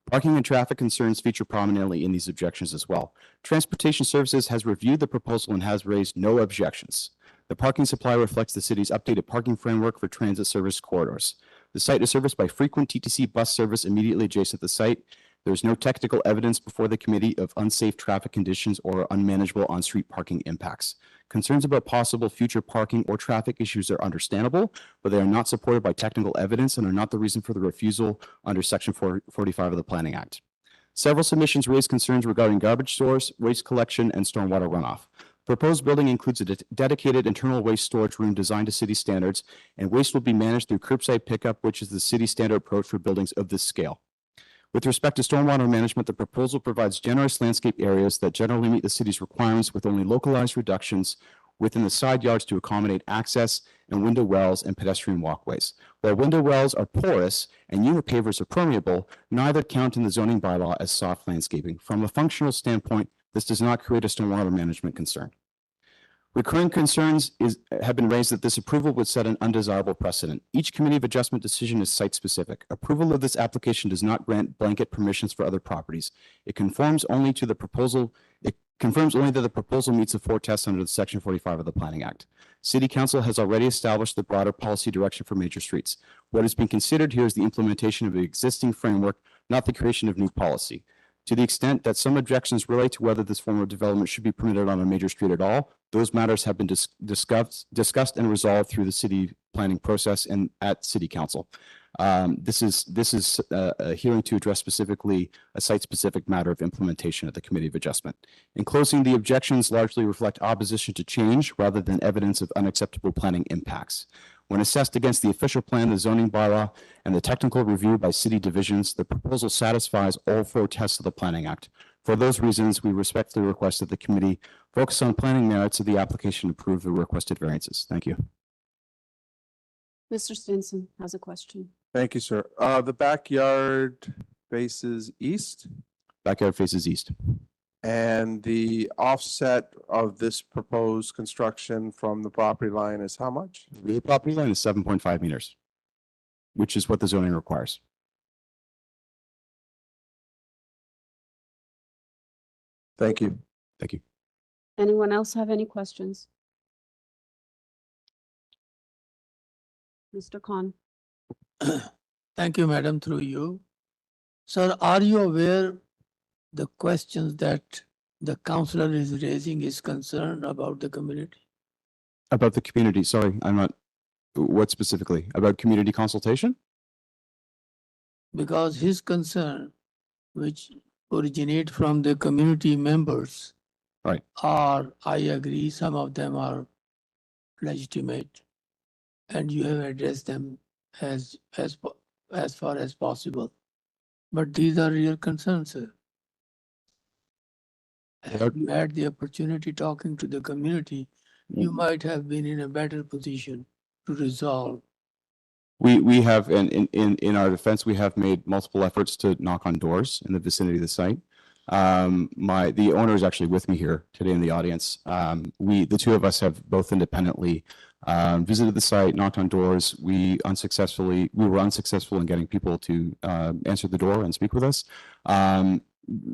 Parking and traffic concerns feature prominently in these objections as well. Transportation Services has reviewed the proposal and has raised no objections. The parking supply reflects the city's updated parking framework for transit service corridors. The site is serviced by frequent TTC bus service immediately adjacent to the site. There is no technical evidence before the committee of unsafe traffic conditions or unmanageable on-street parking impacts. Concerns about possible future parking or traffic issues are understandable, but they are not supported by technical evidence and are not the reason for the refusal under Section 45 of the Planning Act. Several submissions raise concerns regarding garbage stores, waste collection, and stormwater runoff. Proposed building includes a dedicated internal waste storage room designed to city standards, and waste will be managed through curbside pickup, which is the city standard approach for buildings of this scale. With respect to stormwater management, the proposal provides generous landscape areas that generally meet the city's requirements with only localized reductions within the side yards to accommodate access and window wells and pedestrian walkways. While window wells are porous and unit pavers are permeable, neither count in the zoning bylaw as soft landscaping. From a functional standpoint, this does not create a stormwater management concern. Recurring concerns have been raised that this approval would set an undesirable precedent. Each committee of adjustment decision is site-specific. Approval of this application does not grant blanket permissions for other properties. It confirms only that the proposal meets the 4 tests under the Section 45 of the Planning Act. City Council has already established the broader policy direction for major streets. What is being considered here is the implementation of the existing framework, not the creation of new policy. To the extent that some objections relate to whether this form of development should be permitted on a major street at all, those matters have been discussed and resolved through the city planning process and at City Council. This is a hearing to address specifically a site-specific matter of implementation at the Committee of Adjustment. In closing, the objections largely reflect opposition to change rather than evidence of unacceptable planning impacts. When assessed against the official plan, the zoning bylaw, and the technical review by city divisions, the proposal satisfies all 4 tests of the Planning Act. For those reasons, we respectfully request that the committee focus on planning merits of the application and approve the requested variances. Thank you. Mr. Stinson has a question. Thank you, sir. The backyard faces east? Backyard faces east. And the offset of this proposed construction from the property line is how much? The property line is 7.5 meters, which is what the zoning requires. Thank you. Thank you. Anyone else have any questions? Mr. Khan. Thank you, Madam, through you. Sir, are you aware the questions that the councillor is raising is concerned about the community? About the community, sorry, I'm not, what specifically? About community consultation? Because his concern, which originate from the community members, right, are, I agree, some of them are legitimate, and you have addressed them as far as possible. But these are real concerns, sir. Had you had the opportunity talking to the community, you might have been in a better position to resolve. We have, and in our defense, we have made multiple efforts to knock on doors in the vicinity of the site. The owner is actually with me here today in the audience. The 2 of us have both independently visited the site, knocked on doors. We were unsuccessful in getting people to answer the door and speak with us.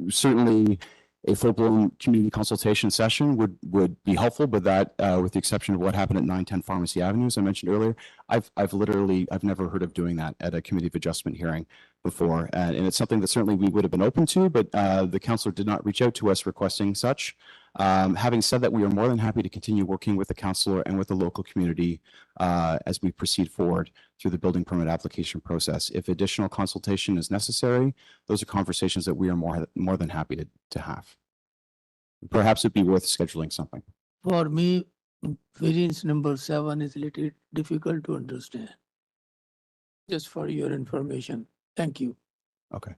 Certainly, a full-blown community consultation session would be helpful, but that, with the exception of what happened at 910 Pharmacy Avenue, as I mentioned earlier, I've never heard of doing that at a committee of adjustment hearing before. And it's something that certainly we would have been open to, but the councillor did not reach out to us requesting such. Having said that, we are more than happy to continue working with the councillor and with the local community as we proceed forward through the building permit application process. If additional consultation is necessary, those are conversations that we are more than happy to have. Perhaps it'd be worth scheduling something. For me, variance number 7 is a little difficult to understand. Just for your information. Thank you. Okay.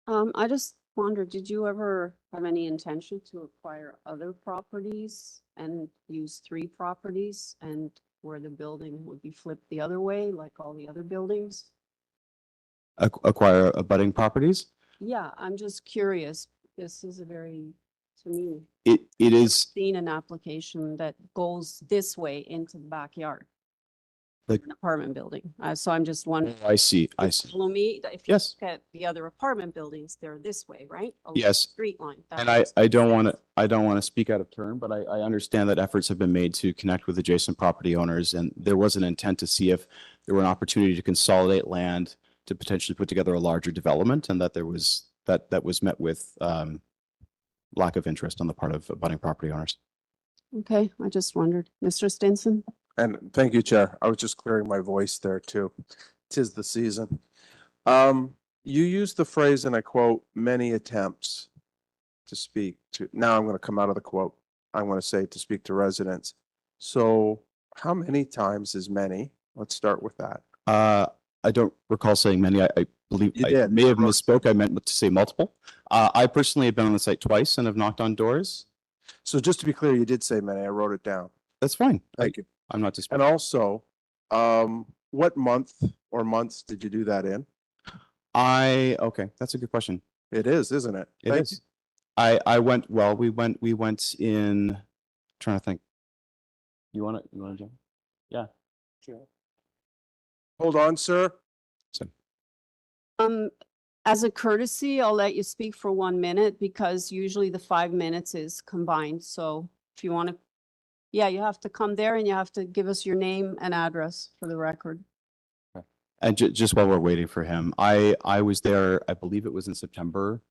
I just wondered, did you ever have any intention to acquire other properties and use 3 properties and where the building would be flipped the other way, like all the other buildings? Acquire abutting properties? Yeah, I'm just curious. This is a very, to me, It is seen an application that goes this way into the backyard. Like An apartment building. So I'm just wondering. I see. Follow me. If you Yes. look at the other apartment buildings, they're this way, right? Along the Yes. Street line. And I don't want to speak out of turn, but I understand that efforts have been made to connect with adjacent property owners, and there was an intent to see if there were an opportunity to consolidate land to potentially put together a larger development, and that there was that was met with lack of interest on the part of abutting property owners. Okay, I just wondered. Mr. Stinson? And thank you, Chair. I was just clearing my voice there too. 'Tis the season. You used the phrase, and I quote, many attempts to speak to, now I'm going to come out of the quote. I'm going to say to speak to residents. So how many times is many? Let's start with that. I don't recall saying many. I believe You I did. may have misspoke. I meant to say multiple. I personally have been on the site twice and have knocked on doors. So just to be clear, you did say many. I wrote it down. That's fine. Thank you. I'm not disputing. And also, what month or months did you do that in? Okay, that's a good question. It is, isn't it? It Thank is. I went, well, we went in, trying to think. You want to jump? Yeah. Sure. Hold on, sir. As a courtesy, I'll let you speak for 1 minute because usually the 5 minutes is combined. So if you want to, yeah, you have to come there and you have to give us your name and address for the record. And just while we're waiting for him, I was there, I believe it was in September,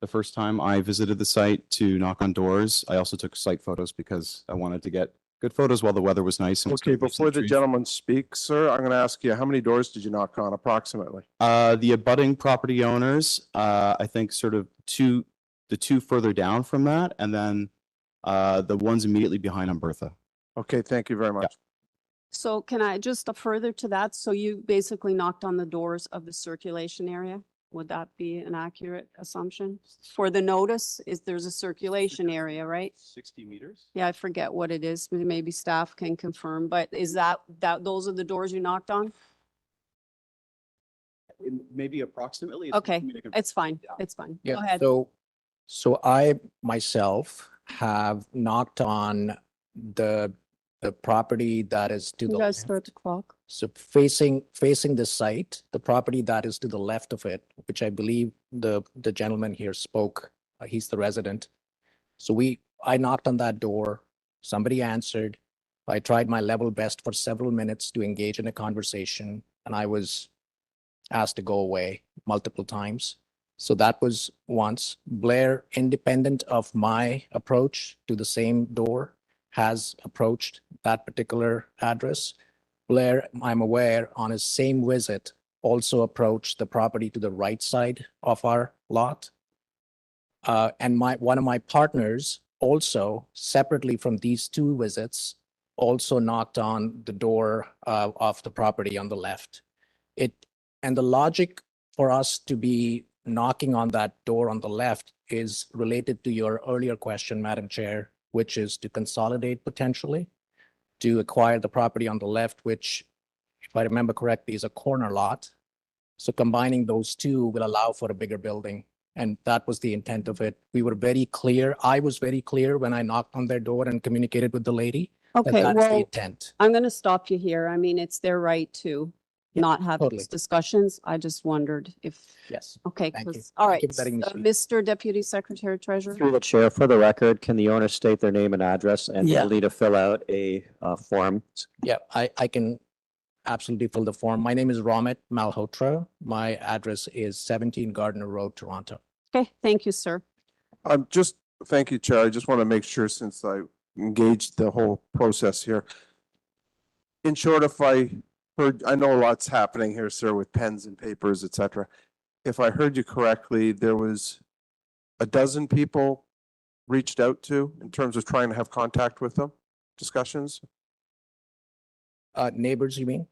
the first time I visited the site to knock on doors. I also took site photos because I wanted to get good photos while the weather was nice. And Okay, before the gentleman speaks, sir, I'm going to ask you, how many doors did you knock on approximately? The abutting property owners, I think sort of the two further down from that, and then the ones immediately behind on Bertha. Okay, thank you very much. So can I just further to that? So you basically knocked on the doors of the circulation area? Would that be an accurate assumption? For the notice, there's a circulation area, right? 60 meters? Yeah, I forget what it is. Maybe staff can confirm, but is that those are the doors you knocked on? Maybe approximately. Okay, it's fine. It's fine. Go Yeah, ahead. so I myself have knocked on the property that is to You the guys left. start the clock. So facing the site, the property that is to the left of it, which I believe the gentleman here spoke, he's the resident. So I knocked on that door, somebody answered. I tried my level best for several minutes to engage in a conversation, and I was asked to go away multiple times. So that was once. Blair, independent of my approach to the same door, has approached that particular address. Blair, I'm aware, on his same visit, also approached the property to the right side of our lot. And one of my partners also, separately from these 2 visits, also knocked on the door of the property on the left. And the logic for us to be knocking on that door on the left is related to your earlier question, Madam Chair, which is to consolidate potentially, to acquire the property on the left, which, if I remember correctly, is a corner lot. So combining those 2 will allow for a bigger building. And that was the intent of it. We were very clear. I was very clear when I knocked on their door and communicated with the lady. Okay, That's the well, intent. I'm going to stop you here. I mean, it's their right to not have totally. these discussions. I just wondered if, Yes. okay, Thank you. 'cause- all right. Thank you for letting me speak. Mr. Deputy Secretary Treasurer. Through the chair, for the record, can the owner state their name and address, and Yeah. they'll need to fill out a form? Yeah, I can absolutely fill the form. My name is Ramit Malhotra. My address is 17 Gardner Road, Toronto. Okay, thank you, sir. Thank you, Chair. I just want to make sure, since I engaged the whole process here. In short, if I heard, I know lots happening here, sir, with pens and papers, et cetera. If I heard you correctly, there was a dozen people reached out to in terms of trying to have contact with them, discussions, Neighbors, you mean?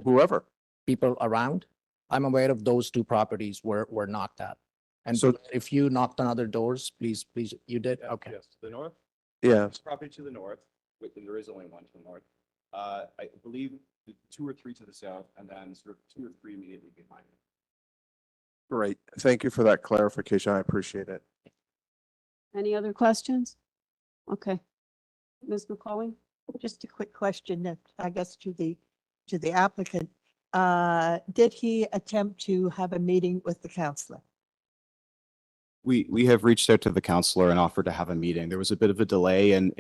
whoever. People around? I'm aware of those two properties were knocked at. And So- if you knocked on other doors, please, you did? Okay. Yes, to the north? Yeah. There's property to the north, there is only one to the north. I believe the 2 or 3 to the south, and then sort of 2 or 3 immediately behind it. Great. Thank you for that clarification. I appreciate it. Any other questions? Okay. Ms. McCollum? Just a quick question, I guess to the applicant. Did he attempt to have a meeting with the counselor? We have reached out to the counselor and offered to have a meeting. There was a bit of a delay in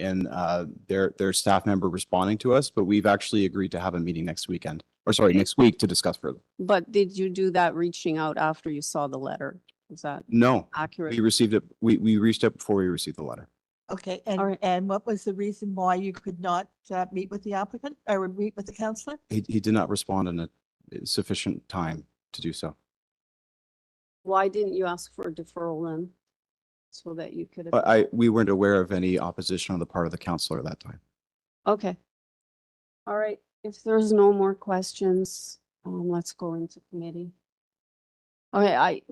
their staff member responding to us, but we've actually agreed to have a meeting next weekend, or sorry, next week to discuss further. But did you do that reaching out after you saw the letter? Is that No, accurate? we received it. We reached out before we received the letter. Okay, All right. and what was the reason why you could not meet with the applicant or meet with the counselor? He did not respond in a sufficient time to do so. Why didn't you ask for a deferral then? So that you could But have. we weren't aware of any opposition on the part of the counselor at that time. Okay. All right. If there's no more questions, let's go into committee. Okay,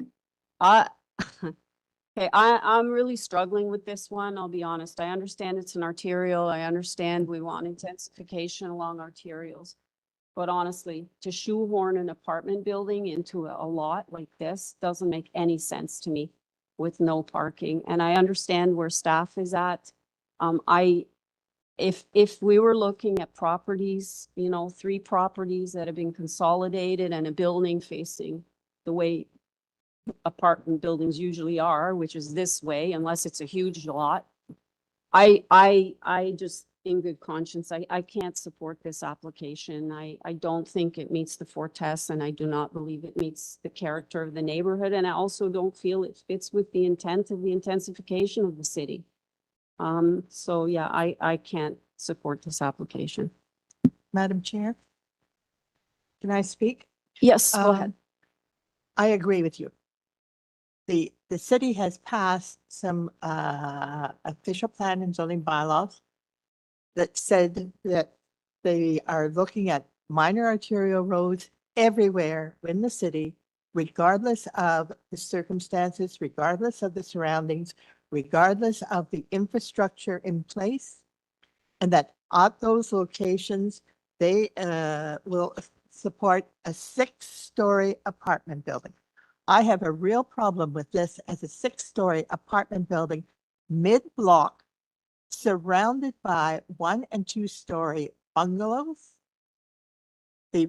okay, I'm really struggling with this one. I'll be honest. I understand it's an arterial. I understand we want intensification along arterials. But honestly, to shoehorn an apartment building into a lot like this doesn't make any sense to me with no parking. And I understand where staff is at. If we were looking at properties, 3 properties that have been consolidated and a building facing the way apartment buildings usually are, which is this way, unless it's a huge lot. I just, in good conscience, I can't support this application. I don't think it meets the 4 tests, and I do not believe it meets the character of the neighborhood. And I also don't feel it fits with the intent of the intensification of the city. So yeah, I can't support this application. Madam Chair? Can I speak? Yes, go ahead. I agree with you. The city has passed some official plan and zoning bylaws that said that they are looking at minor arterial roads everywhere in the city, regardless of the circumstances, regardless of the surroundings, regardless of the infrastructure in place. And that at those locations, they will support a 6-story apartment building. I have a real problem with this as a 6-story apartment building, mid-block, surrounded by 1- and 2-story bungalows. The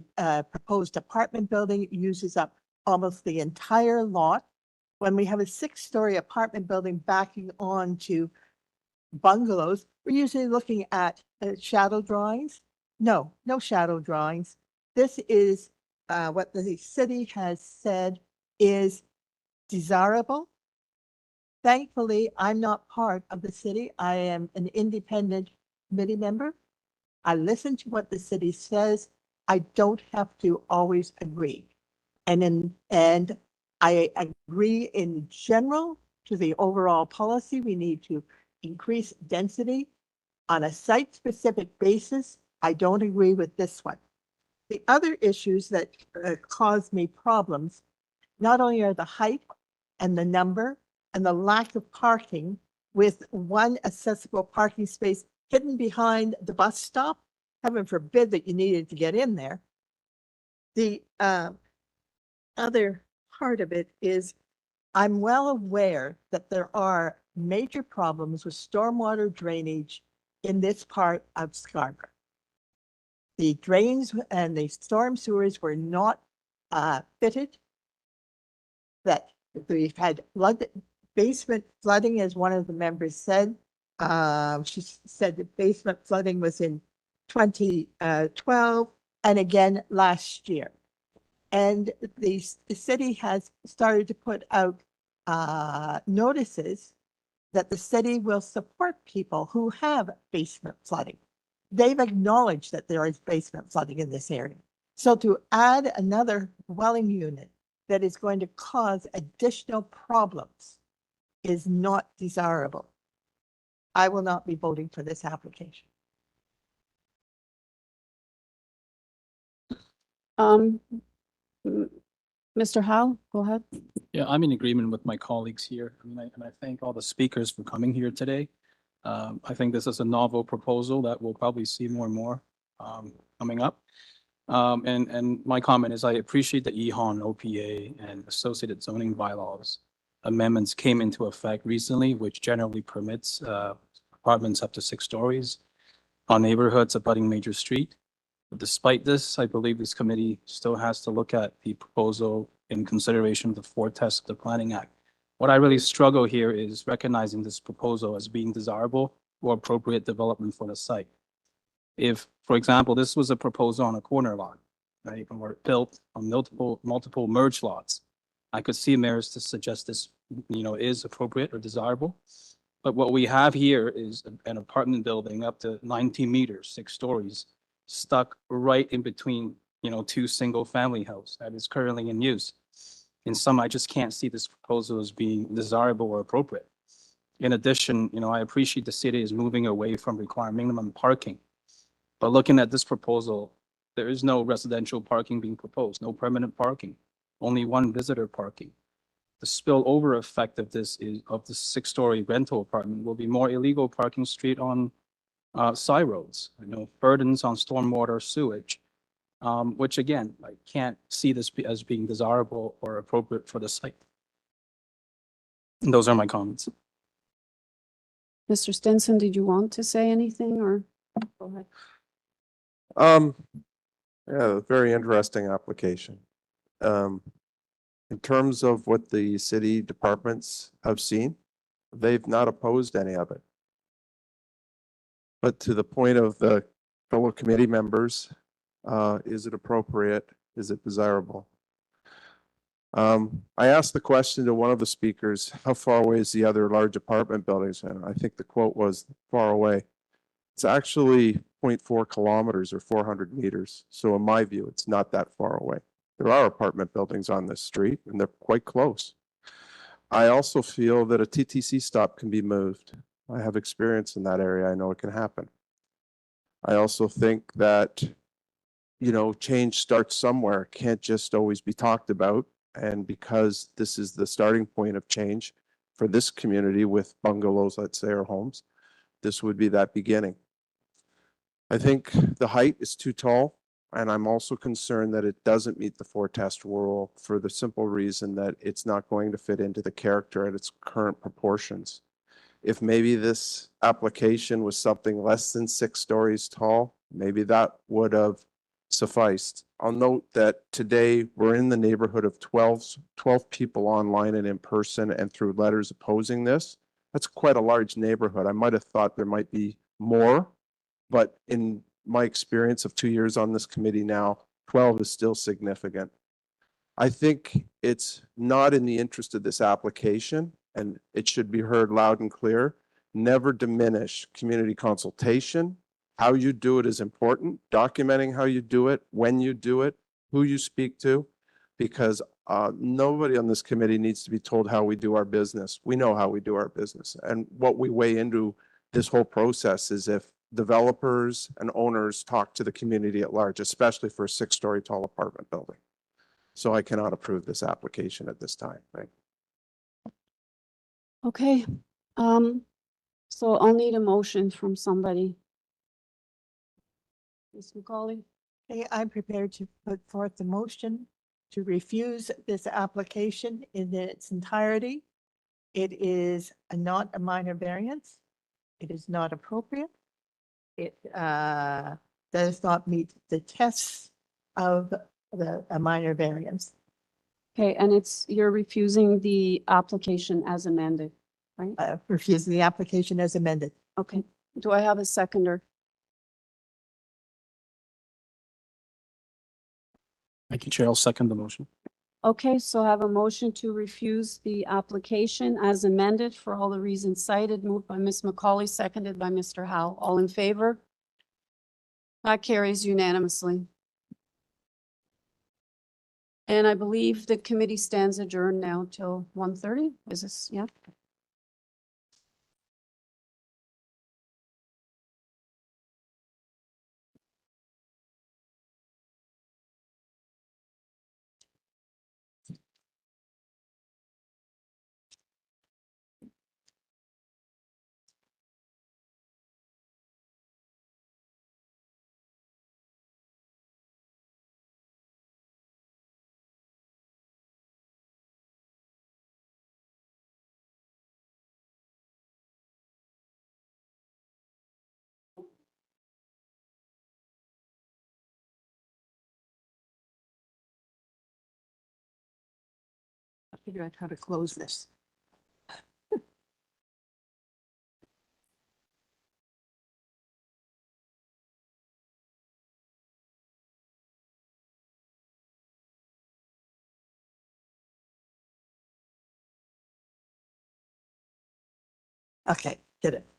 proposed apartment building uses up almost the entire lot. When we have a 6-story apartment building backing onto bungalows, we're usually looking at shadow drawings. No shadow drawings. This is what the city has said is desirable. Thankfully, I'm not part of the city. I am an independent committee member. I listen to what the city says. I don't have to always agree. And I agree in general to the overall policy. We need to increase density on a site-specific basis. I don't agree with this one. The other issues that cause me problems not only are the height and the number and the lack of parking, with 1 accessible parking space hidden behind the bus stop. Heaven forbid that you needed to get in there. The other part of it is I'm well aware that there are major problems with stormwater drainage in this part of Scarborough. the drains and the storm sewers were not fitted, that we've had basement flooding, as one of the members said. She said that basement flooding was in 2012 and again last year. And the city has started to put out notices that the city will support people who have basement flooding. They've acknowledged that there is basement flooding in this area. So to add another dwelling unit that is going to cause additional problems is not desirable. I will not be voting for this application. Mr. Howe, go ahead. Yeah, I'm in agreement with my colleagues here. I mean, I thank all the speakers for coming here today. I think this is a novel proposal that we'll probably see more and more coming up. And my comment is I appreciate the EHON, OPA, and associated zoning bylaws amendments came into effect recently, which generally permits apartments up to 6 stories on neighborhoods abutting major street. But despite this, I believe this committee still has to look at the proposal in consideration of the 4 tests of the Planning Act. What I really struggle here is recognizing this proposal as being desirable or appropriate development for the site. If, for example, this was a proposal on a corner lot, right, or built on multiple merge lots, I could see merits to suggest this, is appropriate or desirable. But what we have here is an apartment building up to 19 meters, 6 stories, stuck right in between, 2 single-family houses that is currently in use. In some, I just can't see this proposal as being desirable or appropriate. In addition, I appreciate the city is moving away from requiring minimum parking. But looking at this proposal, there is no residential parking being proposed, no permanent parking, only 1 visitor parking. The spillover effect of this is of the 6-story rental apartment will be more illegal parking street on side roads, burdens on stormwater sewage, which again, I can't see this as being desirable or appropriate for the site. And those are my comments. Mr. Stinson, did you want to say anything or go ahead? Yeah, very interesting application. In terms of what the city departments have seen, they've not opposed any of it. But to the point of the fellow committee members, is it appropriate? Is it desirable? I asked the question to one of the speakers, how far away is the other large apartment buildings? And I think the quote was far away. It's actually 0.4 kilometers or 400 meters. So in my view, it's not that far away. There are apartment buildings on this street and they're quite close. I also feel that a TTC stop can be moved. I have experience in that area. I know it can happen. I also think that, change starts somewhere. It can't just always be talked about. And because this is the starting point of change for this community with bungalows, let's say, or homes, this would be that beginning. I think the height is too tall, and I'm also concerned that it doesn't meet the 4 test rule for the simple reason that it's not going to fit into the character at its current proportions. If maybe this application was something less than 6 stories tall, maybe that would have sufficed. I'll note that today we're in the neighborhood of 12 people online and in person and through letters opposing this. That's quite a large neighborhood. I might have thought there might be more, but in my experience of 2 years on this committee now, 12 is still significant. I think it's not in the interest of this application, and it should be heard loud and clear. Never diminish community consultation. How you do it is important. Documenting how you do it, when you do it, who you speak to, because nobody on this committee needs to be told how we do our business. We know how we do our business. And what we weigh into this whole process is if developers and owners talk to the community at large, especially for a 6-story tall apartment building. So I cannot approve this application at this time. Right? Okay. So I'll need a motion from somebody. Ms. McCauley? Okay, I'm prepared to put forth the motion to refuse this application in its entirety. It is not a minor variance. It is not appropriate. It does not meet the tests of a minor variance. Okay, and you're refusing the application as amended, right? Refusing the application as amended. Okay, do I have a seconder? Thank you, Chair. I'll second the motion. Okay, so I have a motion to refuse the application as amended for all the reasons cited, moved by Ms. McCauley, seconded by Mr. Howe. All in favor? That carries unanimously. And I believe the committee stands adjourned now till 1:30. Is this, yeah? I figure out how to close this. Okay, did it.